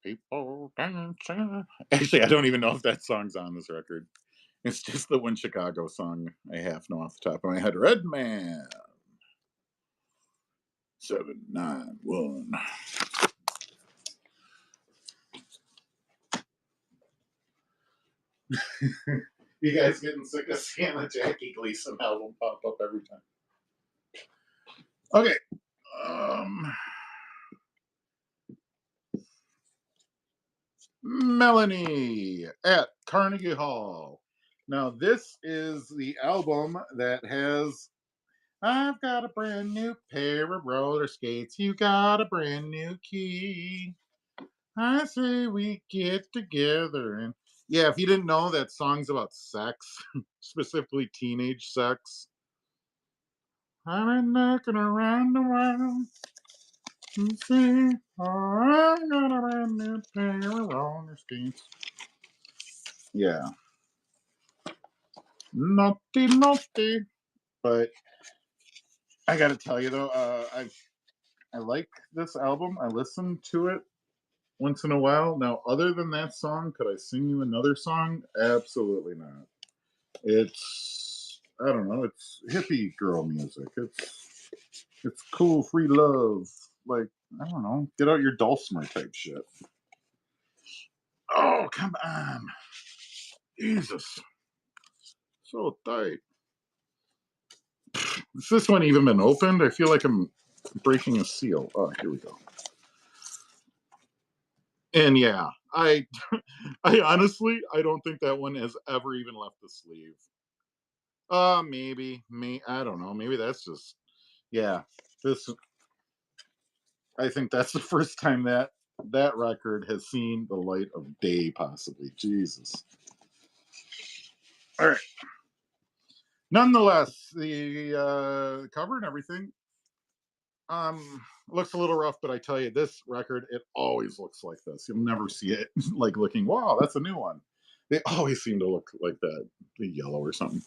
People dancing. Actually, I don't even know if that song's on this record. It's just the one Chicago song I half know off the top of my head. Red Man. 791. You guys getting sick of seeing a Jackie Gleason album pop up every time? Okay. Melanie at Carnegie Hall. Now, this is the album that has I've got a brand new pair of roller skates. You got a brand new key. I say we get together. And yeah, if you didn't know, that song's about sex, specifically teenage sex. I've been looking around the world and see, oh, I got a brand new pair of roller skates. Yeah. Naughty, naughty. But I got to tell you, though, I like this album. I listen to it once in a while. Now, other than that song, could I sing you another song? Absolutely not. It's I don't know. It's hippie girl music. It's cool, free love. Like I don't know. Get out your dulcimer type shit. Oh come on, Jesus, so tight. Has this one even been opened? I feel like I'm breaking a seal. Oh, here we go. And yeah, I honestly I don't think that one has ever even left the sleeve. Maybe me. I don't know. Maybe that's just yeah. This I think that's the first time that record has seen the light of day. Possibly, Jesus. All right. Nonetheless, the cover and everything looks a little rough, but I tell you, this record it always looks like this. You'll never see it like looking. Wow, that's a new one. They always seem to look like that, the yellow or something.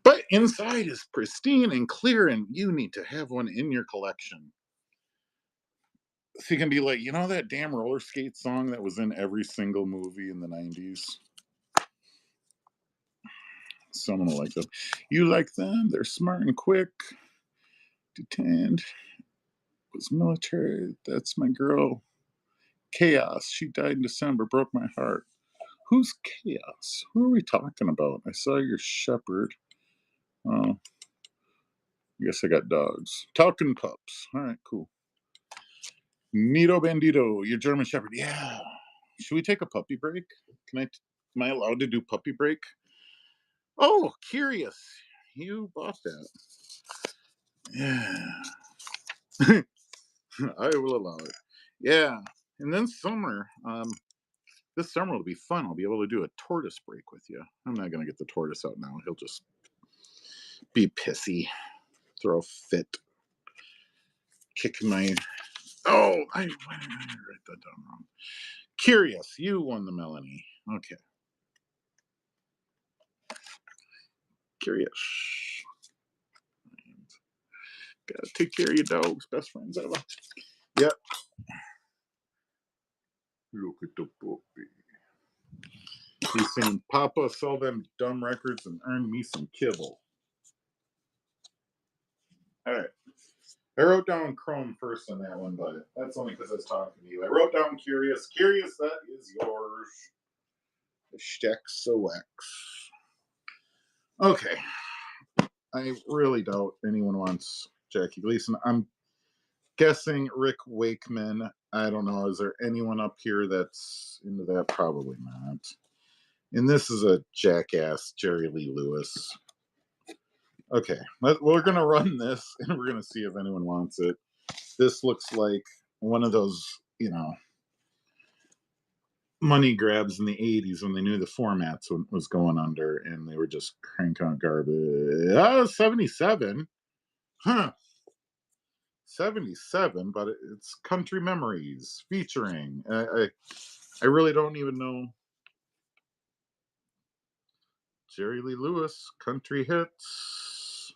But inside is pristine and clear, and you need to have one in your collection. So you can be like, you know that damn roller skate song that was in every single movie in the 90s? Someone will like them. You like them? They're smart and quick. Detained. Was military. That's my girl. Chaos. She died in December. Broke my heart. Who's Chaos? Who are we talking about? I saw your shepherd. Oh, I guess I got dogs. Talking pups. All right, cool. Nito Bandito, your German shepherd. Yeah. Should we take a puppy break? Am I allowed to do puppy break? Oh, curious. You bought that. Yeah. I will allow it. Yeah. And then this summer will be fun. I'll be able to do a tortoise break with you. I'm not going to get the tortoise out now. He'll just be pissy, throw a fit, kick my. Oh, why did I write that down wrong? Curious, you won the Melanie. Okay. Curious. Gotta take care of your dogs, best friends ever. Yep. Look at the puppy. He's saying, Papa, sell them dumb records and earn me some kibble. All right. I wrote down Chrome first on that one, but that's only because I was talking to you. I wrote down Curious. Curious, that is yours. The Stex-O-X. Okay. I really doubt anyone wants Jackie Gleason. I'm guessing Rick Wakeman. I don't know. Is there anyone up here that's into that? Probably not. And this is a jackass, Jerry Lee Lewis. Okay, we're going to run this, and we're going to see if anyone wants it. This looks like one of those, money grabs in the 80s when they knew the formats was going under, and they were just cranking out garbage. 77. Huh. 77, but it's Country Memories featuring. I really don't even know. Jerry Lee Lewis, Country Hits.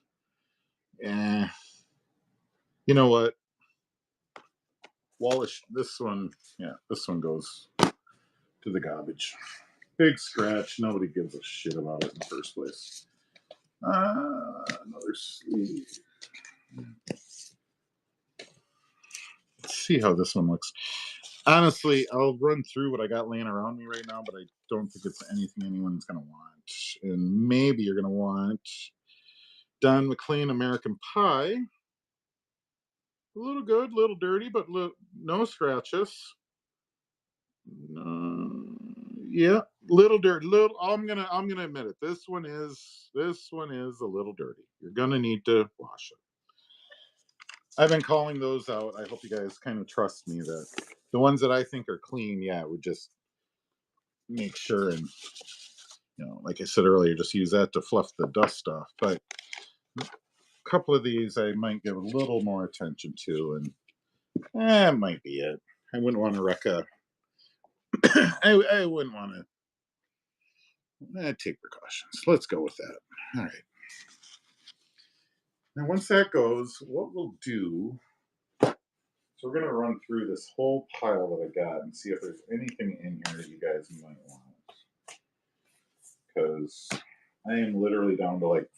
You know what? Wallace, this one goes to the garbage. Big scratch. Nobody gives a shit about it in the first place. Another sleeve. Let's see how this one looks. Honestly, I'll run through what I got laying around me right now, but I don't think it's anything anyone's going to want. And maybe you're going to want Don McLean, American Pie. A little good, a little dirty, but no scratches. Yeah, little dirty. I'm gonna admit it. This one is a little dirty. You're gonna need to wash it. I've been calling those out. I hope you guys kind of trust me that the ones that I think are clean, would just make sure and like I said earlier, just use that to fluff the dust off. But a couple of these I might give a little more attention to, and it might be it. I wouldn't want to wreck a. I wouldn't want to. Take precautions. Let's go with that. All right. Now, once that goes, what we'll do. So we're going to run through this whole pile that I got and see if there's anything in here that you guys might want. Because I am literally down to like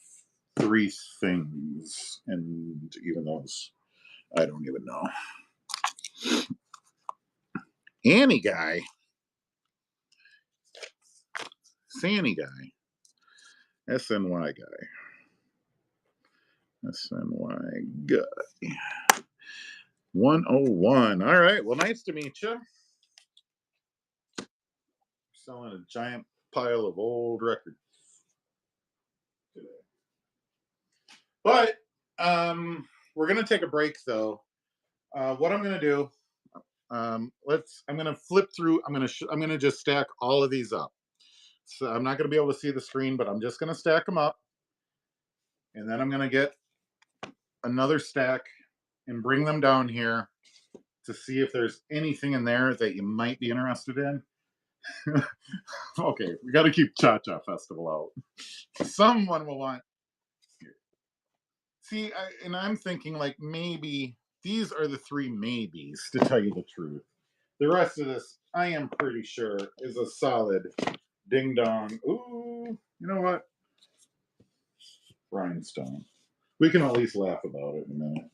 3 things, and even those, I don't even know. Annie guy. Sanny guy. SNY guy. SNY guy. 101. All right. Well, nice to meet you. Selling a giant pile of old records today. But we're gonna take a break though. What I'm gonna do, I'm gonna flip through. I'm gonna just stack all of these up. So I'm not gonna be able to see the screen, but I'm just gonna stack them up, and then I'm gonna get another stack and bring them down here to see if there's anything in there that you might be interested in. Okay, we got to keep Cha Cha Festival out. Someone will want. See, I'm thinking like maybe these are the 3 maybes, to tell you the truth. The rest of this, I am pretty sure, is a solid ding dong. Ooh, you know what? Rhinestone. We can at least laugh about it in a minute.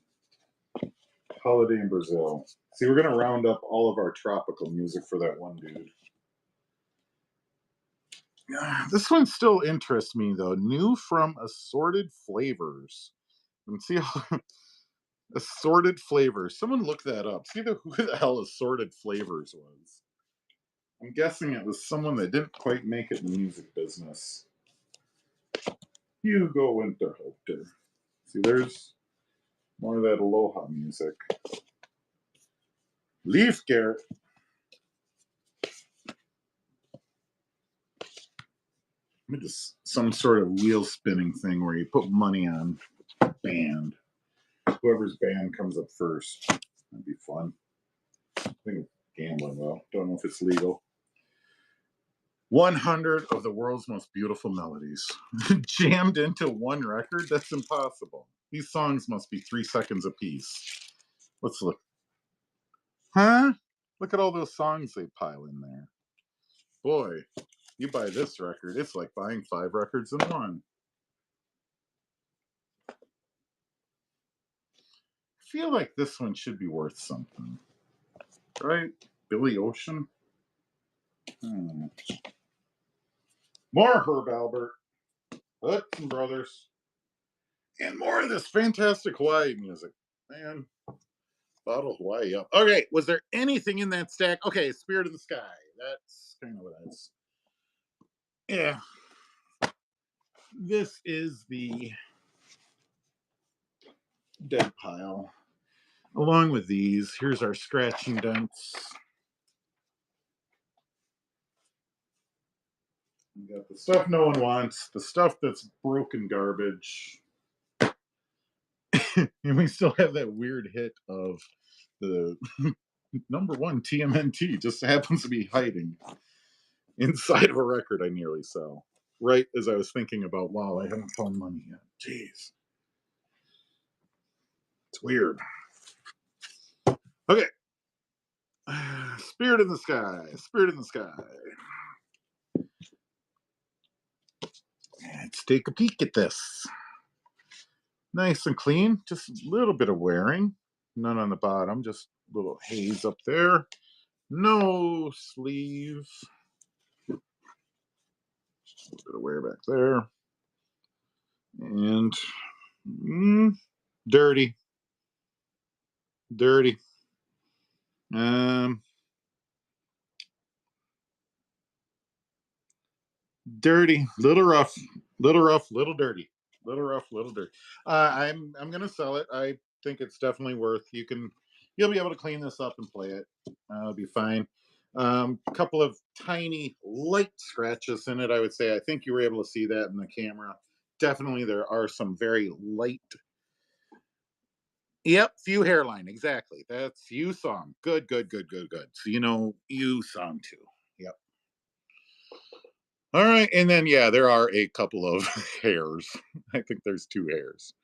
Holiday in Brazil. See, we're gonna round up all of our tropical music for that one dude. This one still interests me though. New from Assorted Flavors. Let's see how Assorted Flavors. Someone look that up. See who the hell Assorted Flavors was. I'm guessing it was someone that didn't quite make it in the music business. Hugo Winterhalter. See, there's more of that Aloha music. Leaf Garrett. Just some sort of wheel spinning thing where you put money on band. Whoever's band comes up first. That'd be fun. I think it's gambling though. Don't know if it's legal. 100 of the world's most beautiful melodies jammed into one record? That's impossible. These songs must be 3 seconds apiece. Let's look. Huh? Look at all those songs they pile in there. Boy, you buy this record, it's like buying 5 records in one. I feel like this one should be worth something. Right? Billy Ocean? More Herb Albert, Hudson Brothers, and more of this fantastic Hawaii music. Man, bottle Hawaii up. Okay, was there anything in that stack? Okay, Spirit of the Sky. That's kind of what I was. Yeah. This is the dead pile. Along with these, here's our scratching dents. We got the stuff no one wants, the stuff that's broken garbage. And we still have that weird hit of the number one TMNT just happens to be hiding inside of a record I nearly sell. Right as I was thinking about, wow, I haven't found money yet. Jeez. It's weird. Okay. Spirit in the Sky. Spirit in the Sky. Let's take a peek at this. Nice and clean. Just a little bit of wearing. None on the bottom. Just a little haze up there. No sleeve. A little bit of wear back there. And dirty. Dirty. Dirty. Little rough. Little rough. Little dirty. Little rough. Little dirty. I'm gonna sell it. I think it's definitely worth. You'll be able to clean this up and play it. It'll be fine. A couple of tiny light scratches in it. I would say. I think you were able to see that in the camera. Definitely, there are some very light. Yep, few hairline. Exactly. That's you saw him. Good, good, good, good, good. So you saw him too. Yep. All right, and then yeah, there are a couple of hairs. I think there's 2 hairs.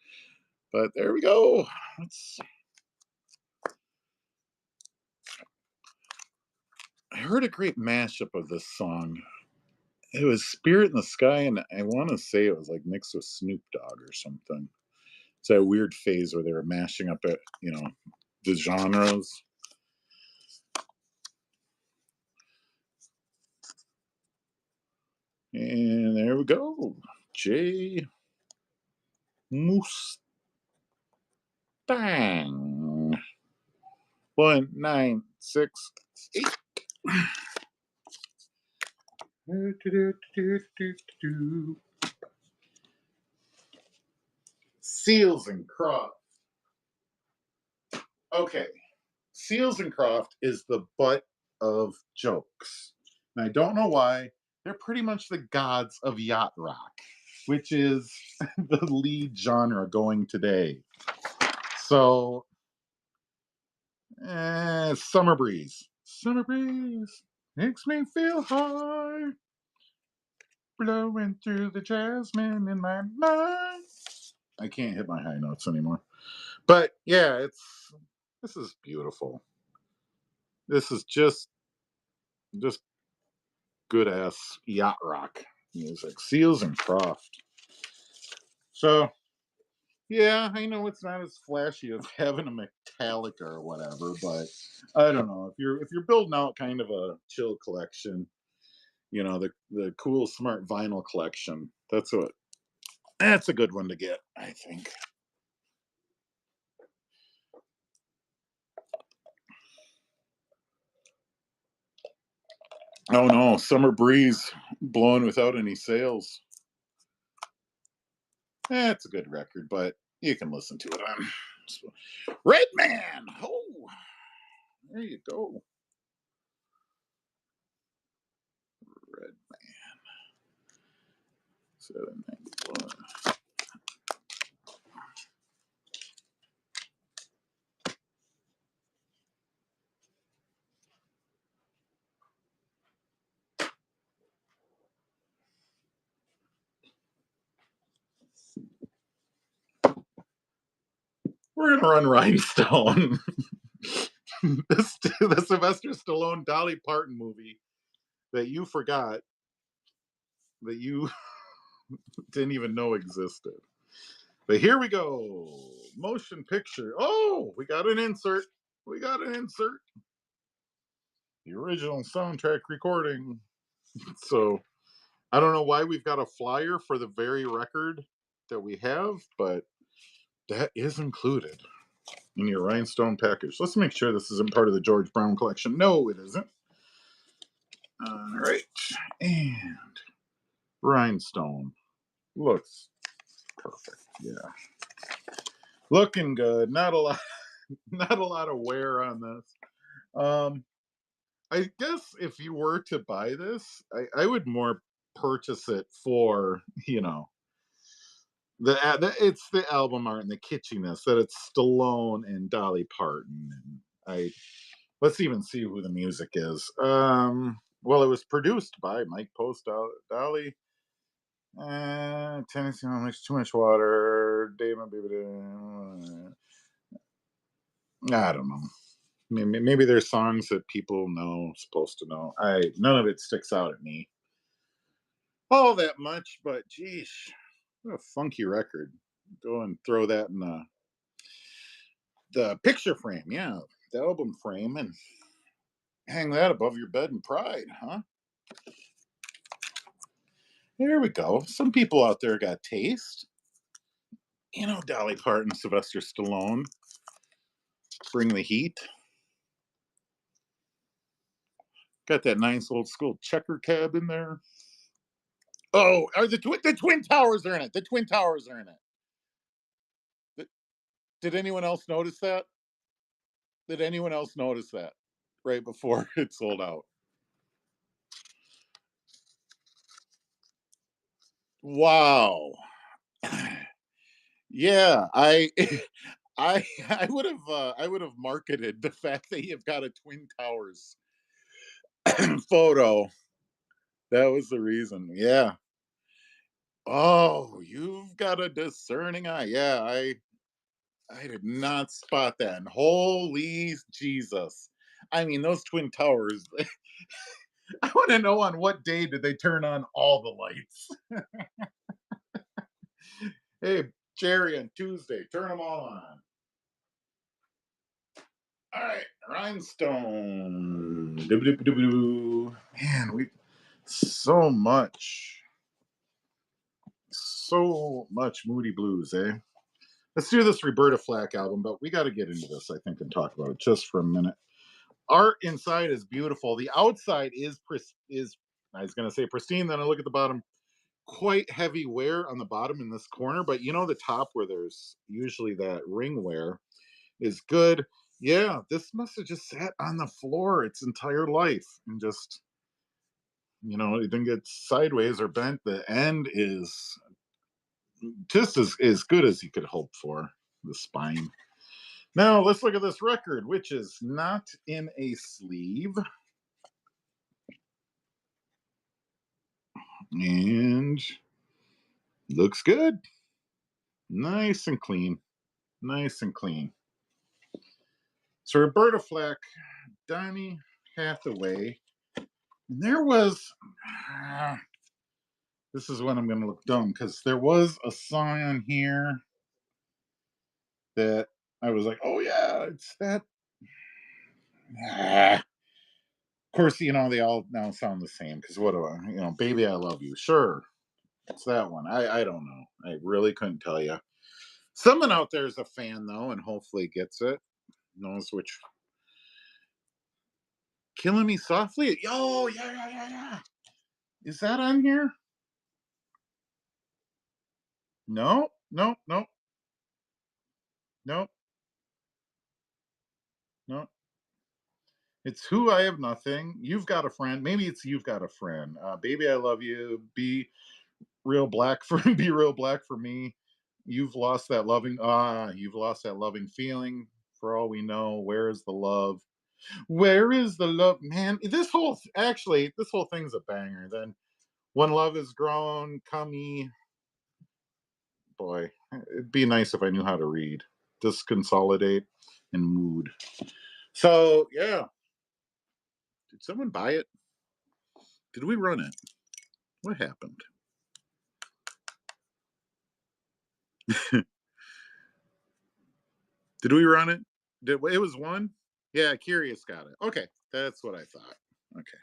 But there we go. I heard a great mashup of this song. It was Spirit in the Sky, and I want to say it was like mixed with Snoop Dogg or something. It's that weird phase where they were mashing up the genres. And there we go. Jay Mustang. 1968. Seals and Croft. Okay. Seals and Croft is the butt of jokes. And I don't know why. They're pretty much the gods of yacht rock, which is the lead genre going today. So, Summer Breeze. Summer Breeze makes me feel high. Blowing through the jasmine in my mind. I can't hit my high notes anymore. But yeah, this is beautiful. This is just good ass yacht rock music. Seals and Croft. So yeah, I know it's not as flashy as having a Metallica or whatever, but I don't know if you're building out kind of a chill collection, the cool smart vinyl collection. That's a good one to get, I think. Oh no, Summer Breeze blowing without any sales. It's a good record, but you can listen to it on Red Man. Oh, there you go. Red 791. We're gonna run Rhinestone. The Sylvester Stallone Dolly Parton movie that you forgot, that you didn't even know existed. But here we go. Motion picture. Oh, we got an insert. We got an insert. The original soundtrack recording. So I don't know why we've got a flyer for the very record that we have, but that is included in your Rhinestone package. Let's make sure this isn't part of the George Brown collection. No, it isn't. All right. And Rhinestone. Looks perfect. Yeah. Looking good. Not a lot not a lot of wear on this. I guess if you were to buy this, I would more purchase it for, it's the album art and the kitschiness that it's Stallone and Dolly Parton. And I let's even see who the music is. Well, it was produced by Mike Post, Dolly, Tennessee, much too much water. Damon, baby. I don't know. Maybe there's songs that people know supposed to know. I None of it sticks out at me all that much, but geez, what a funky record. Go and throw that in the picture frame, yeah, the album frame, and hang that above your bed in pride, huh? There we go. Some people out there got taste. Dolly Parton, Sylvester Stallone, bring the heat. Got that nice old school checker cab in there. Oh, the twin towers are in it. The twin towers are in it. Did anyone else notice that? Did anyone else notice that right before it sold out? Wow. Yeah, I would have marketed the fact that you've got a twin towers photo. That was the reason. Yeah. Oh, you've got a discerning eye. Yeah, I did not spot that. And holy Jesus. I mean, those twin towers. I want to know on what day did they turn on all the lights? Hey, Jerry, on Tuesday, turn them all on. All right, Rhinestone. Doo-ba-doo-ba-doo-ba-doo. Man, so so much Moody Blues, eh? Let's do this Roberta Flack album, but we got to get into this, I think, and talk about it just for a minute. Art inside is beautiful. The outside is I was gonna say pristine. Then I look at the bottom, quite heavy wear on the bottom in this corner, but the top where there's usually that ring wear is good. Yeah, this must have just sat on the floor its entire life and just it didn't get sideways or bent. The end is just as good as you could hope for. The spine. Now let's look at this record, which is not in a sleeve. And looks good. Nice and clean. Nice and clean. So Roberta Flack, Donny Hathaway. And there was This is when I'm going to look dumb because there was a song on here that I was like, oh yeah, it's that. Ah. Of course, they all now sound the same because what do Baby I Love You. Sure, it's that one. I don't know. I really couldn't tell you. Someone out there is a fan though, and hopefully gets it. Knows which. Killing Me Softly. Oh yeah, yeah, yeah, yeah. Is that on here? No, no, no, no, no. It's Who I Have Nothing. You've Got a Friend. Maybe it's You've Got a Friend. Baby I Love You. Be real black for Be real black for me. You've lost that loving feeling. For all we know, where is the love? Where is the love? Man, this whole thing's a banger. Then When Love Is Grown, Kami. Boy, it'd be nice if I knew how to read. Disconsolidate and Mood. So yeah. Did someone buy it? Did we run it? What happened? Did we run it? It was one? Yeah, Curious got it. Okay, that's what I thought. Okay.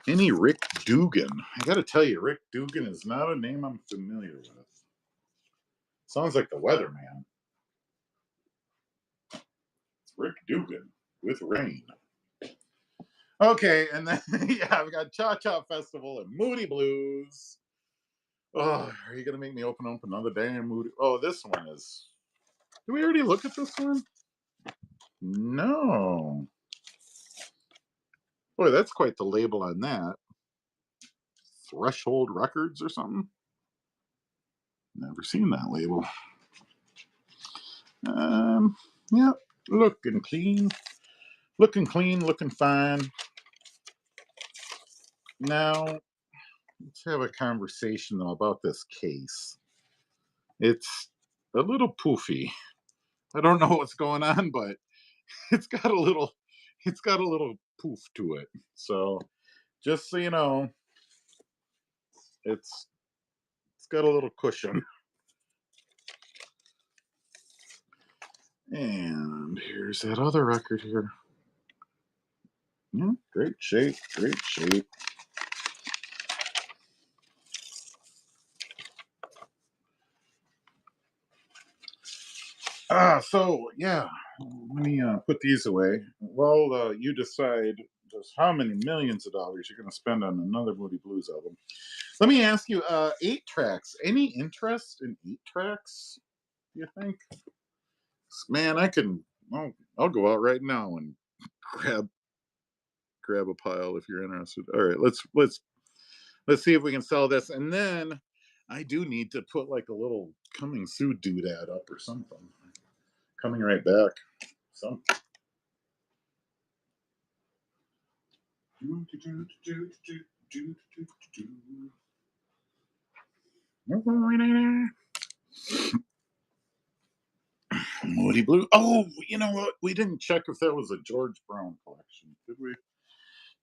Any Rick Dugan? I got to tell you, Rick Dugan is not a name I'm familiar with. Sounds like the Weatherman. It's Rick Dugan with Rain. Okay, and then yeah, we got Cha Cha Festival and Moody Blues. Oh, are you gonna make me open up another damn Moody? Oh, this one is. Did we already look at this one? No. Boy, that's quite the label on that. Threshold Records or something. Never seen that label. Yeah, looking clean, looking fine. Now, let's have a conversation though about this case. It's a little poofy. I don't know what's going on, but it's got a little, it's got a little poof to it. So, just so you know, it's it's got a little cushion. And here's that other record here. Yeah, great shape, great shape. So yeah, let me put these away. Well, you decide just how many millions of dollars you're going to spend on another Moody Blues album. Let me ask you, 8 tracks. Any interest in 8 tracks? Do you think? Man, I can. I'll go out right now and grab grab a pile if you're interested. All right, let's see if we can sell this, and then I do need to put like a little coming soon doodad up or something. Coming right back. So. Moody Blue. Oh, you know what? We didn't check if there was a George Brown collection, did we?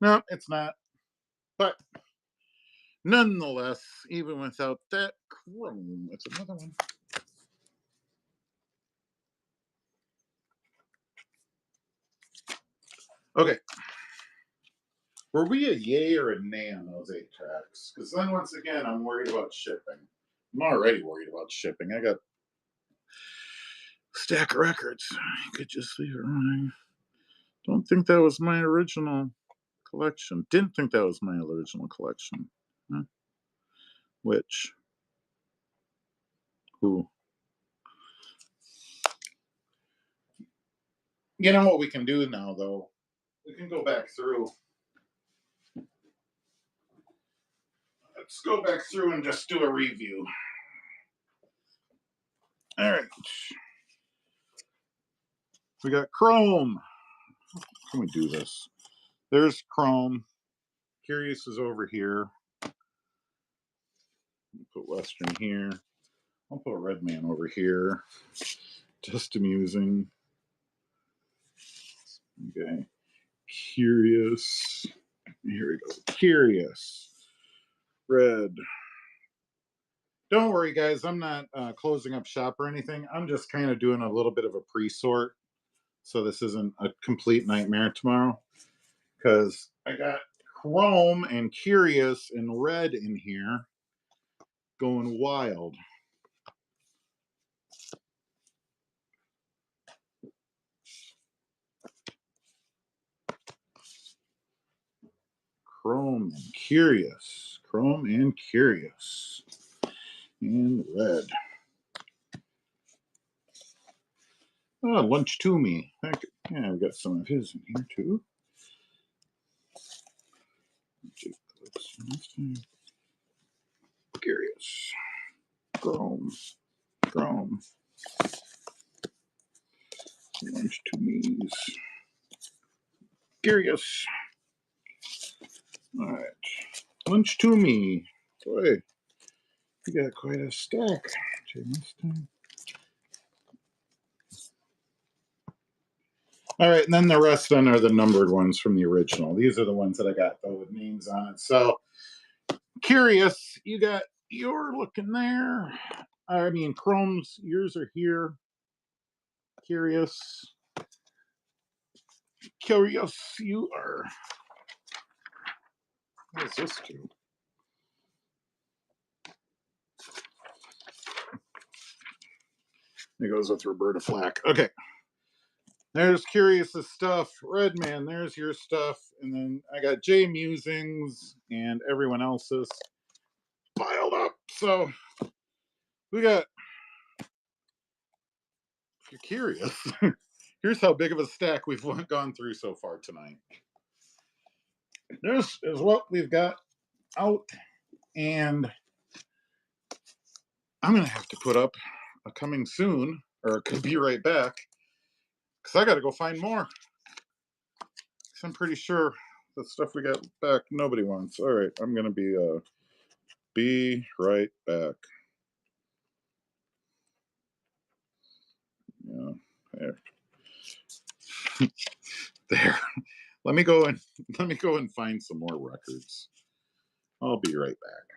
No, it's not. But nonetheless, even without that chrome, it's another one. Okay. Were we a yay or a nay on those 8 tracks? Because then once again, I'm worried about shipping. I'm already worried about shipping. I got a stack of records. I could just leave it running. Don't think that was my original collection. Didn't think that was my original collection. Huh? Which? Who? You know what we can do now, though? We can go back through. Let's go back through and just do a review. All right. We got Chrome. How can we do this? There's Chrome. Curious is over here. Put Western here. I'll put Redman over here. Just amusing. Okay. Curious. Here we go. Curious. Red. Don't worry, guys. I'm not closing up shop or anything. I'm just kind of doing a little bit of a pre-sort, so this isn't a complete nightmare tomorrow. Because I got Chrome and Curious and Red in here going wild. Chrome and Curious. Chrome and Curious. And Red. Oh, Lunch to Me. Yeah, we got some of his in here too. Curious. Chrome. Chrome. Lunch to Me's. Curious. All right. Lunch to Me. Boy, you got quite a stack. All right, and then the rest then are the numbered ones from the original. These are the ones that I got though with names on it. So Curious, you got your looking there. I mean, Chrome's, yours are here. Curious, you are. What is this to? It goes with Roberta Flack. Okay. There's Curious's stuff. Redman, there's your stuff. And then I got J Musings and everyone else's piled up. So we got, if you're curious, here's how big of a stack we've gone through so far tonight. This is what we've got out. And I'm going to have to put up a coming soon, or it could be right back, because I got to go find more. I'm pretty sure the stuff we got back nobody wants. All right, I'm gonna be right back. Yeah, there. There. Let me go and find some more records. I'll be right back.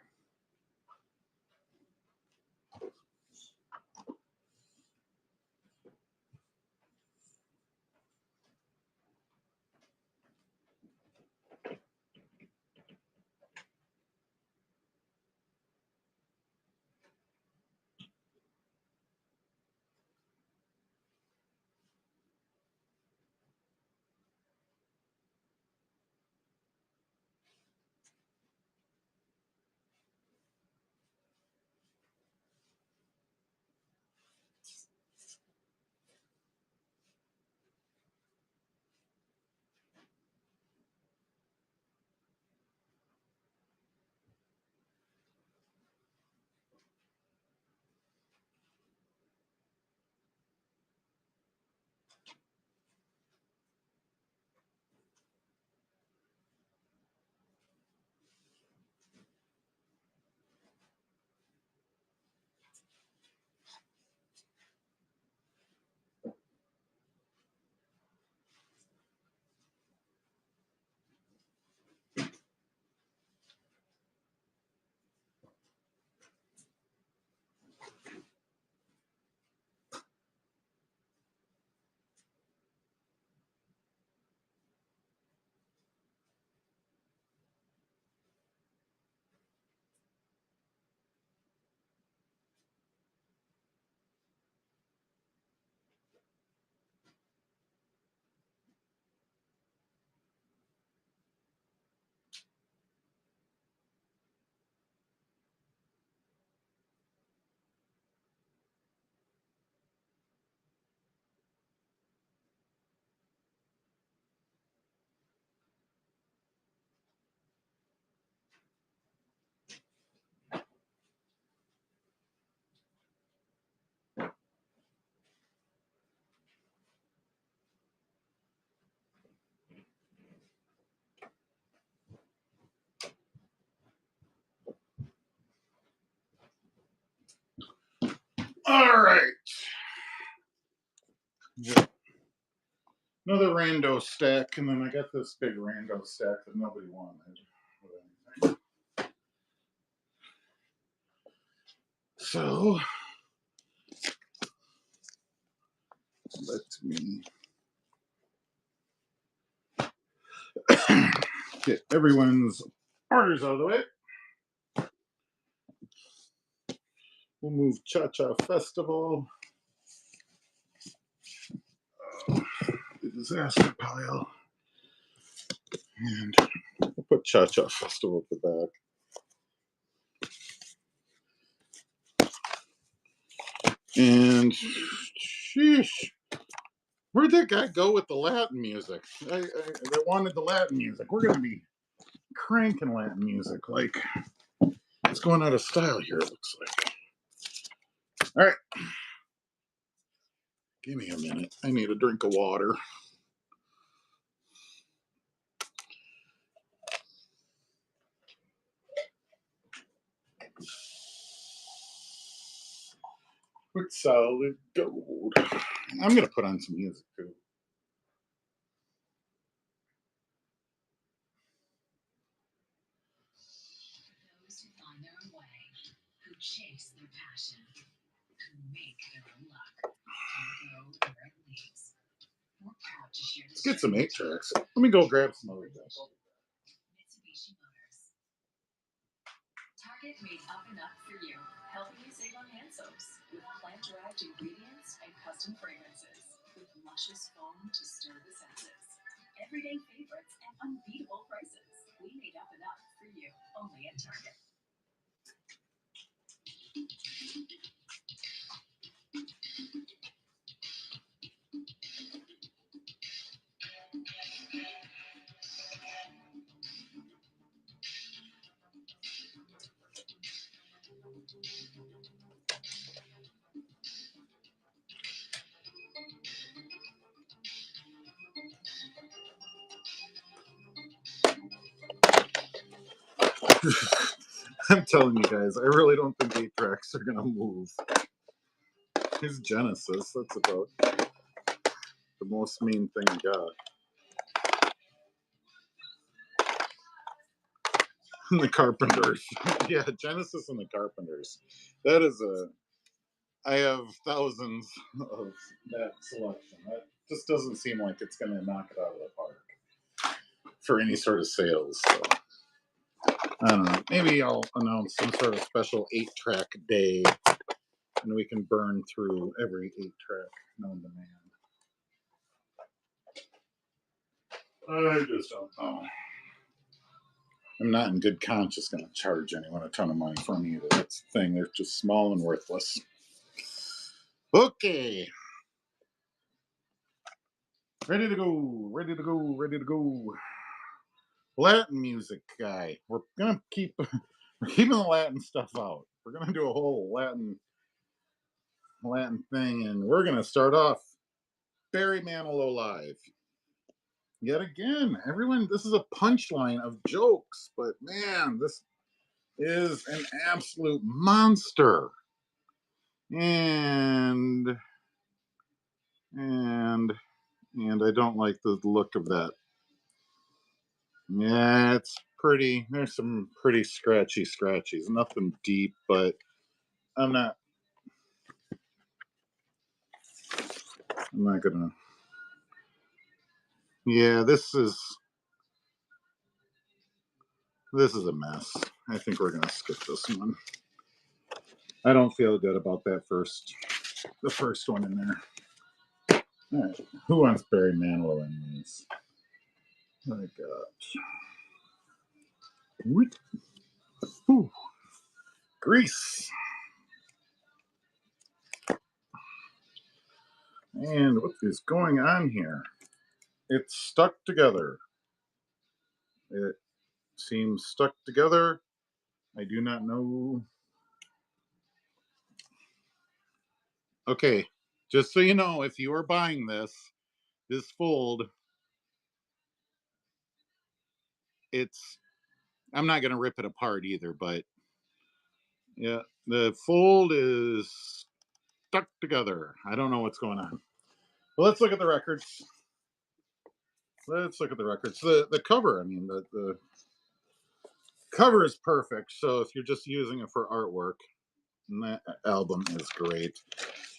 All right. Another rando stack, and then I got this big rando stack that nobody wanted. So let me get everyone's orders out of the way. We'll move Cha Cha Festival, the disaster pile, and we'll put Cha Cha Festival at the back. And sheesh, where'd that guy go with the Latin music? I wanted the Latin music. We're gonna be cranking Latin music like it's going out of style here. It looks like. All right, give me a minute. I need a drink of water. With solid gold. I'm gonna put on some music too. Those who find their own way, who chase their passion, who make their own luck, can go where it leads. We're proud to share this. Let's get some 8-tracks. Let me go grab some other guys. Mitsubishi Motors. Target made up and up for you, helping you save on hand soaps with plant-derived ingredients and custom fragrances, with luscious foam to stir the senses. Everyday favorites and unbeatable prices. We made up and up for you, only at Target. I'm telling you guys, I really don't think 8-tracks are gonna move. Here's Genesis. That's about the most mean thing I got. And the Carpenters. Yeah, Genesis and the Carpenters. That is a. I have thousands of that selection. That just doesn't seem like it's going to knock it out of the park for any sort of sales. So I don't know. Maybe I'll announce some sort of special 8-track day, and we can burn through every 8-track known to man. I just don't know. I'm not in good conscience going to charge anyone a ton of money for any of it. That's the thing. They're just small and worthless. Okay. Ready to go. Ready to go. Ready to go. Latin music guy. We're gonna keep we're keeping the Latin stuff out. We're gonna do a whole Latin thing, and we're gonna start off Barry Manilow live. Yet again, everyone, this is a punchline of jokes, but man, this is an absolute monster. And and I don't like the look of that. Yeah, it's pretty. There's some pretty scratchies. Nothing deep, but I'm not. I'm not gonna. Yeah, this is a mess. I think we're gonna skip this one. I don't feel good about that the first one in there. All right, who wants Barry Manilow in these? I got. Whew. Grease. And what is going on here? It's stuck together. It seems stuck together. I do not know. Okay, just so you know, if you are buying this fold, it's. I'm not going to rip it apart either, but yeah, the fold is stuck together. I don't know what's going on. Well, let's look at the records. let's look at the records. The cover, I mean, the cover is perfect. So if you're just using it for artwork, that album is great.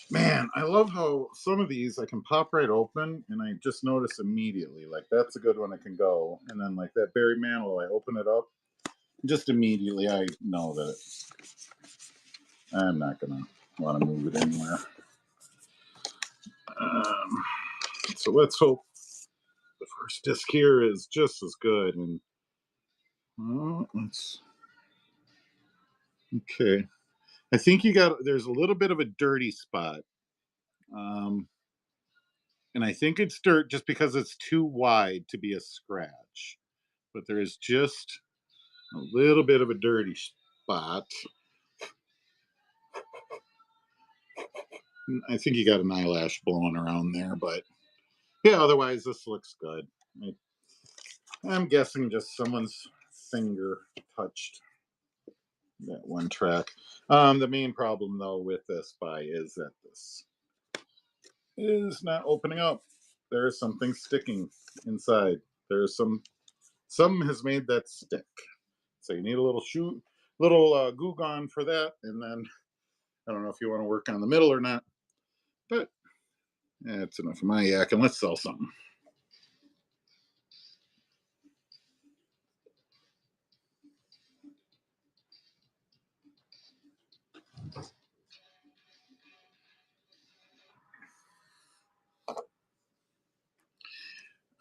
Man, I love how some of these I can pop right open and I just notice immediately, like that's a good one I can go. And then like that Barry Manilow, I open it up, just immediately I know that I'm not gonna want to move it anywhere. Um, so let's hope the first disc here is just as good. And let's okay. I think there's a little bit of a dirty spot. Um, and I think it's dirt just because it's too wide to be a scratch. But there is just a little bit of a dirty spot. I think you got an eyelash blowing around there, but yeah, otherwise this looks good. I'm guessing just someone's finger touched that one track. The main problem though with this buy is that this is not opening up. There is something sticking inside. There's some has made that stick. So you need a little Goo Gone for that, and then I don't know if you want to work on the middle or not, but that's enough of my yak, and let's sell something.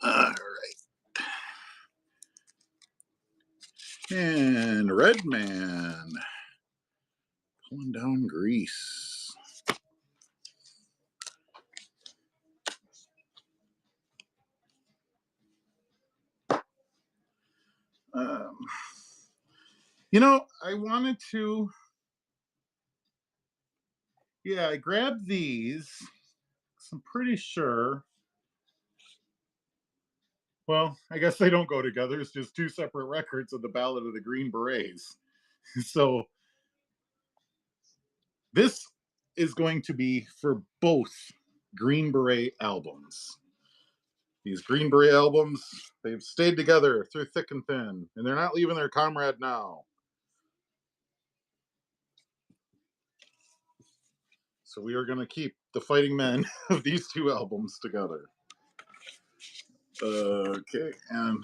All right. And Redman pulling down Grease. Um, I wanted to, yeah, I grabbed these. I'm pretty sure. Well, I guess they don't go together. It's just two separate records of the Ballad of the Green Berets. So this is going to be for both Green Beret albums. These Green Beret albums, they've stayed together through thick and thin, and they're not leaving their comrade now. So we are going to keep the fighting men of these two albums together. Okay, and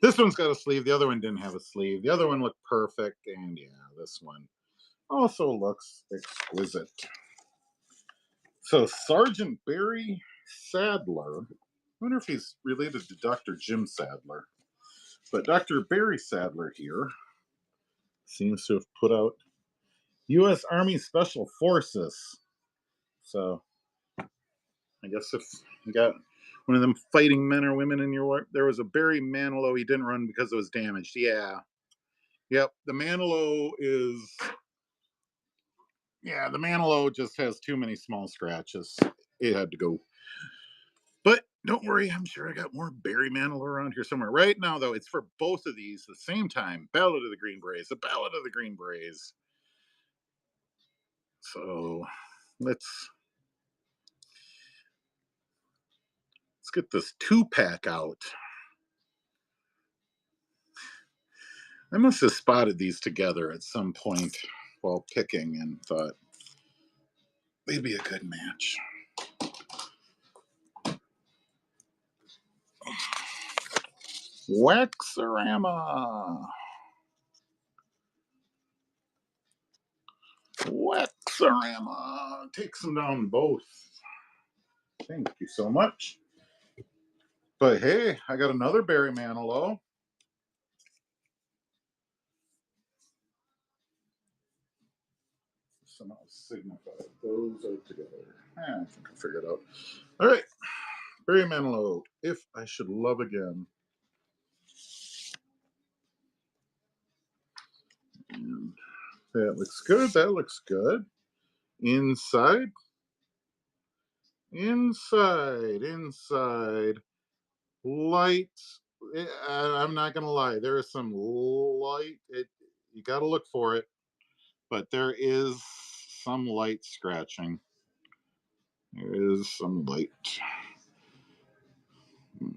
this one's got a sleeve. The other one didn't have a sleeve. The other one looked perfect, and yeah, this one also looks exquisite. So Sergeant Barry Sadler, I wonder if he's related to Dr. Jim Sadler, but Dr. Barry Sadler here seems to have put out U.S. Army Special Forces. So I guess if you got one of them fighting men or women in your work, there was a Barry Manilow. He didn't run because it was damaged. Yeah. Yep. The Manilow the Manilow just has too many small scratches. It had to go. But don't worry, I'm sure I got more Barry Manilow around here somewhere. Right now, though, it's for both of these at the same time. Ballad of the Green Berets, the Ballad of the Green Berets. So let's get this 2-pack out. I must have spotted these together at some point while picking and thought they'd be a good match. Waxorama. Waxorama takes them down both. Thank you so much. But hey, I got another Barry Manilow. Somehow signified those are together. I think I figured it out. All right, Barry Manilow. If I Should Love Again. And that looks good. That looks good. Inside. Light. I'm not gonna lie. There is some light. You got to look for it, but there is some light scratching. There is some light.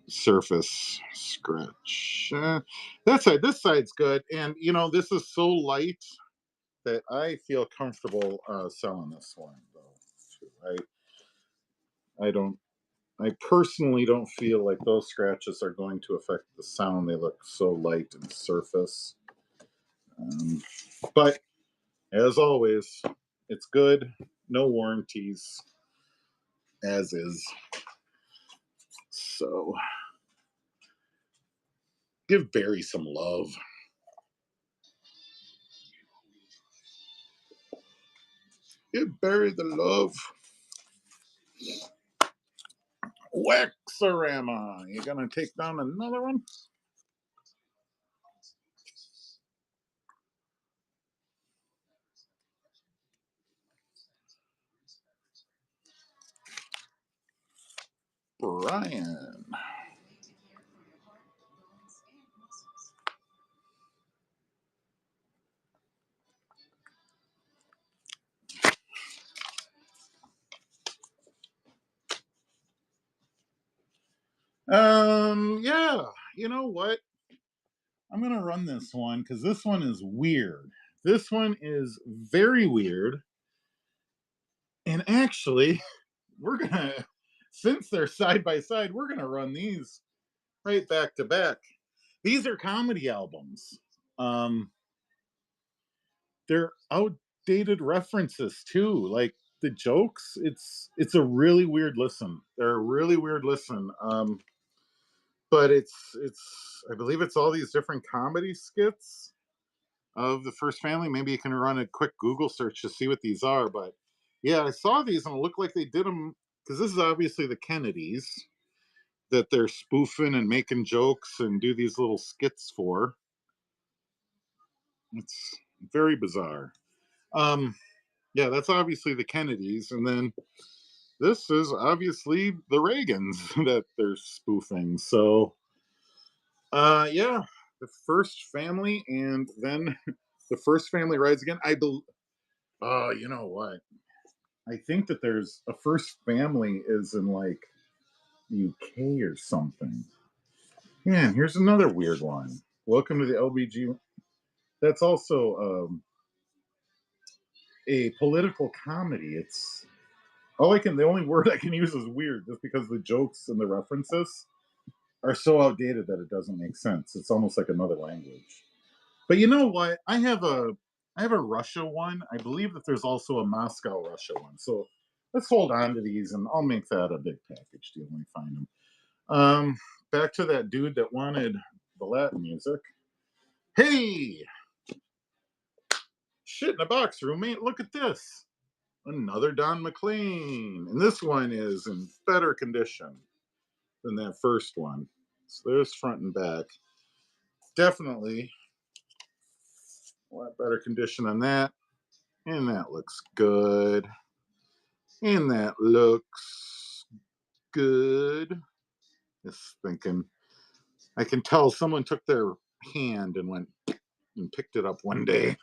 surface scratch. This side's good, and this is so light that I feel comfortable selling this one though. Too. I don't. I personally don't feel like those scratches are going to affect the sound. They look so light and surface. But as always, it's good. No warranties, as is. So give Barry some love. Give Barry the love. Waxorama. You gonna take down another one? Brian. Yeah, you know what? I'm gonna run this one because this one is weird. This one is very weird. And actually, we're gonna, since they're side by side, we're gonna run these right back to back. These are comedy albums. Um, they're outdated references too. Like the jokes, it's a really weird listen. They're a really weird listen. But it's I believe it's all these different comedy skits of the First Family. Maybe you can run a quick Google search to see what these are. But yeah, I saw these and it looked like they did them because this is obviously the Kennedys that they're spoofing and making jokes and do these little skits for. It's very bizarre. Um, yeah, that's obviously the Kennedys, and then this is obviously the Reagans that they're spoofing. So, yeah, the First Family, and then the First Family Rides Again. I believe. Oh, you know what? I think that there's a First Family is in like UK or something. Yeah, here's another weird one. Welcome to the LBG. That's also a political comedy. It's the only word I can use is weird, just because the jokes and the references are so outdated that it doesn't make sense. It's almost like another language. But you know what? I have a Russia one. I believe that there's also a Moscow, Russia one. So let's hold on to these, and I'll make that a big package deal when we find them. Back to that dude that wanted the Latin music. Hey, shit in a box, roommate. Look at this. Another Don McLean. And this one is in better condition than that first one. So there's front and back. Definitely a lot better condition on that. And that looks good. And that looks good. Just thinking, I can tell someone took their hand and went and picked it up one day.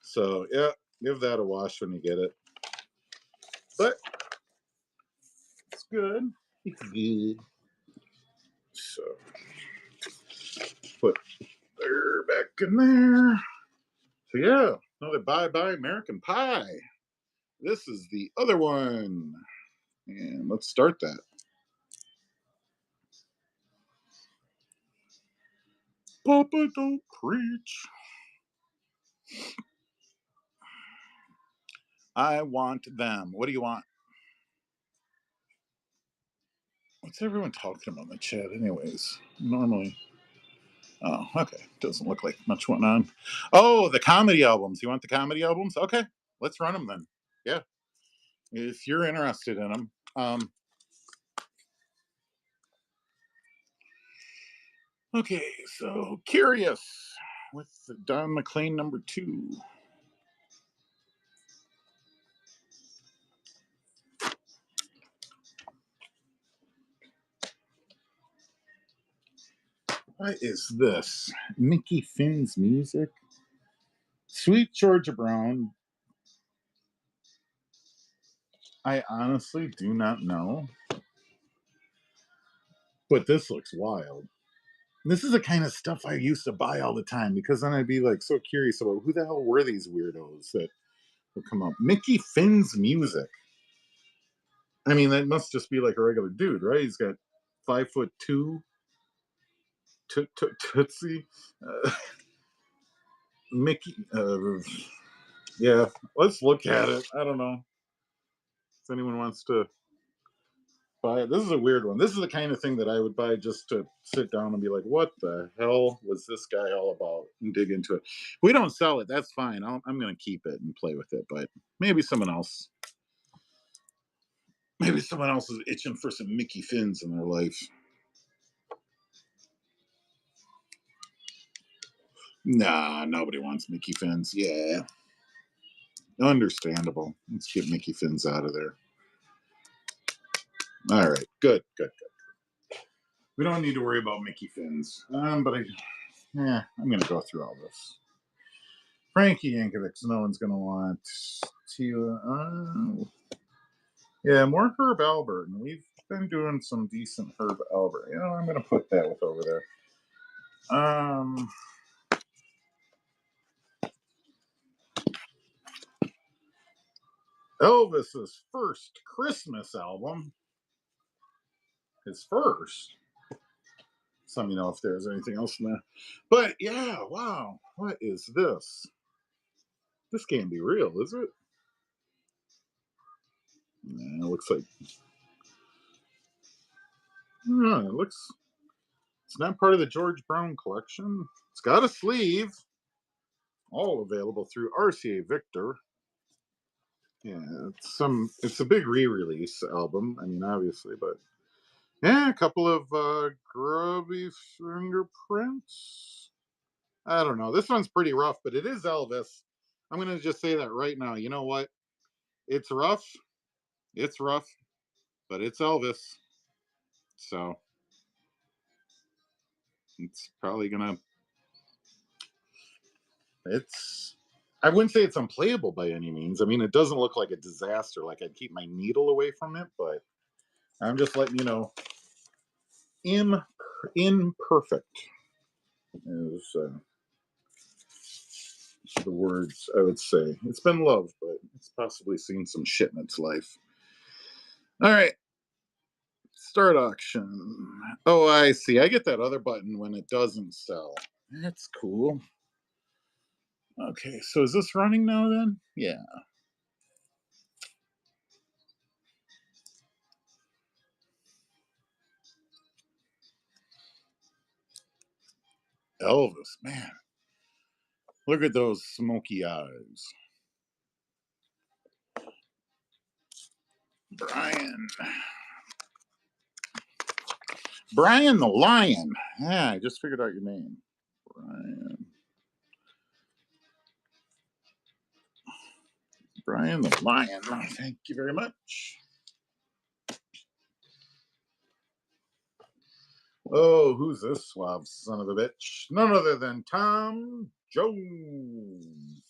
So, yeah, give that a wash when you get it. But it's good. It's good. So, put there back in there. So, yeah, another Bye Bye American Pie. This is the other one. And let's start that. Papa, don't preach. I want them. What do you want? What's everyone talking about in the chat, anyways? Normally. Oh, okay. Doesn't look like much went on. Oh, the comedy albums. You want the comedy albums? Okay, let's run them then. Yeah, if you're interested in them. Okay, so Curious with Don McLean #2. What is this? Mickey Finn's music? Sweet Georgia Brown. I honestly do not know. But this looks wild. This is the kind of stuff I used to buy all the time because then I'd be like so curious about who the hell were these weirdos that would come up. Mickey Finn's music. I mean, that must just be like a regular dude, right? He's got 5'2" Tootsie. Mickey. Yeah, let's look at it. I don't know if anyone wants to buy it. This is a weird one. This is the kind of thing that I would buy just to sit down and be like, what the hell was this guy all about? And dig into it. If we don't sell it, that's fine. I'm going to keep it and play with it. But maybe someone else is itching for some Mickey Finns in their life. Nah, nobody wants Mickey Finns. Yeah. Understandable. Let's get Mickey Finns out of there. All right. Good. We don't need to worry about Mickey Finns. I'm going to go through all this. Frankie Yankovic, no one's going to want. Tila. Yeah, more Herb Albert. And we've been doing some decent Herb Albert. You know, I'm going to put that with over there. Elvis's first Christmas album. His first. Let me know if there's anything else in there. But yeah, wow. What is this? This can't be real, is it? Nah, it looks like. It looks. It's not part of the George Brown collection. It's got a sleeve. All available through RCA Victor. Yeah, it's a big re-release album. I mean, obviously, but yeah, a couple of grubby fingerprints. I don't know. This one's pretty rough, but it is Elvis. I'm gonna just say that right now. You know what? It's rough. It's rough, but it's Elvis. So it's probably gonna. It's. I wouldn't say it's unplayable by any means. I mean, it doesn't look like a disaster. Like I'd keep my needle away from it, but I'm just letting you know. Imperfect is the words I would say. It's been loved, but it's possibly seen some shit in its life. All right. Start auction. Oh, I see. I get that other button when it doesn't sell. That's cool. Okay, so is this running now then? Yeah. Elvis, man. Look at those smoky eyes. Brian the Lion. Yeah, I just figured out your name. Brian the Lion. Thank you very much. Oh, who's this suave son of a bitch? None other than Tom Jones.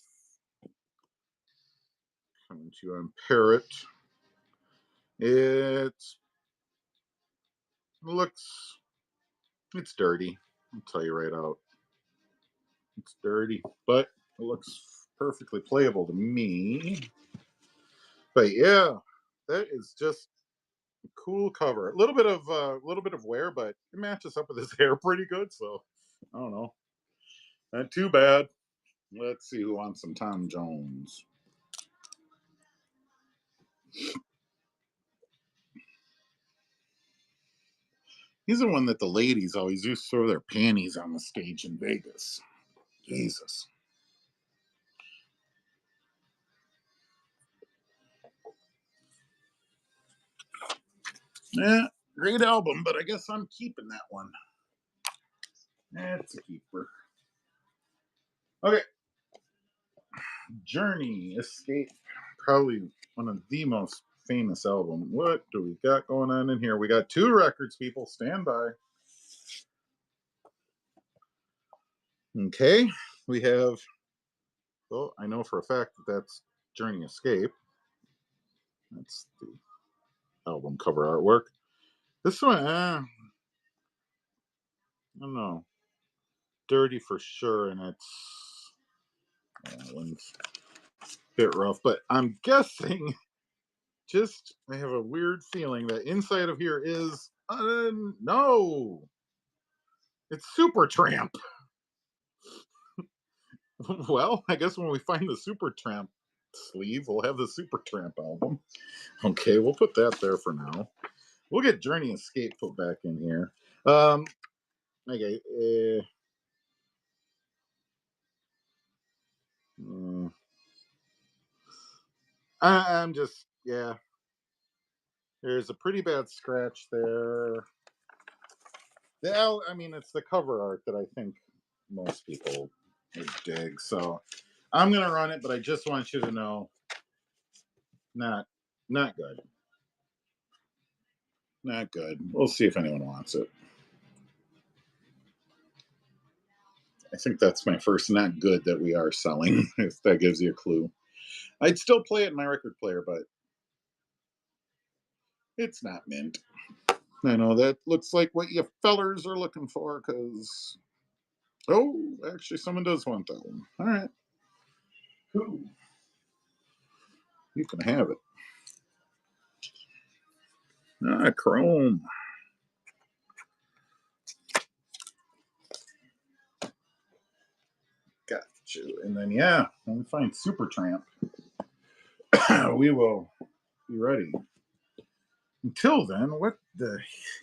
Coming to you on Parrot. It's dirty. I'll tell you right out. It's dirty, but it looks perfectly playable to me. But yeah, that is just a cool cover. A little bit of wear, but it matches up with his hair pretty good. So I don't know, not too bad. Let's see who wants some Tom Jones. He's the one that the ladies always used to throw their panties on the stage in Vegas. Jesus. Yeah, great album, but I guess I'm keeping that one. That's a keeper. Okay. Journey, Escape. Probably one of the most famous album. What do we got going on in here? We got 2 records, people. Stand by. Okay. We have, well, I know for a fact that that's Journey Escape. That's the album cover artwork. This one, I don't know. Dirty for sure, and one's a bit rough. But I'm guessing, I have a weird feeling that inside of here is, no, it's Super Tramp. Well, I guess when we find the Super Tramp sleeve, we'll have the Super Tramp album. Okay, we'll put that there for now. We'll get Journey Escape put back in here. Okay. Mm, I'm just, yeah. There's a pretty bad scratch there. I mean, it's the cover art that I think most people would dig. So I'm gonna run it, but I just want you to know, not, not good, not good. We'll see if anyone wants it. I think that's my first not good that we are selling. If that gives you a clue, I'd still play it in my record player, but it's not mint. I know that looks like what you fellers are looking for, because actually, someone does want that one. All right, cool. You can have it. Chrome. Got you. And then, yeah, when we find Supertramp, we will be ready. Until then, what the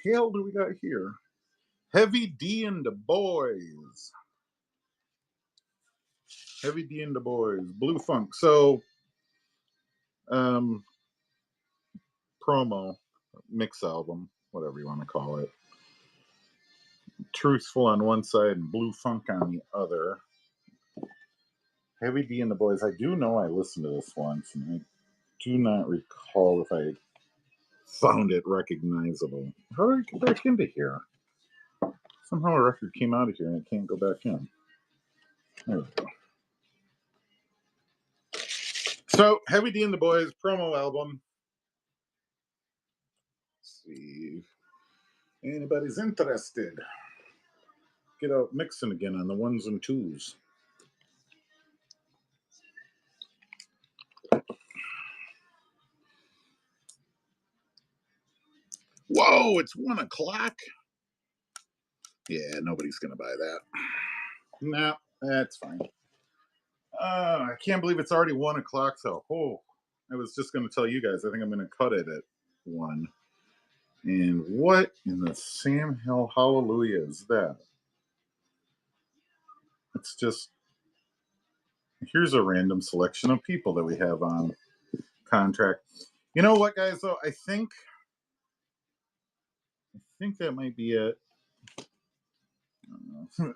hell do we got here? Heavy D and the Boys. Heavy D and the Boys. Blue Funk. So, promo, mix album, whatever you want to call it. Truthful on one side and Blue Funk on the other. Heavy D and the Boys. I do know I listened to this once, and I do not recall if I found it recognizable. How do I get back into here? Somehow a record came out of here and it can't go back in. There we go. So, Heavy D and the Boys promo album. Let's see if anybody's interested. Get out mixing again on the ones and twos. Whoa, it's 1 o'clock? Yeah, nobody's going to buy that. No, that's fine. I can't believe it's already 1 o'clock, so, I was just going to tell you guys, I think I'm going to cut it at 1. And what in the Sam Hell Hallelujah is that? It's just, here's a random selection of people that we have on contract. You know what, guys, though? I think that might be it.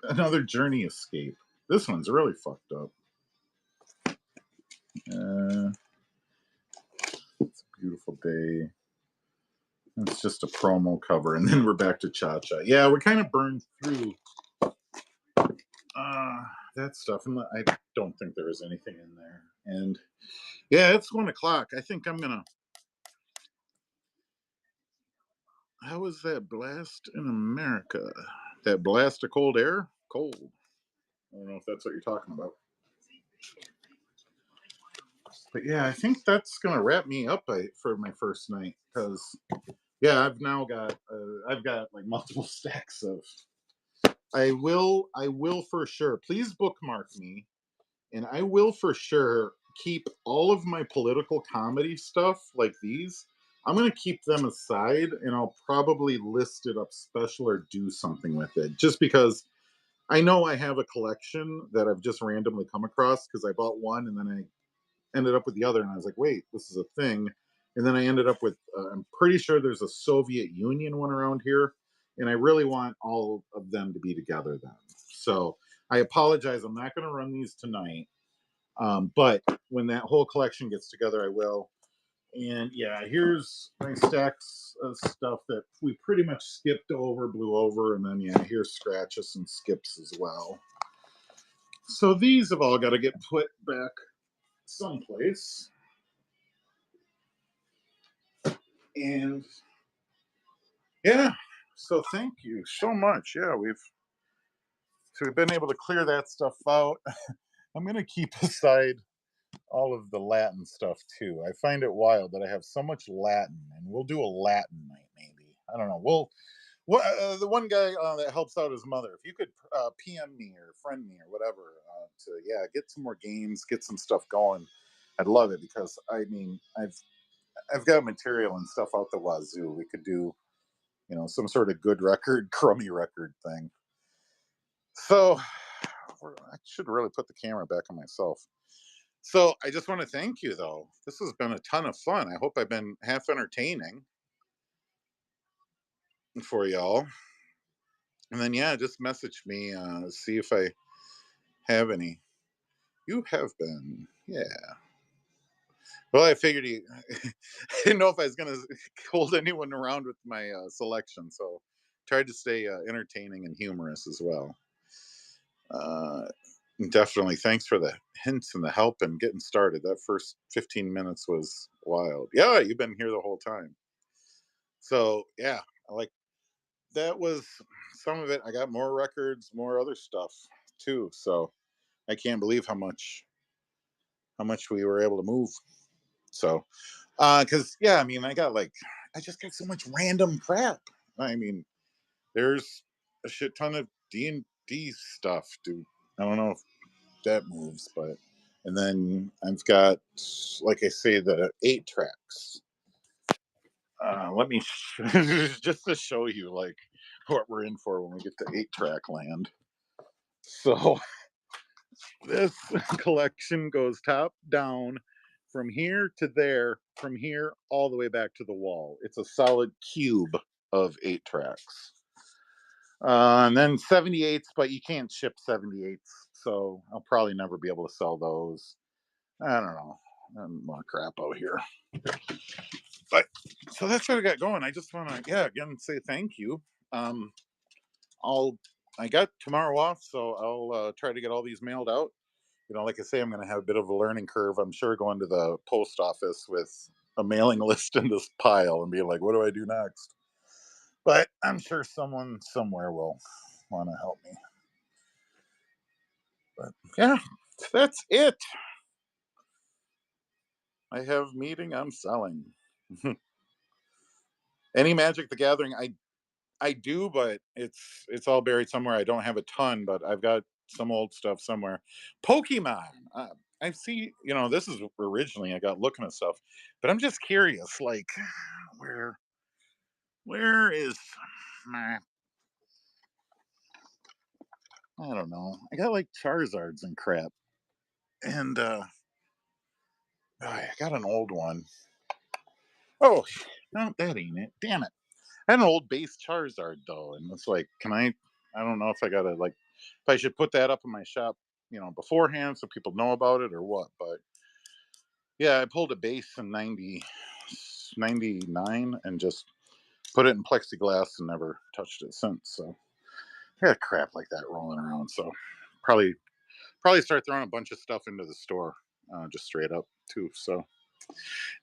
Another Journey Escape. This one's really fucked up. It's a beautiful day. It's just a promo cover, and then we're back to Cha Cha. Yeah, we're kind of burned through that stuff, and I don't think there was anything in there. And yeah, it's 1 o'clock. I think I'm gonna. How was that blast in America? That blast of cold air? Cold. I don't know if that's what you're talking about. But yeah, I think that's gonna wrap me up for my first night, because yeah, I've got like multiple stacks of. I will for sure. Please bookmark me, and I will for sure keep all of my political comedy stuff like these. I'm gonna keep them aside, and I'll probably list it up special or do something with it, just because I know I have a collection that I've just randomly come across because I bought one and then I ended up with the other, and I was like, wait, this is a thing. And then I ended up with, I'm pretty sure there's a Soviet Union one around here, and I really want all of them to be together then. So I apologize. I'm not going to run these tonight, but when that whole collection gets together, I will. And yeah, here's my stacks of stuff that we pretty much skipped over, blew over, and then yeah, here's scratches and skips as well. So these have all got to get put back someplace. And yeah, so thank you so much. Yeah, we've we've been able to clear that stuff out. I'm gonna keep aside all of the Latin stuff too. I find it wild that I have so much Latin, and we'll do a Latin night maybe. I don't know. The one guy that helps out his mother, if you could PM me or friend me or whatever, to get some more games, get some stuff going, I'd love it because I mean I've got material and stuff out the wazoo. We could do some sort of good record, crummy record thing. So I should really put the camera back on myself. So I just want to thank you though. This has been a ton of fun. I hope I've been half entertaining for y'all. And then just message me, see if I have any. You have been, yeah. Well, I figured I didn't know if I was gonna hold anyone around with my selection, so tried to stay entertaining and humorous as well. Uh, Definitely, thanks for the hints and the help and getting started. That first 15 minutes was wild. Yeah, you've been here the whole time. So like that was some of it. I got more records, more other stuff too. So I can't believe how much we were able to move. So, because I mean, I just got so much random crap. I mean, there's a shit ton of D&D stuff, dude. I don't know if that moves, but and then I've got, like I say, the 8 tracks. Let me just to show you like what we're in for when we get to 8-track land. So this collection goes top down from here to there, from here all the way back to the wall. It's a solid cube of 8 tracks. And then 78s, but you can't ship 78s, so I'll probably never be able to sell those. I don't know. More crap out here. But so that's what I got going. I just want to, again, say thank you. Um, I got tomorrow off, so I'll try to get all these mailed out. Like I say, I'm going to have a bit of a learning curve. I'm sure going to the post office with a mailing list in this pile and be like, what do I do next? But I'm sure someone somewhere will want to help me. But that's it. I have meeting. I'm selling. Any Magic the Gathering? I do, but it's all buried somewhere. I don't have a ton, but I've got some old stuff somewhere. Pokemon. I see. This is originally I got looking at stuff, but I'm just curious. Like, where is my? I don't know. I got like Charizards and crap, and I got an old one. Oh, no, that ain't it. Damn it. I had an old base Charizard though, and it's like, can I? I don't know if I gotta if I should put that up in my shop, beforehand so people know about it or what. But I pulled a base in 99 and just put it in plexiglass and never touched it since. So I had crap like that rolling around. So probably start throwing a bunch of stuff into the store, just straight up too. So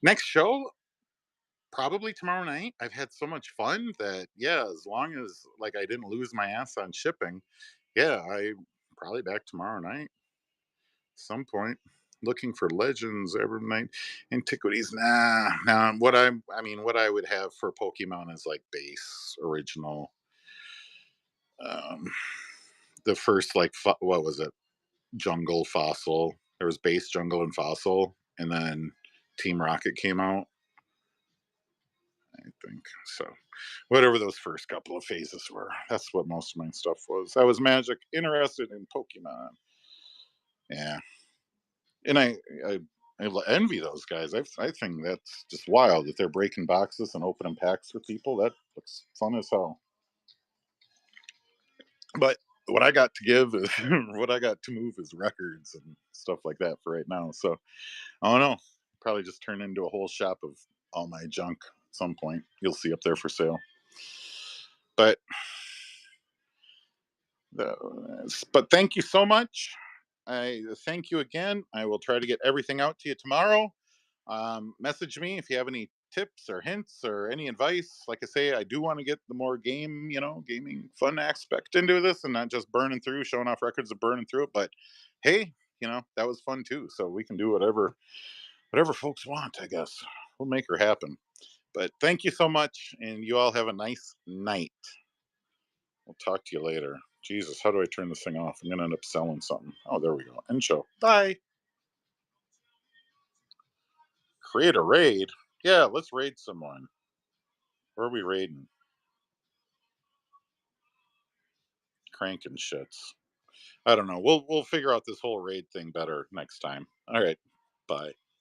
next show, probably tomorrow night. I've had so much fun that as long as I didn't lose my ass on shipping, I probably back tomorrow night. Some point. Looking for legends every night. Antiquities, nah. What I would have for Pokemon is like base original. Um, the first what was it? Jungle Fossil. There was base Jungle and Fossil, and then Team Rocket came out. I think so. Whatever those first couple of phases were, that's what most of my stuff was. I was Magic interested in Pokemon. Yeah, and I envy those guys. I think that's just wild that they're breaking boxes and opening packs for people. That looks fun as hell. But what I got to give is what I got to move is records and stuff like that for right now. So I don't know. Probably just turn into a whole shop of all my junk at some point. You'll see up there for sale. But thank you so much. I thank you again. I will try to get everything out to you tomorrow. Message me if you have any tips or hints or any advice, like I say, I do want to get the more gaming fun aspect into this and not just burning through, showing off records of burning through it. But hey, that was fun too. So we can do whatever folks want, I guess. We'll make her happen. But thank you so much, and you all have a nice night. We'll talk to you later. Jesus, how do I turn this thing off? I'm gonna end up selling something. Oh, there we go. End show. Bye. Create a raid. Yeah, let's raid someone. Where are we raiding? Cranking shits. I don't know. We'll figure out this whole raid thing better next time. All right. Bye.